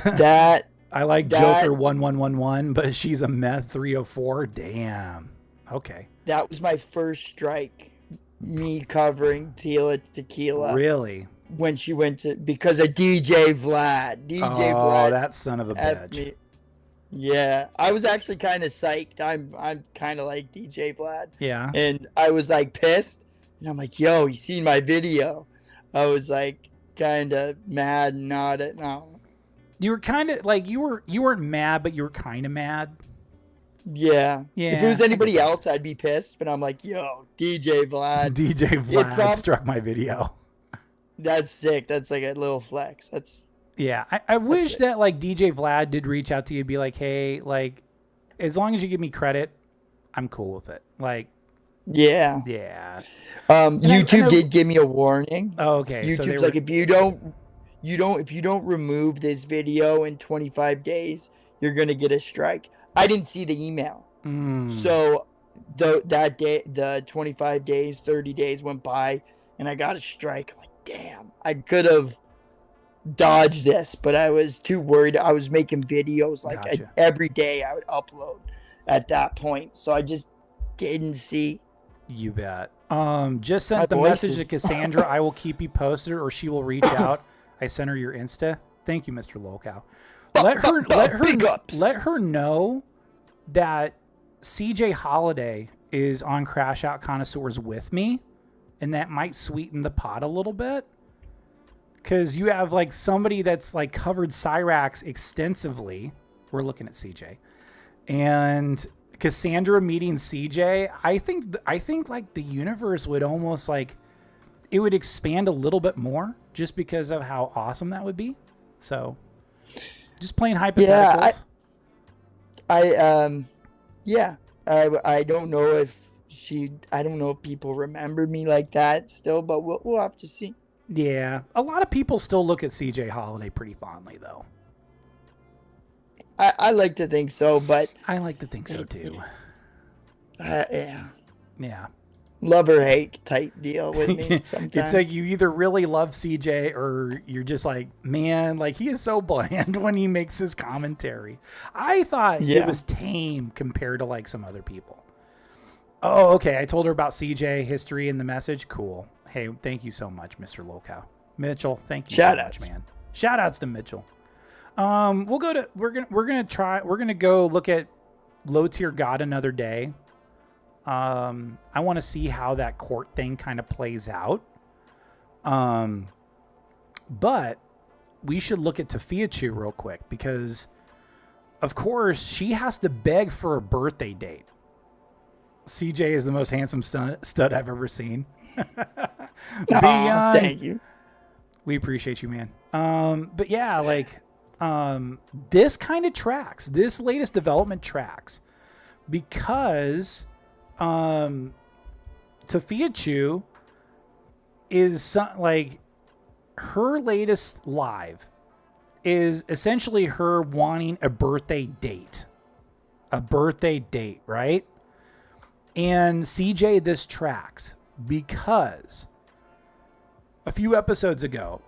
That I like Joker 1111, but she's a meth 304. Damn. Okay. That was my first strike. Me covering Tila Tequila. Really? When she went to because of DJ Vlad. DJ Vlad. Oh, that son of a bitch. Yeah, I was actually kind of psyched. I'm kind of like DJ Vlad. Yeah. And I was like pissed, and I'm like, "Yo, you seen my video?" I was like kind of mad, not at no. You were kind of like you weren't mad, but you were kind of mad. Yeah. Yeah. If it was anybody else, I'd be pissed. But I'm like, "Yo, DJ Vlad." DJ Vlad struck my video. That's sick. That's like a little flex. That's. Yeah, I wish that like DJ Vlad did reach out to you and be like, hey, like, as long as you give me credit, I'm cool with it. Like, yeah. YouTube did give me a warning. Oh, okay. YouTube's like, if you don't remove this video in 25 days, you're gonna get a strike. I didn't see the email, so that day, the 25 days, 30 days went by, and I got a strike. I'm like, damn, I could have dodge this, but I was too worried. I was making videos like every day I would upload at that point, so I just didn't see. You bet. Just sent the message to Cassandra. I will keep you posted, or she will reach out. I sent her your Insta. Thank you, Mr. Lolcow. Let her know that CJ Halliday is on Crash Out Connoisseurs with me, and that might sweeten the pot a little bit. Because you have like somebody that's like covered Cyraxx extensively. We're looking at CJ. And Cassandra meeting CJ, I think like the universe would almost like, it would expand a little bit more just because of how awesome that would be. So just plain hypotheticals. Yeah, I don't know if I don't know if people remember me like that still, but we'll have to see. Yeah, a lot of people still look at CJ Halliday pretty fondly, though. I like to think so, but I like to think so too. Yeah. Love or hate type deal with me sometimes. It's like you either really love CJ or you're just like, man, like he is so bland when he makes his commentary. I thought it was tame compared to like some other people. Oh, okay. I told her about CJ history in the message. Cool. Hey, thank you so much, Mr. Lolcow. Mitchell, thank you so much, man. Shout outs to Mitchell. We're gonna go look at Low Tier God another day. I want to see how that court thing kind of plays out. But we should look at Tophiachu real quick because, of course, she has to beg for a birthday date. CJ is the most handsome stud I've ever seen. Thank you. We appreciate you, man. But yeah, like this kind of tracks. This latest development tracks because Tophiachu is like her latest live is essentially her wanting a birthday date. A birthday date, right? And CJ, this tracks because a few episodes ago,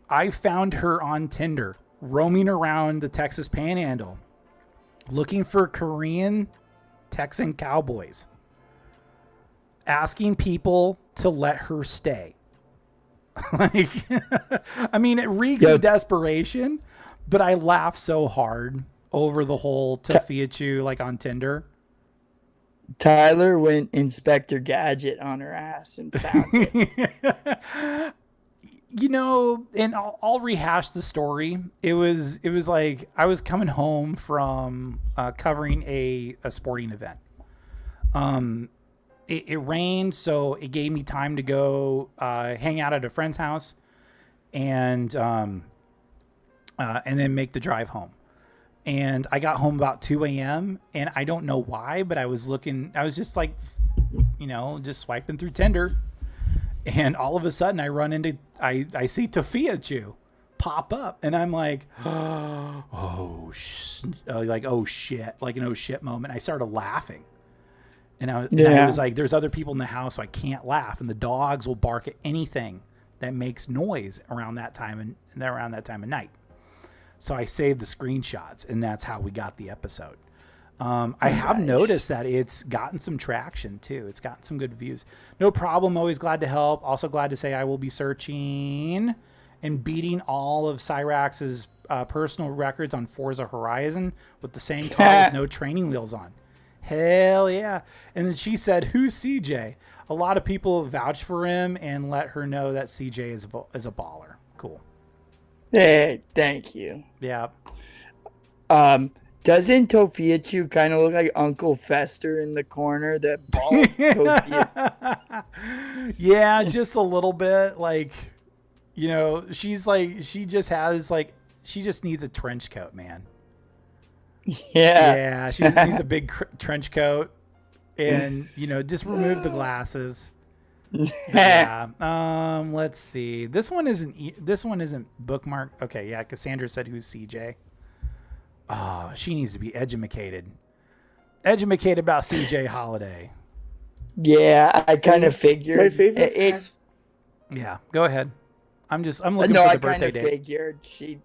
I found her on Tinder roaming around the Texas Panhandle looking for Korean Texan cowboys, asking people to let her stay. Like, I mean, it reeks of desperation, but I laugh so hard over the whole Tophiachu like on Tinder. Tyler went Inspector Gadget on her ass and found it. You know, and I'll rehash the story. It was like I was coming home from covering a sporting event. It rained, so it gave me time to go hang out at a friend's house, and then make the drive home. And I got home about 2 a.m. and I don't know why, but I was just like, you know, just swiping through Tinder. And all of a sudden I see Tophiachu pop up and I'm like, oh shit, like an oh shit moment. I started laughing. And I was like, there's other people in the house, so I can't laugh. And the dogs will bark at anything that makes noise around that time of night. So I saved the screenshots, and that's how we got the episode. I have noticed that it's gotten some traction, too. It's gotten some good views. No problem. Always glad to help. Also glad to say I will be searching and beating all of Cyraxx's personal records on Forza Horizon with the same car with no training wheels on. Hell yeah. And then she said, who's CJ? A lot of people vouched for him and let her know that CJ is a baller. Cool. Hey, thank you. Yeah. Doesn't Tophiachu kind of look like Uncle Fester in the corner? That bald Tophiachu. Yeah, just a little bit. Like, you know, she just needs a trench coat, man. Yeah, she just needs a big trench coat and, you know, just remove the glasses. Yeah. Let's see. This one isn't bookmarked. Okay, yeah, Cassandra said who's CJ. Oh, she needs to be edumacated. Edumacated about CJ Halliday. Yeah, I kind of figured. My favorite. Yeah, go ahead. I'm looking for the I birthday kind of date. figured she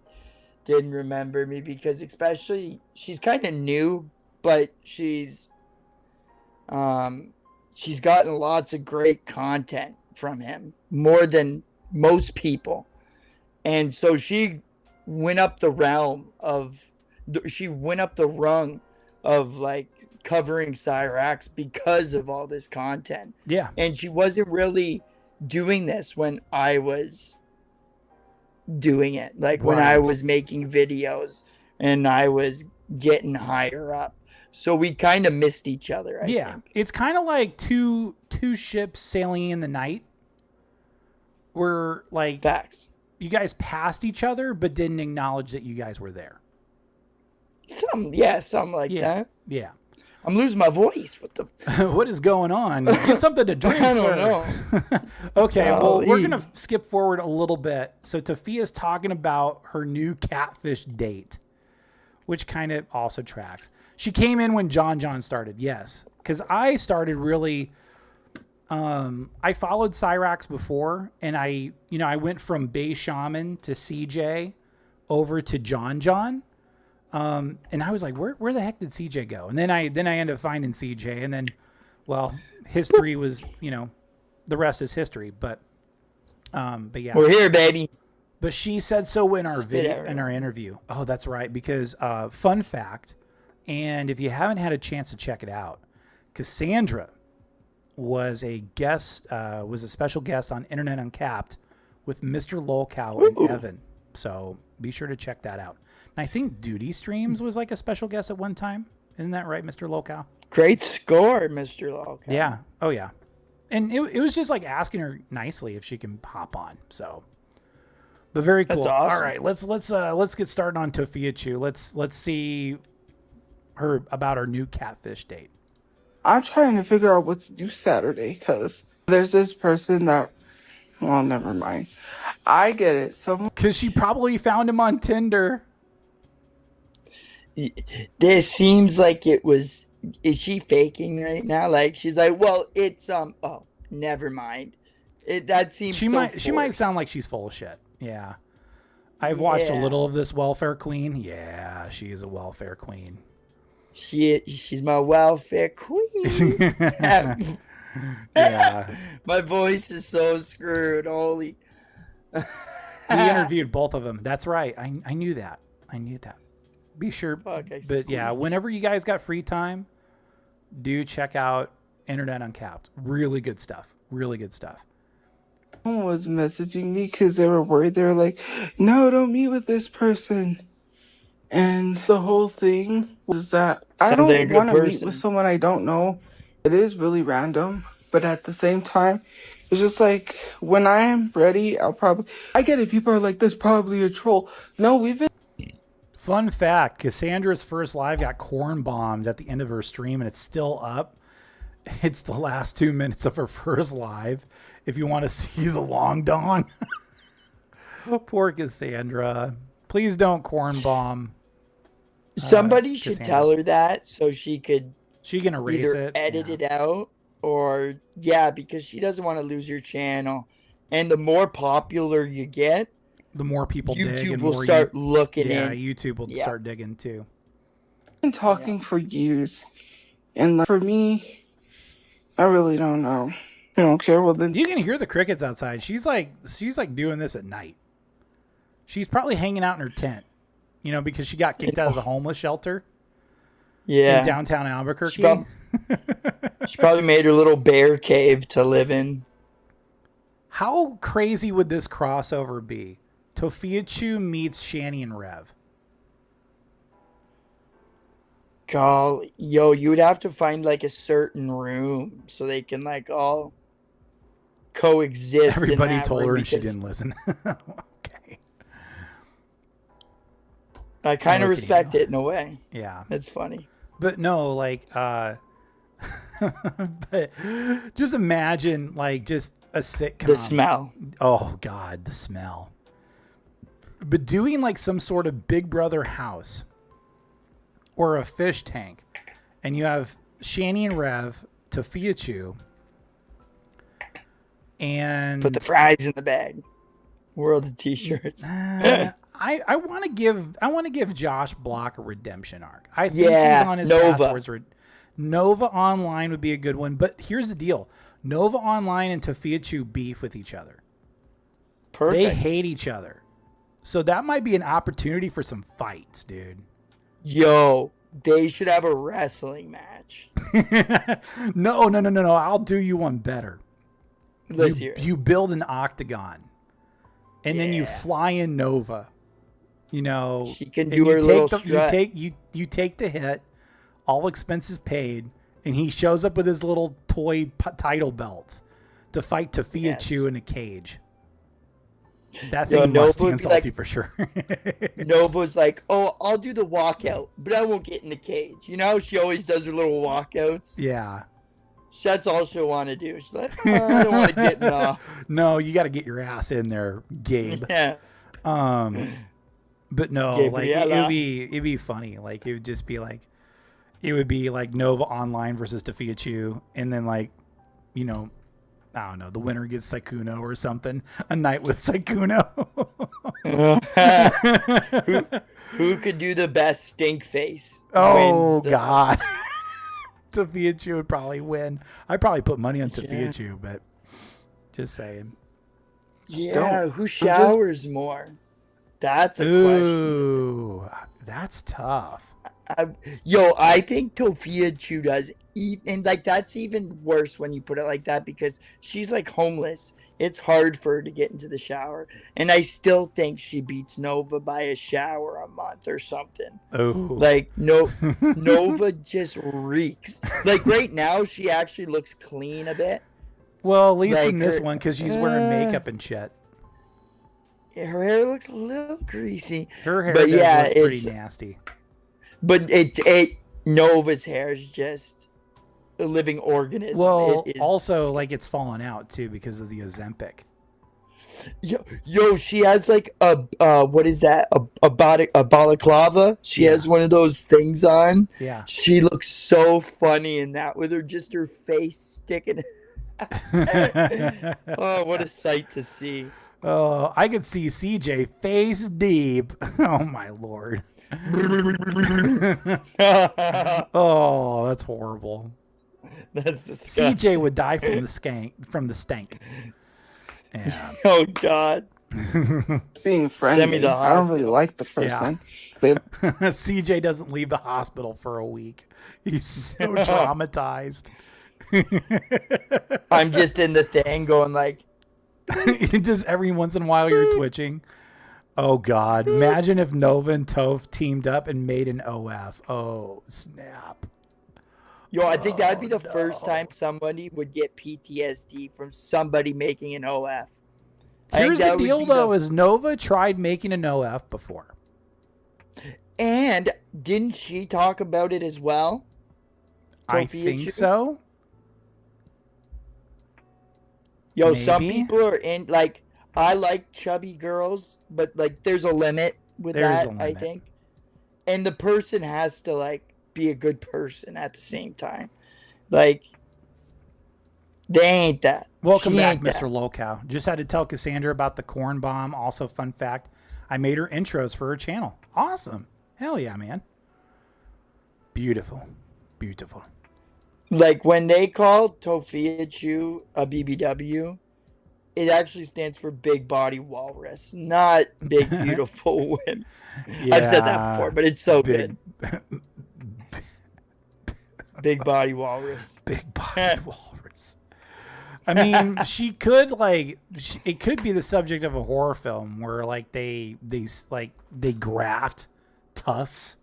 didn't remember me because especially she's kind of new, but she's gotten lots of great content from him, more than most people. And so she went up the rung of like covering Cyraxx because of all this content. Yeah. And she wasn't really doing this when I was doing it. Like when I was making videos and I was getting higher up. So we kind of missed each other, I think. It's kind of like two ships sailing in the night. Where like Facts. You guys passed each other but didn't acknowledge that you guys were there. Something like that. Yeah. I'm losing my voice. What the? What is going on? Get something to drink, I sir. don't know. Okay, well, we're Golly. going to skip forward a little bit. So Tophia's talking about her new catfish date, which kind of also tracks. She came in when John started, yes. Because I started really... I followed Cyraxx before, and I went from Bay Shaman to CJ over to John. And I was like, where the heck did CJ go? And then I ended up finding CJ, and then, well, history was, the rest is history. But yeah, We're here, baby. But she said so in our Spit video, everywhere. in our interview. Oh, that's right. Because fun fact, and if you haven't had a chance to check it out, Cassandra was a guest, was a special guest on Internet Uncapped with Mr. Lolcow and Evan. So be sure to check that out. And I think Duty Streams was like a special guest at one time. Isn't that right, Mr. Lolcow? Great score, Mr. Lolcow. Yeah. Oh, yeah. And it was just like asking her nicely if she can hop on. So, but very cool. That's awesome. All right, let's get started on Tophiachu. Let's see her about her new catfish date. I'm trying to figure out what's due Saturday because there's this person that, well, never mind. I get it. Because she probably found him on Tinder. This seems like it was. Is she faking right now? Like she's like, well, it's Oh, never mind. That seems. She might sound like she's full of shit. Yeah, I've watched a little of this welfare queen. Yeah, she is a welfare queen. She's my welfare queen. Yeah. My voice is so screwed. Holy. We interviewed both of them. That's right. I knew that. Be sure. Okay, but yeah, whenever you guys got free time, do check out Internet Uncapped. Really good stuff. Someone was messaging me because they were worried. They were like, no, don't meet with this person. And the whole thing was that I don't want to meet with someone I don't know. It is really random. But at the same time, it's just like, when I'm ready, I get it. People are like, this probably a troll. No, we've been... Fun fact, Cassandra's first live got corn bombed at the end of her stream, and it's still up. It's the last 2 minutes of her first live. If you want to see the long dawn. Poor Cassandra. Please don't corn bomb. Somebody should Cassandra. tell her that so she can erase either it. edit it out or because she doesn't want to lose her channel. And the more popular you get, the more people dig YouTube and will more start looking in. Yeah, YouTube will start digging too. been talking for years. And like, for me, I really don't know. I don't care. Well, then You can hear the crickets outside. She's like doing this at night. She's probably hanging out in her tent. You know, because she got kicked out of the homeless shelter Yeah. in downtown Albuquerque. She probably made her little bear cave to live in. How crazy would this crossover be? Tophiachu meets Shani and Rev. God, yo, you would have to find like a certain room so they can like all coexist. Everybody in that told room her and she because didn't listen. Okay. I kind of Look at respect you. it in a way. Yeah. That's funny. But no, like, but just imagine like just a sitcom. The smell. Oh God, the smell. But doing like some sort of Big Brother house or a fish tank, and you have Shani and Rev, Tophiachu, and Put the fries in the bag. World of t-shirts. I want to give Josh Block a redemption arc. I think Yeah, he's on his Nova. path towards Nova Online would be a good one, but here's the deal: Nova Online and Tophiachu beef with each other. Perfect. They hate each other, so that might be an opportunity for some fights, dude. Yo, they should have a wrestling match. No. I'll do you one better. Let's hear it. You build an octagon, and then you fly in Nova. You know, She can and do her little strut. You take the hit, all expenses paid, and he shows up with his little toy title belts to fight Tophiachu in a cage. That thing must be salty for sure. Nova's like, oh, I'll do the walkout, but I won't get in the cage. You know how she always does her little walkouts? Yeah. That's all she'll want to do. She's like, oh, I don't want to get in the... No, you got to get your ass in there, Gabe. Yeah. But no, Gabriella. like it'd be funny. Like it would just be like, it would be like Nova Online versus Tophiachu, and then like, you know, I don't know, the winner gets Saikuno or something. A night with Saikuno. Who could do the best stink face? Oh wins the- God. Tophiachu would probably win. I'd probably put money on Tophiachu, but just saying. Yeah, who showers more? That's a question. Ooh, that's tough. I think Tophiachu does, and like that's even worse when you put it like that because she's like homeless. It's hard for her to get into the shower, and I still think she beats Nova by a shower a month or something. Oh, Like Nova just reeks. Like right now, she actually looks clean a bit. well, at least like in this her- one because she's wearing makeup and shit. Her hair looks a little greasy. Her hair But does yeah, look pretty it's- nasty. But Nova's hair is just a living organism. Well, It is- also like it's fallen out too because of the Ozempic. yo, she has like a what is that? A balaclava. She has one of those things on. Yeah. She looks so funny in that with her face sticking. Oh, what a sight to see. Oh, I could see CJ face deep. Oh my lord. Oh, that's horrible. That's disgusting. CJ would die from the stank. Yeah. Oh God. Being me friendly. to I don't really like the person. They CJ doesn't leave the hospital for a week. He's so traumatized. I'm just in the thing going like, Just every once in a while you're twitching. Oh God. Imagine if Nova and Toph teamed up and made an OF. Oh snap. yo, I think that'd be the first time somebody would get PTSD from somebody making an OF. I think Here's that the would deal be though, is Nova tried making an OF before. And didn't she talk about it as well? I Tophiachu? think so. Yo, some Maybe. people are in like I like chubby girls, but like there's a limit with There's that, a I limit. think. And the person has to like be a good person at the same time. Like they ain't that. Welcome She back, ain't Mr. that. Lolcow. Just had to tell Cassandra about the corn bomb. Also, fun fact, I made her intros for her channel. Awesome. Hell yeah, man. Beautiful. Beautiful. Like when they called Tophiachu a BBW, it actually stands for Big Body Walrus, not Big Beautiful Women. Yeah, I've said that before, but it's so big, good. Big Body Walrus. Big Body Walrus. I mean, she could it could be the subject of a horror film where like they graft tusks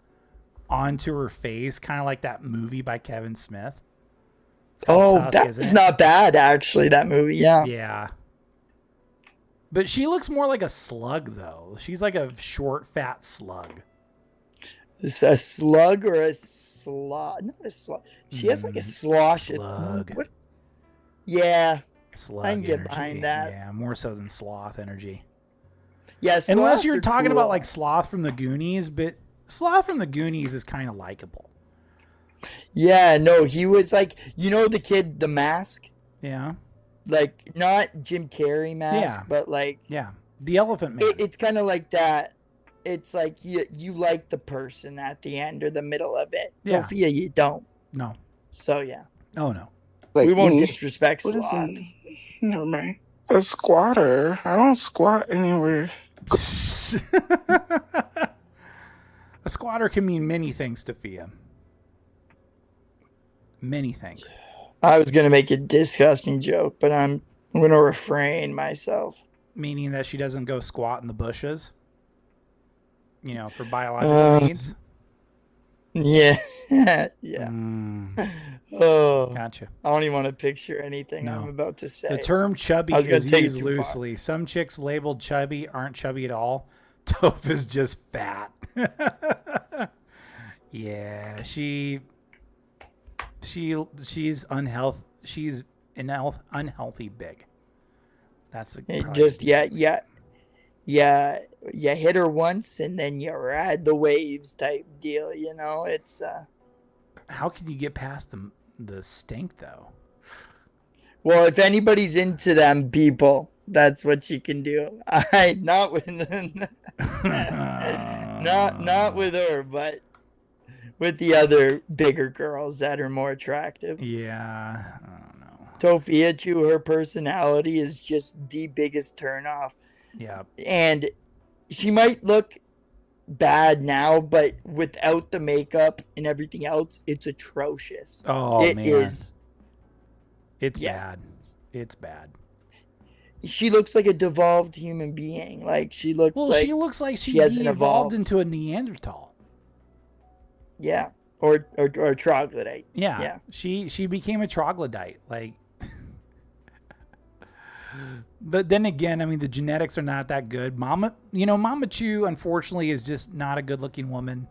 onto her face, kind of like that movie by Kevin Smith. Oh, that's not bad, actually, that movie. Yeah. Yeah. But she looks more like a slug, though. She's like a short, fat slug. Is a slug or a sloth? Not a slug. She has like a slosh. Slug. What? Yeah. Slug I can get energy. behind that. Yeah, more so than sloth energy. Yeah, unless you're talking cool. about like Sloth from the Goonies, but Sloth from the Goonies is kind of likable. Yeah, no, he was like, you know, the kid, The Mask? Yeah. Like, not Jim Carrey mask, but like... Yeah, the Elephant Man. It's kind of like that. It's like you like the person at the end or the middle of it. Yeah. Sophia, you don't. No. So, yeah. Oh, no. Like we won't me. disrespect What is Sloth. it? Never mind. A squatter. I don't squat anywhere. A squatter can mean many things to Fia. Many things. I was going to make a disgusting joke, but I'm going to refrain myself. Meaning that she doesn't go squat in the bushes? You know, for biological needs? Yeah. Yeah. Oh. Gotcha. I don't even want to picture anything No. I'm about to say. The term chubby I was gonna is take it used too loosely. Some chicks labeled chubby aren't chubby at all. Toph is just fat. Yeah, she's unhealthy. She's unhealthy big. That's a It just you hit her once and then you ride the waves type deal. You know, it's How can you get past the stink though? well, if anybody's into them people, that's what she can do. Not with not with her, but with the other bigger girls that are more attractive. Yeah, I don't know. Tophiachu, her personality is just the biggest turnoff. Yeah, and she might look bad now, but without the makeup and everything else, it's atrocious. Oh, it man. is. It's bad. It's bad. She looks like a devolved human being. Like she looks like she hasn't evolved into a Neanderthal. Yeah, or a troglodyte. Yeah. She became a troglodyte. Like, but then again, I mean, the genetics are not that good. Mama Chew, unfortunately, is just not a good-looking woman,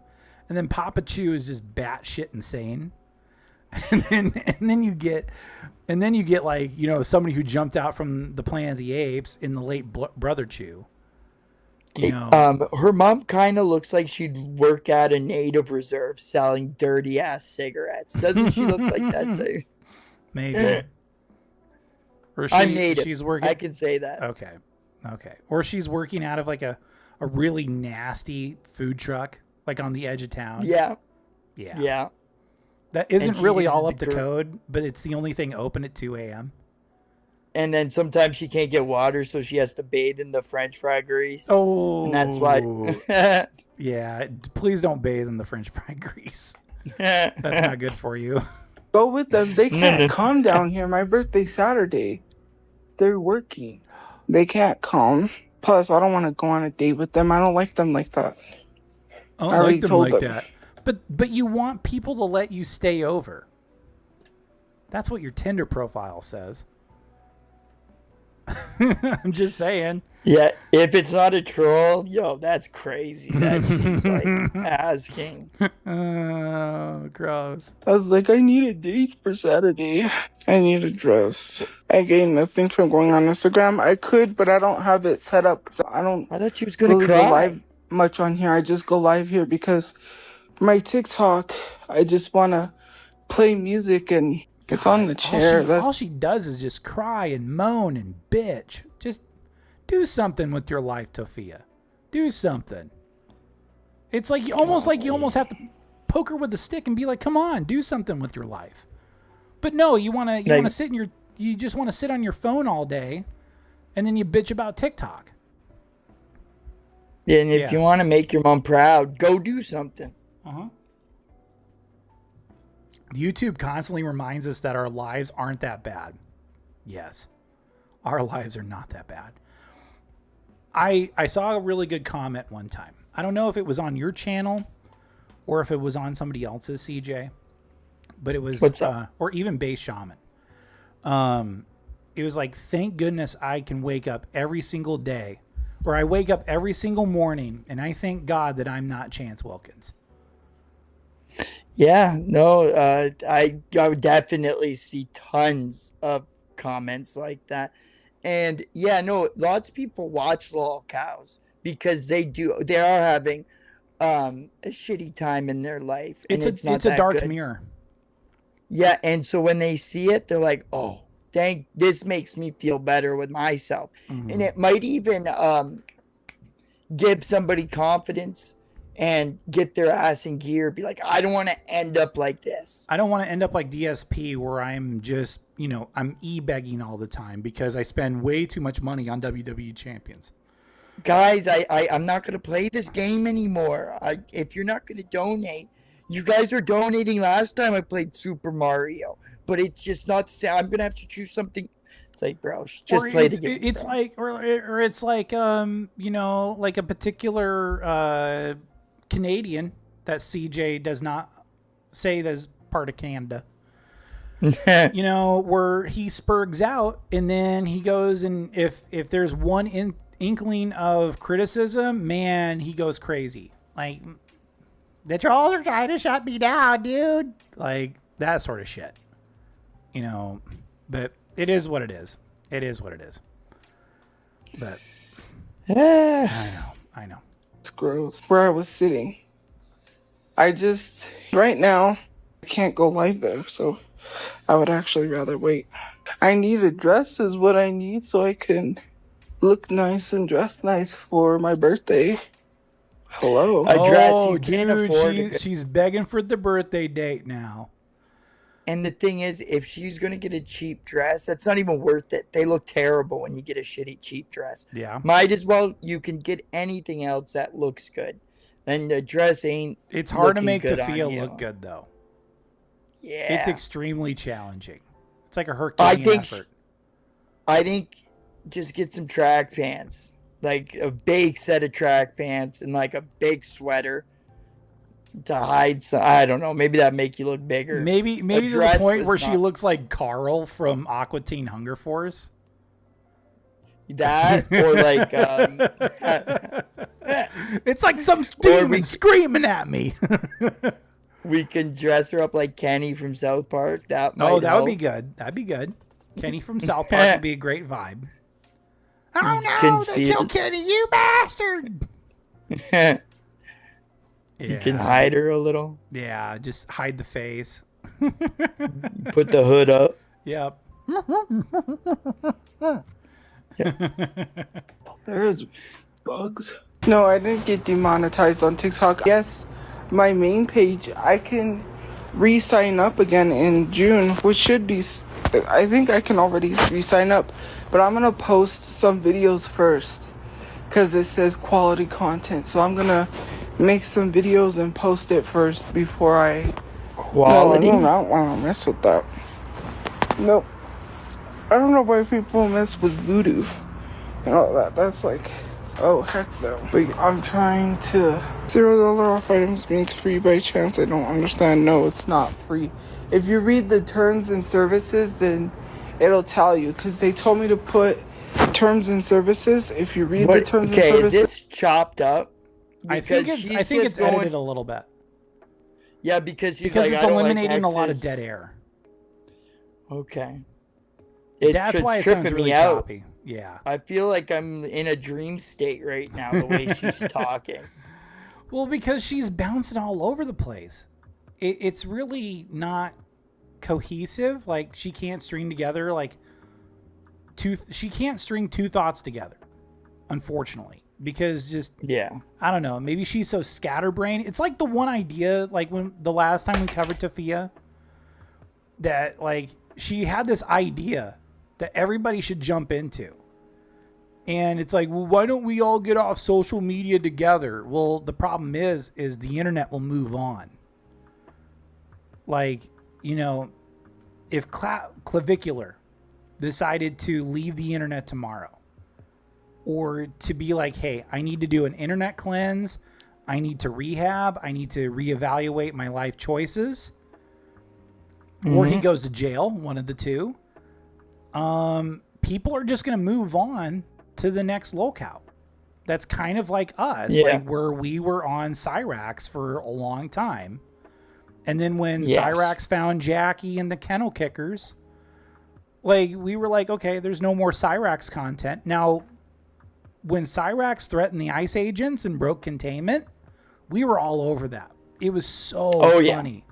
and then Papa Chew is just batshit insane. And then you get like, you know, somebody who jumped out from the Planet of the Apes in the late Brother Chew. You know, her mom kind of looks like she'd work at a native reserve selling dirty ass cigarettes. Doesn't she look like that too? Maybe. Or I'm native. She's working. I can say that. Okay. Or she's working out of like a really nasty food truck, like on the edge of town. Yeah. That isn't really all up to code, but it's the only thing open at 2 a.m. And then sometimes she can't get water, so she has to bathe in the French fry grease. Oh. And that's why. Yeah. Please don't bathe in the French fry grease. That's not good for you. Go with them. They can't come down here. My birthday's Saturday. They're working. They can't come. Plus, I don't want to go on a date with them. I don't like them like that. I don't like them like that. But you want people to let you stay over. That's what your Tinder profile says. I'm just saying. Yeah, if it's not a troll, that's crazy that she's like asking. Oh, gross. I was like, I need a date for Saturday. I need a dress. I gained nothing from going on Instagram. I could, but I don't have it set up. So I thought she was gonna really cry. go live much on here. I just go live here because my TikTok, I just want to play music and it's on the chair. All she does is just cry and moan and bitch. Just do something with your life, Tophia. Do something. It's like you almost have to poke her with a stick and be like, "Come on, do something with your life." But no, you just want to sit on your phone all day and then you bitch about TikTok. And if you want to make your mom proud, go do something. YouTube constantly reminds us that our lives aren't that bad. Yes, our lives are not that bad. I saw a really good comment one time. I don't know if it was on your channel or if it was on somebody else's, CJ, but it was, or even Base Shaman. It was like, thank goodness I can wake up every single day, or I wake up every single morning and I thank God that I'm not Chance Wilkins. Yeah, no, I would definitely see tons of comments like that. And yeah, no, lots of people watch lolcows because they are having a shitty time in their life. And it's a dark mirror. Yeah, and so when they see it, they're like, oh, this makes me feel better with myself. And it might even give somebody confidence and get their ass in gear. Be like, I don't want to end up like this. I don't want to end up like DSP where I'm just, I'm e-begging all the time because I spend way too much money on WWE champions. Guys, I'm not going to play this game anymore. If you're not going to donate, you guys were donating last time I played Super Mario, but it's just not the same. I'm going to have to choose something. It's like, bro, just play the game. It's bro. or it's like, like a particular Canadian that CJ does not say that's part of Canada. Where he spurgs out and then he goes, and if there's one inkling of criticism, man, he goes crazy. Like, the trolls are trying to shut me down, dude. Like, that sort of shit. But it is what it is. It is what it is. But I know. It's gross. Where I was sitting. Right now, I can't go live there, so I would actually rather wait. I need a dress is what I need so I can look nice and dress nice for my birthday. Hello. A dress you can't afford. She's begging for the birthday date now. And the thing is, if she's going to get a cheap dress, that's not even worth it. They look terrible when you get a shitty cheap dress. Yeah. Might as well, you can get anything else that looks good. And the dress ain't. It's hard to make Taphia look good, though. Yeah. It's extremely challenging. It's like a Herculean effort. I think just get some track pants. Like a big set of track pants and like a big sweater to hide some. I don't know. Maybe that make you look bigger. Maybe to the point where she looks like Carl from Aqua Teen Hunger Force. That or like it's like some demon screaming at me. We can dress her up like Kenny from South Park. That would be good. That'd be good. Kenny from South Park would be a great vibe. Oh no, they killed Kenny, you bastard! You can hide her a little. Yeah, just hide the face. Put the hood up. Yep. There's bugs. No, I didn't get demonetized on TikTok. Yes, my main page, I can re-sign up again in June, which should be, I think I can already re-sign up, but I'm gonna post some videos first because it says quality content, so I'm gonna make some videos and post it first before I quality. No, I don't want to mess with that. Nope. I don't know why people mess with voodoo and all that. That's like, oh heck no. But I'm trying to $0 off items means free by chance. I don't understand. No, it's not free. If you read the terms and services, then it'll tell you, because they told me to put terms and services. If you read the terms and services, is this chopped up? I think it's edited a little bit. Yeah, because it's eliminating a lot of dead air. Okay. That's why it sounds really choppy. Yeah. I feel like I'm in a dream state right now, the way she's talking. Well, because she's bouncing all over the place. It's really not cohesive. Like, she can't string together, she can't string two thoughts together, unfortunately. Because I don't know, maybe she's so scatterbrained. It's like the one idea, like when the last time we covered Taphia, that like she had this idea that everybody should jump into. And it's like, well, why don't we all get off social media together? Well, the problem is the internet will move on. Like, you know, if Clavicular decided to leave the internet tomorrow, or to be like, hey, I need to do an internet cleanse, I need to rehab, I need to reevaluate my life choices, or he goes to jail, one of the two, people are just going to move on to the next lolcow. That's kind of like us, like where we were on Cyraxx for a long time. And then when Cyraxx found Jackie and the Kennel Kickers, like, we were like, okay, there's no more Cyraxx content. Now, when Cyraxx threatened the ICE agents and broke containment, we were all over that. It was so funny.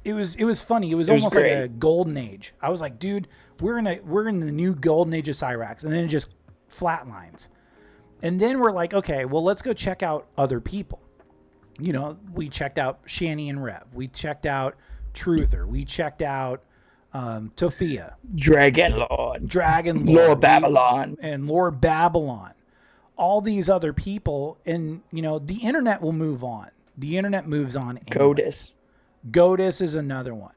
It was funny. It was almost great. Like a golden age. I was like, dude, we're in the new golden age of Cyraxx, and then it just flatlines. And then we're like, okay, well, let's go check out other people. You know, we checked out Shani and Rev. We checked out Truther. We checked out Tophia. Dragon Lord. Lord Babylon. And Lord Babylon. All these other people, and, you know, the internet will move on. The internet moves on. Anyway. Godus is another one.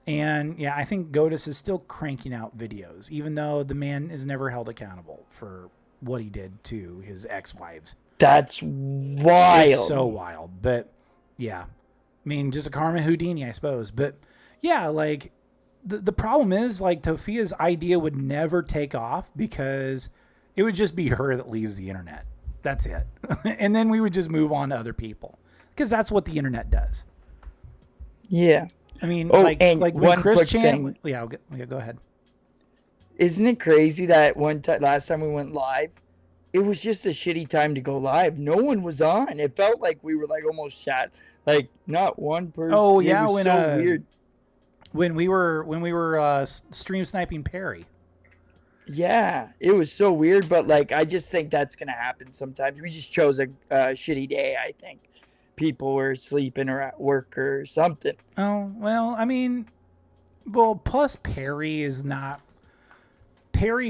And, yeah, I think Godus is still cranking out videos, even though the man is never held accountable for what he did to his ex-wives. That's wild. It's so wild. But, yeah. I mean, just a Karma Houdini, I suppose. But, yeah, like, the problem is, like, Tophia's idea would never take off because it would just be her that leaves the internet. That's it. And then we would just move on to other people because that's what the internet does. Yeah. I mean, like when Chris Chan... Yeah, go ahead. Isn't it crazy that last time we went live, it was just a shitty time to go live. No one was on. It felt like we were like almost shot. Like not one person. Oh yeah, it was so weird. When we were stream sniping Perry. Yeah, it was so weird, but like I just think that's gonna happen sometimes. We just chose a shitty day, I think. People were sleeping or at work or something. Oh, well, I mean, plus Perry's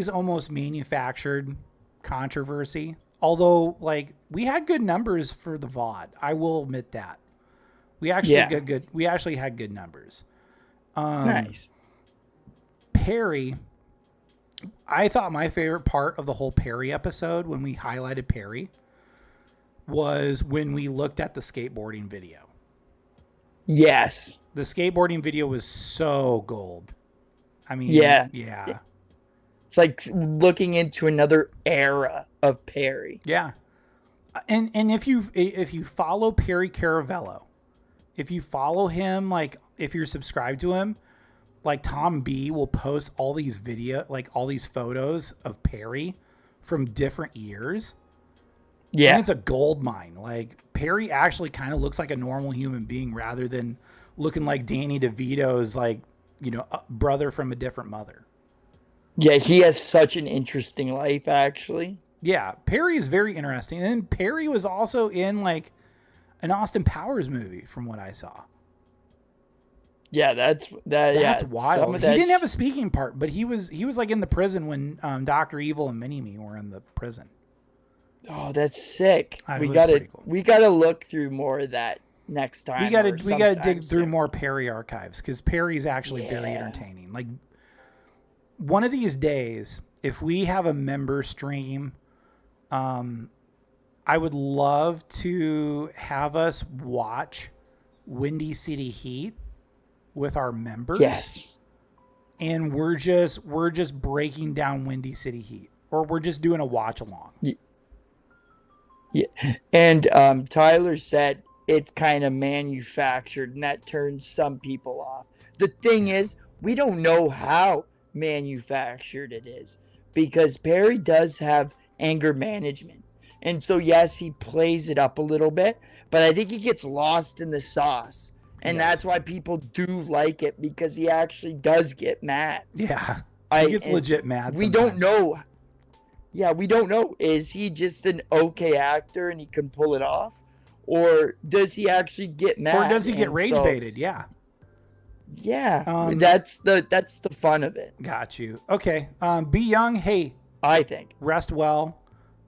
almost manufactured controversy. Although, like, we had good numbers for the VOD. I will admit that. We actually we actually had good numbers. Nice. Perry, I thought my favorite part of the whole Perry episode when we highlighted Perry was when we looked at the skateboarding video. Yes. The skateboarding video was so gold. I mean, yeah. It's like looking into another era of Perry. Yeah. And if you follow Perry Caravello, if you follow him, like if you're subscribed to him, like Tom B will post all these photos of Perry from different years. Yeah. And it's a gold mine. Like Perry actually kind of looks like a normal human being rather than looking like Danny DeVito's like, you know, brother from a different mother. Yeah, he has such an interesting life actually. Yeah, Perry is very interesting. And Perry was also in like an Austin Powers movie from what I saw. Yeah, that's wild. He didn't have a speaking part, but he was like in the prison when Dr. Evil and Mini-Me were in the prison. Oh, that's sick. We gotta look through more of that next time. We gotta dig through more Perry archives because Perry's actually very entertaining. Like one of these days, if we have a member stream, I would love to have us watch Windy City Heat with our members. Yes. And we're just breaking down Windy City Heat, or we're just doing a watch along. Yeah. And Tyler said it's kind of manufactured, and that turns some people off. The thing is, we don't know how manufactured it is because Perry does have anger management. And so, yes, he plays it up a little bit, but I think he gets lost in the sauce. And that's why people do like it because he actually does get mad. Yeah. He gets legit mad. We don't know. Yeah, we don't know. Is he just an okay actor and he can pull it off? Or does he actually get mad? Or does he get rage baited? Yeah. Yeah. That's the fun of it. Got you. Okay. Be Young. Hey, I think. Rest well.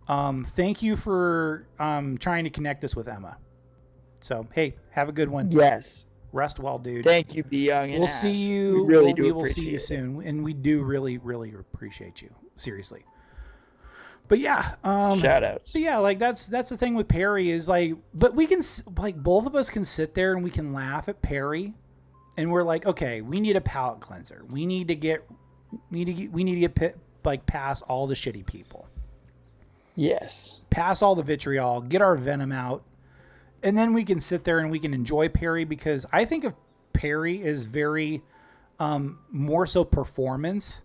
Thank you for trying to connect us with Emma. So, hey, have a good one. Yes. Rest well, dude. Thank you, Be Young. We'll see you. We will see you soon. And we do really, really appreciate you. Seriously. But yeah, shout outs. So yeah, like that's the thing with Perry is like, but we can like both of us can sit there and we can laugh at Perry, and we're like, okay, we need a palate cleanser. We need to get like past all the shitty people. Yes. Past all the vitriol, get our venom out, and then we can sit there and we can enjoy Perry, because I think of Perry is very more so performance.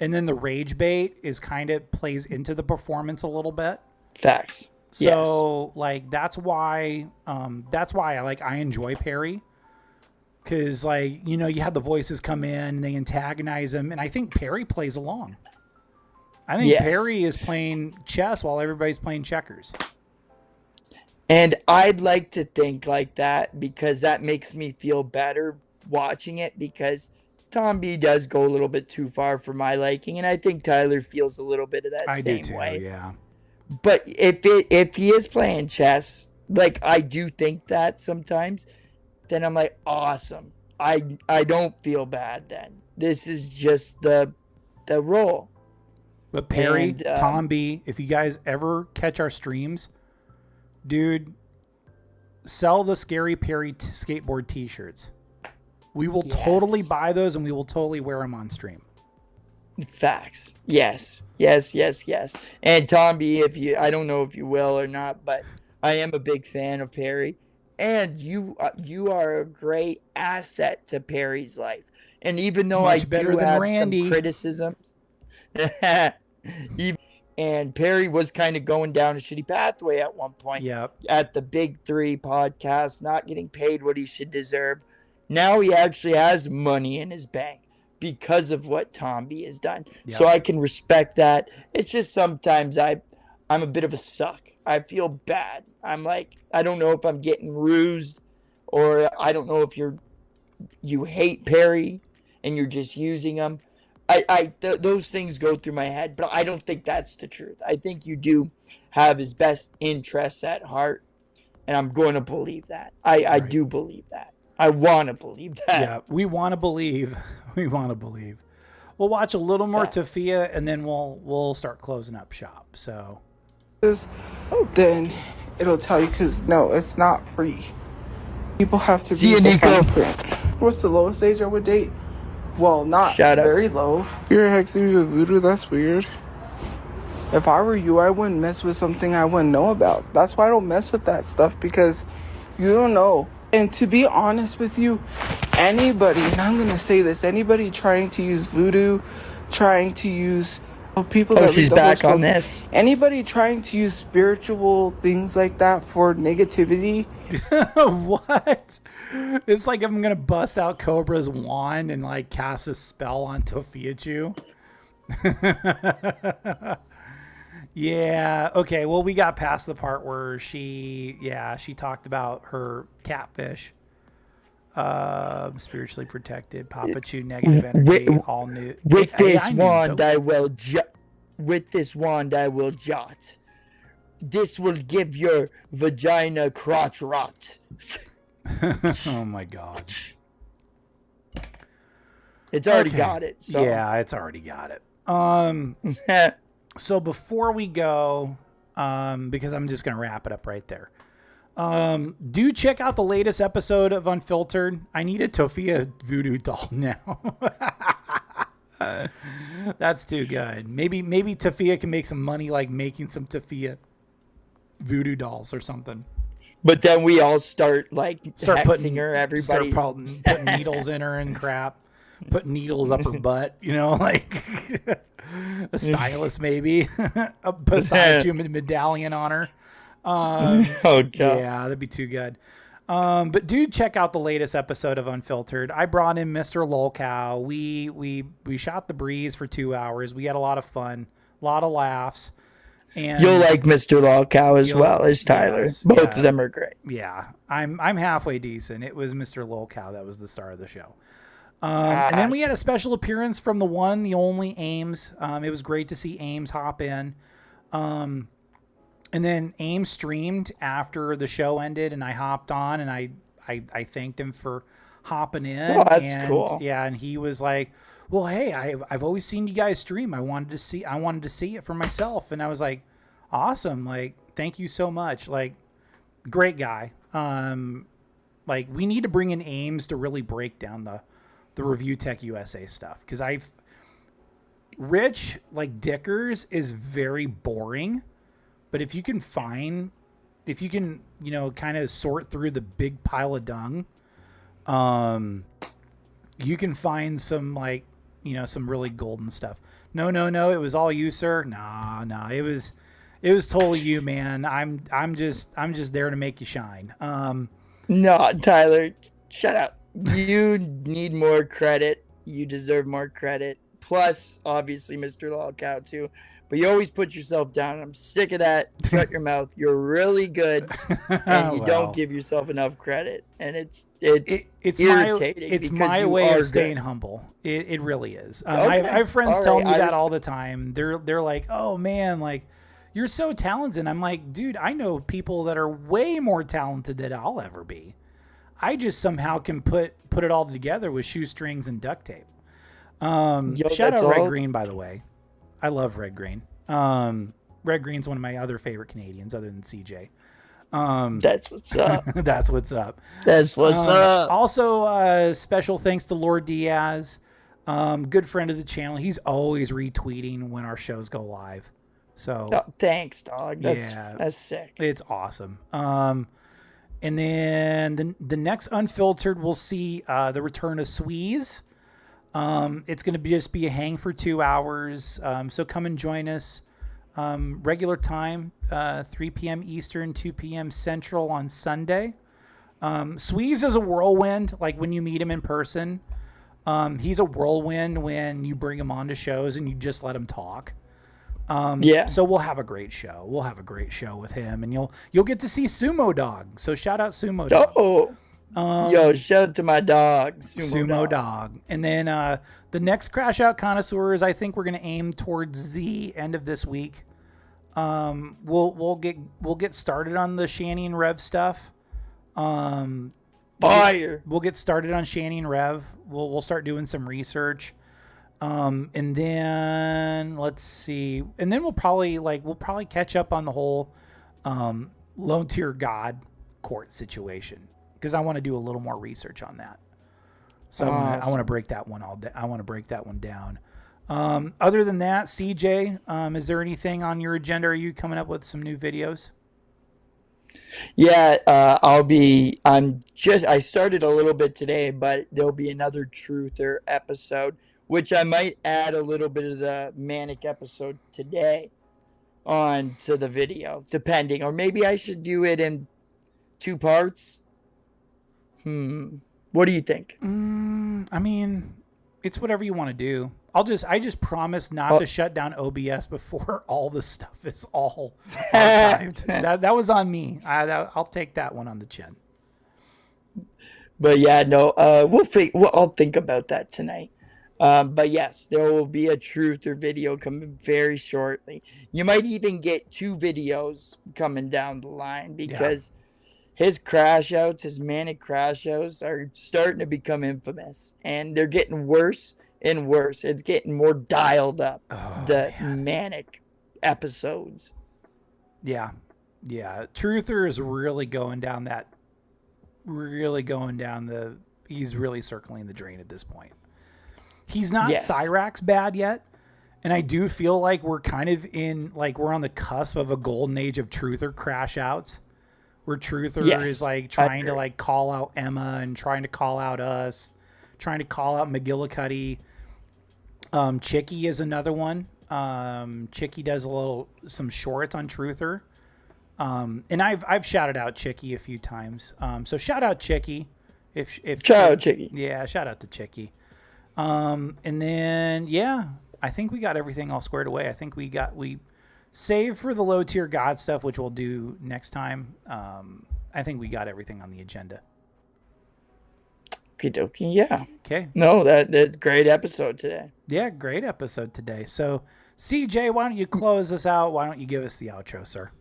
And then the rage bait is kind of plays into the performance a little bit. Facts. So like that's why I enjoy Perry, because like you have the voices come in and they antagonize him, and I think Perry plays along. I think Perry is playing chess while everybody's playing checkers. And I'd like to think like that, because that makes me feel better watching it, because Tom B does go a little bit too far for my liking, and I think Tyler feels a little bit of that same way. Yeah. But if he is playing chess, like I do think that sometimes, then I'm like, awesome. I don't feel bad then. This is just the role. But Perry, Tom B, if you guys ever catch our streams, dude, sell the Scary Perry skateboard t-shirts. We will totally buy those, and we will totally wear them on stream. Facts. Yes. And Tom B, I don't know if you will or not, but I am a big fan of Perry, and you are a great asset to Perry's life. And even though I do have some criticisms, and Perry was kind of going down a shitty pathway at one point. Yep. At the Big Three podcast, not getting paid what he should deserve. Now he actually has money in his bank because of what Tom B has done. Yep. So I can respect that. It's just sometimes I'm a bit of a suck. I feel bad. I'm like, I don't know if I'm getting rused, or I don't know if you hate Perry and you're just using him. Those things go through my head, but I don't think that's the truth. I think you do have his best interests at heart, and I'm going to believe that. I do believe that. I want to believe that. Yeah, we want to believe. We want to believe. We'll watch a little more Tophia, and then we'll start closing up shop. So, then it'll tell you, because no, it's not free. People have to see be you, Nico. What's the lowest age I would date? Well, not very low. You're hexing with voodoo. That's weird. If I were you, I wouldn't mess with something I wouldn't know about. That's why I don't mess with that stuff, because you don't know. And to be honest with you, anybody, and I'm going to say this, anybody trying to use voodoo, trying to use people that she's back on this. Anybody trying to use spiritual things like that for negativity. What? It's like I'm going to bust out Cobra's wand and like cast a spell on Tophiachu. Yeah. Okay. Well, we got past the part where she talked about her catfish, spiritually protected, Papa Chew, negative energy, all new. With this wand, I will jot. This will give your vagina crotch rot. Oh my God. It's already got it. So. Yeah, it's already got it. So before we go, because I'm just going to wrap it up right there. Do check out the latest episode of Unfiltered. I need a Tophia voodoo doll now. That's too good. Maybe Tophia can make some money, like making some Tophia voodoo dolls or something. But then we all start putting her. Everybody putting needles in her and crap. Put needles up her butt. Like a stylist maybe. A Poseidon medallion on her. Oh God. Yeah, that'd be too good. But do check out the latest episode of Unfiltered. I brought in Mr. Lolcow. We shot the breeze for 2 hours. We had a lot of fun, a lot of laughs. And you'll like Mr. Lolcow as well as Tyler. Yes, both of them are great. Yeah, I'm halfway decent. It was Mr. Lolcow that was the star of the show. And then we had a special appearance from the one, the only Ames. It was great to see Ames hop in. And then Ames streamed after the show ended, and I hopped on, and I thanked him for hopping in. Oh, that's cool. Yeah, and he was like, "Well, hey, I've always seen you guys stream. I wanted to see it for myself." And I was like, "Awesome! Like, thank you so much. Like, great guy. Like, we need to bring in Ames to really break down the Review Tech USA stuff, because Rich, like Dickers, is very boring, but if you can kind of sort through the big pile of dung, you can find some, like, some really golden stuff. No, it was all you, sir. No, it was totally you, man. I'm just there to make you shine. No, Tyler, shut up. You need more credit. You deserve more credit. Plus, obviously, Mr. Lolcow too. But you always put yourself down. I'm sick of that. Shut your mouth. You're really good, and you don't give yourself enough credit. And it's irritating. It's my way of staying humble. It really is. Okay. I have friends tell me that all the time. They're like, "Oh man, like, you're so talented." I'm like, dude, I know people that are way more talented than I'll ever be. I just somehow can put it all together with shoestrings and duct tape. Shout out Red Green, by the way. I love Red Green. Red Green's one of my other favorite Canadians, other than CJ. That's what's up. That's what's up. That's what's up. Also, special thanks to Lord Diaz, good friend of the channel. He's always retweeting when our shows go live. So thanks, dog. That's sick. It's awesome. And then the next Unfiltered, we'll see the return of Sweeze. It's going to just be a hang for 2 hours. So come and join us. Regular time, 3 p.m. Eastern, 2 p.m. Central on Sunday. Sweeze is a whirlwind, like when you meet him in person. He's a whirlwind when you bring him on to shows and you just let him talk. So we'll have a great show. We'll have a great show with him, and you'll get to see Sumo Dog. So shout out Sumo Dog. Yo, shout out to my dog, Sumo Dog. And then the next Crash Out Connoisseurs, I think we're going to aim towards the end of this week. We'll get started on the Shanny and Rev stuff. Fire. We'll get started on Shanny and Rev. We'll start doing some research. And then let's see. And then we'll probably catch up on the whole Lone Tier God court situation, because I want to do a little more research on that. So I want to break that one I want to break that one down. Other than that, CJ, is there anything on your agenda? Are you coming up with some new videos? Yeah, I started a little bit today, but there'll be another Truther episode, which I might add a little bit of the manic episode today onto the video, depending. Or maybe I should do it in 2 parts. What do you think? I mean, it's whatever you want to do. I just promise not to shut down OBS before all the stuff is all archived. that was on me. I'll take that one on the chin. But yeah, no, I'll think about that tonight. But yes, there will be a Truther video coming very shortly. You might even get 2 videos coming down the line, because his crash outs, his manic crash outs, are starting to become infamous, and they're getting worse and worse. It's getting more dialed up, manic episodes. Yeah. Truther is really going down he's really circling the drain at this point. He's not Cyraxx bad yet. And I do feel like we're kind of we're on the cusp of a golden age of Truther crash outs, where Truther is trying to call out Emma and trying to call out us, trying to call out McGillicuddy. Chicky is another one. Chicky does some shorts on Truther. And I've shouted out Chicky a few times. So shout out Chicky. Shout out Chicky. Yeah, shout out to Chicky. And then I think we got everything all squared away. I think we save for the low tier God stuff, which we'll do next time. I think we got everything on the agenda. Okie dokie, yeah. Okay. No, that's great episode today. Yeah, great episode today. So, CJ, why don't you close us out? Why don't you give us the outro, sir?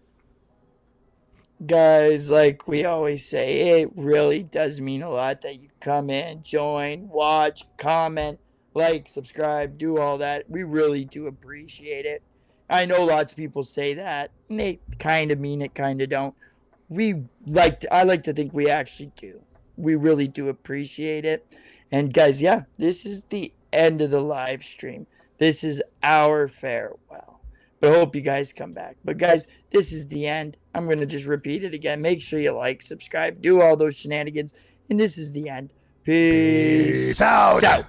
Guys, like we always say, it really does mean a lot that you come in, join, watch, comment, like, subscribe, do all that. We really do appreciate it. I know lots of people say that, and they kind of mean it, kind of don't. I like to think we actually do. We really do appreciate it. And guys, yeah, this is the end of the live stream. This is our farewell. But I hope you guys come back. But guys, this is the end. I'm going to just repeat it again. Make sure you like, subscribe, do all those shenanigans. And this is the end. Peace out.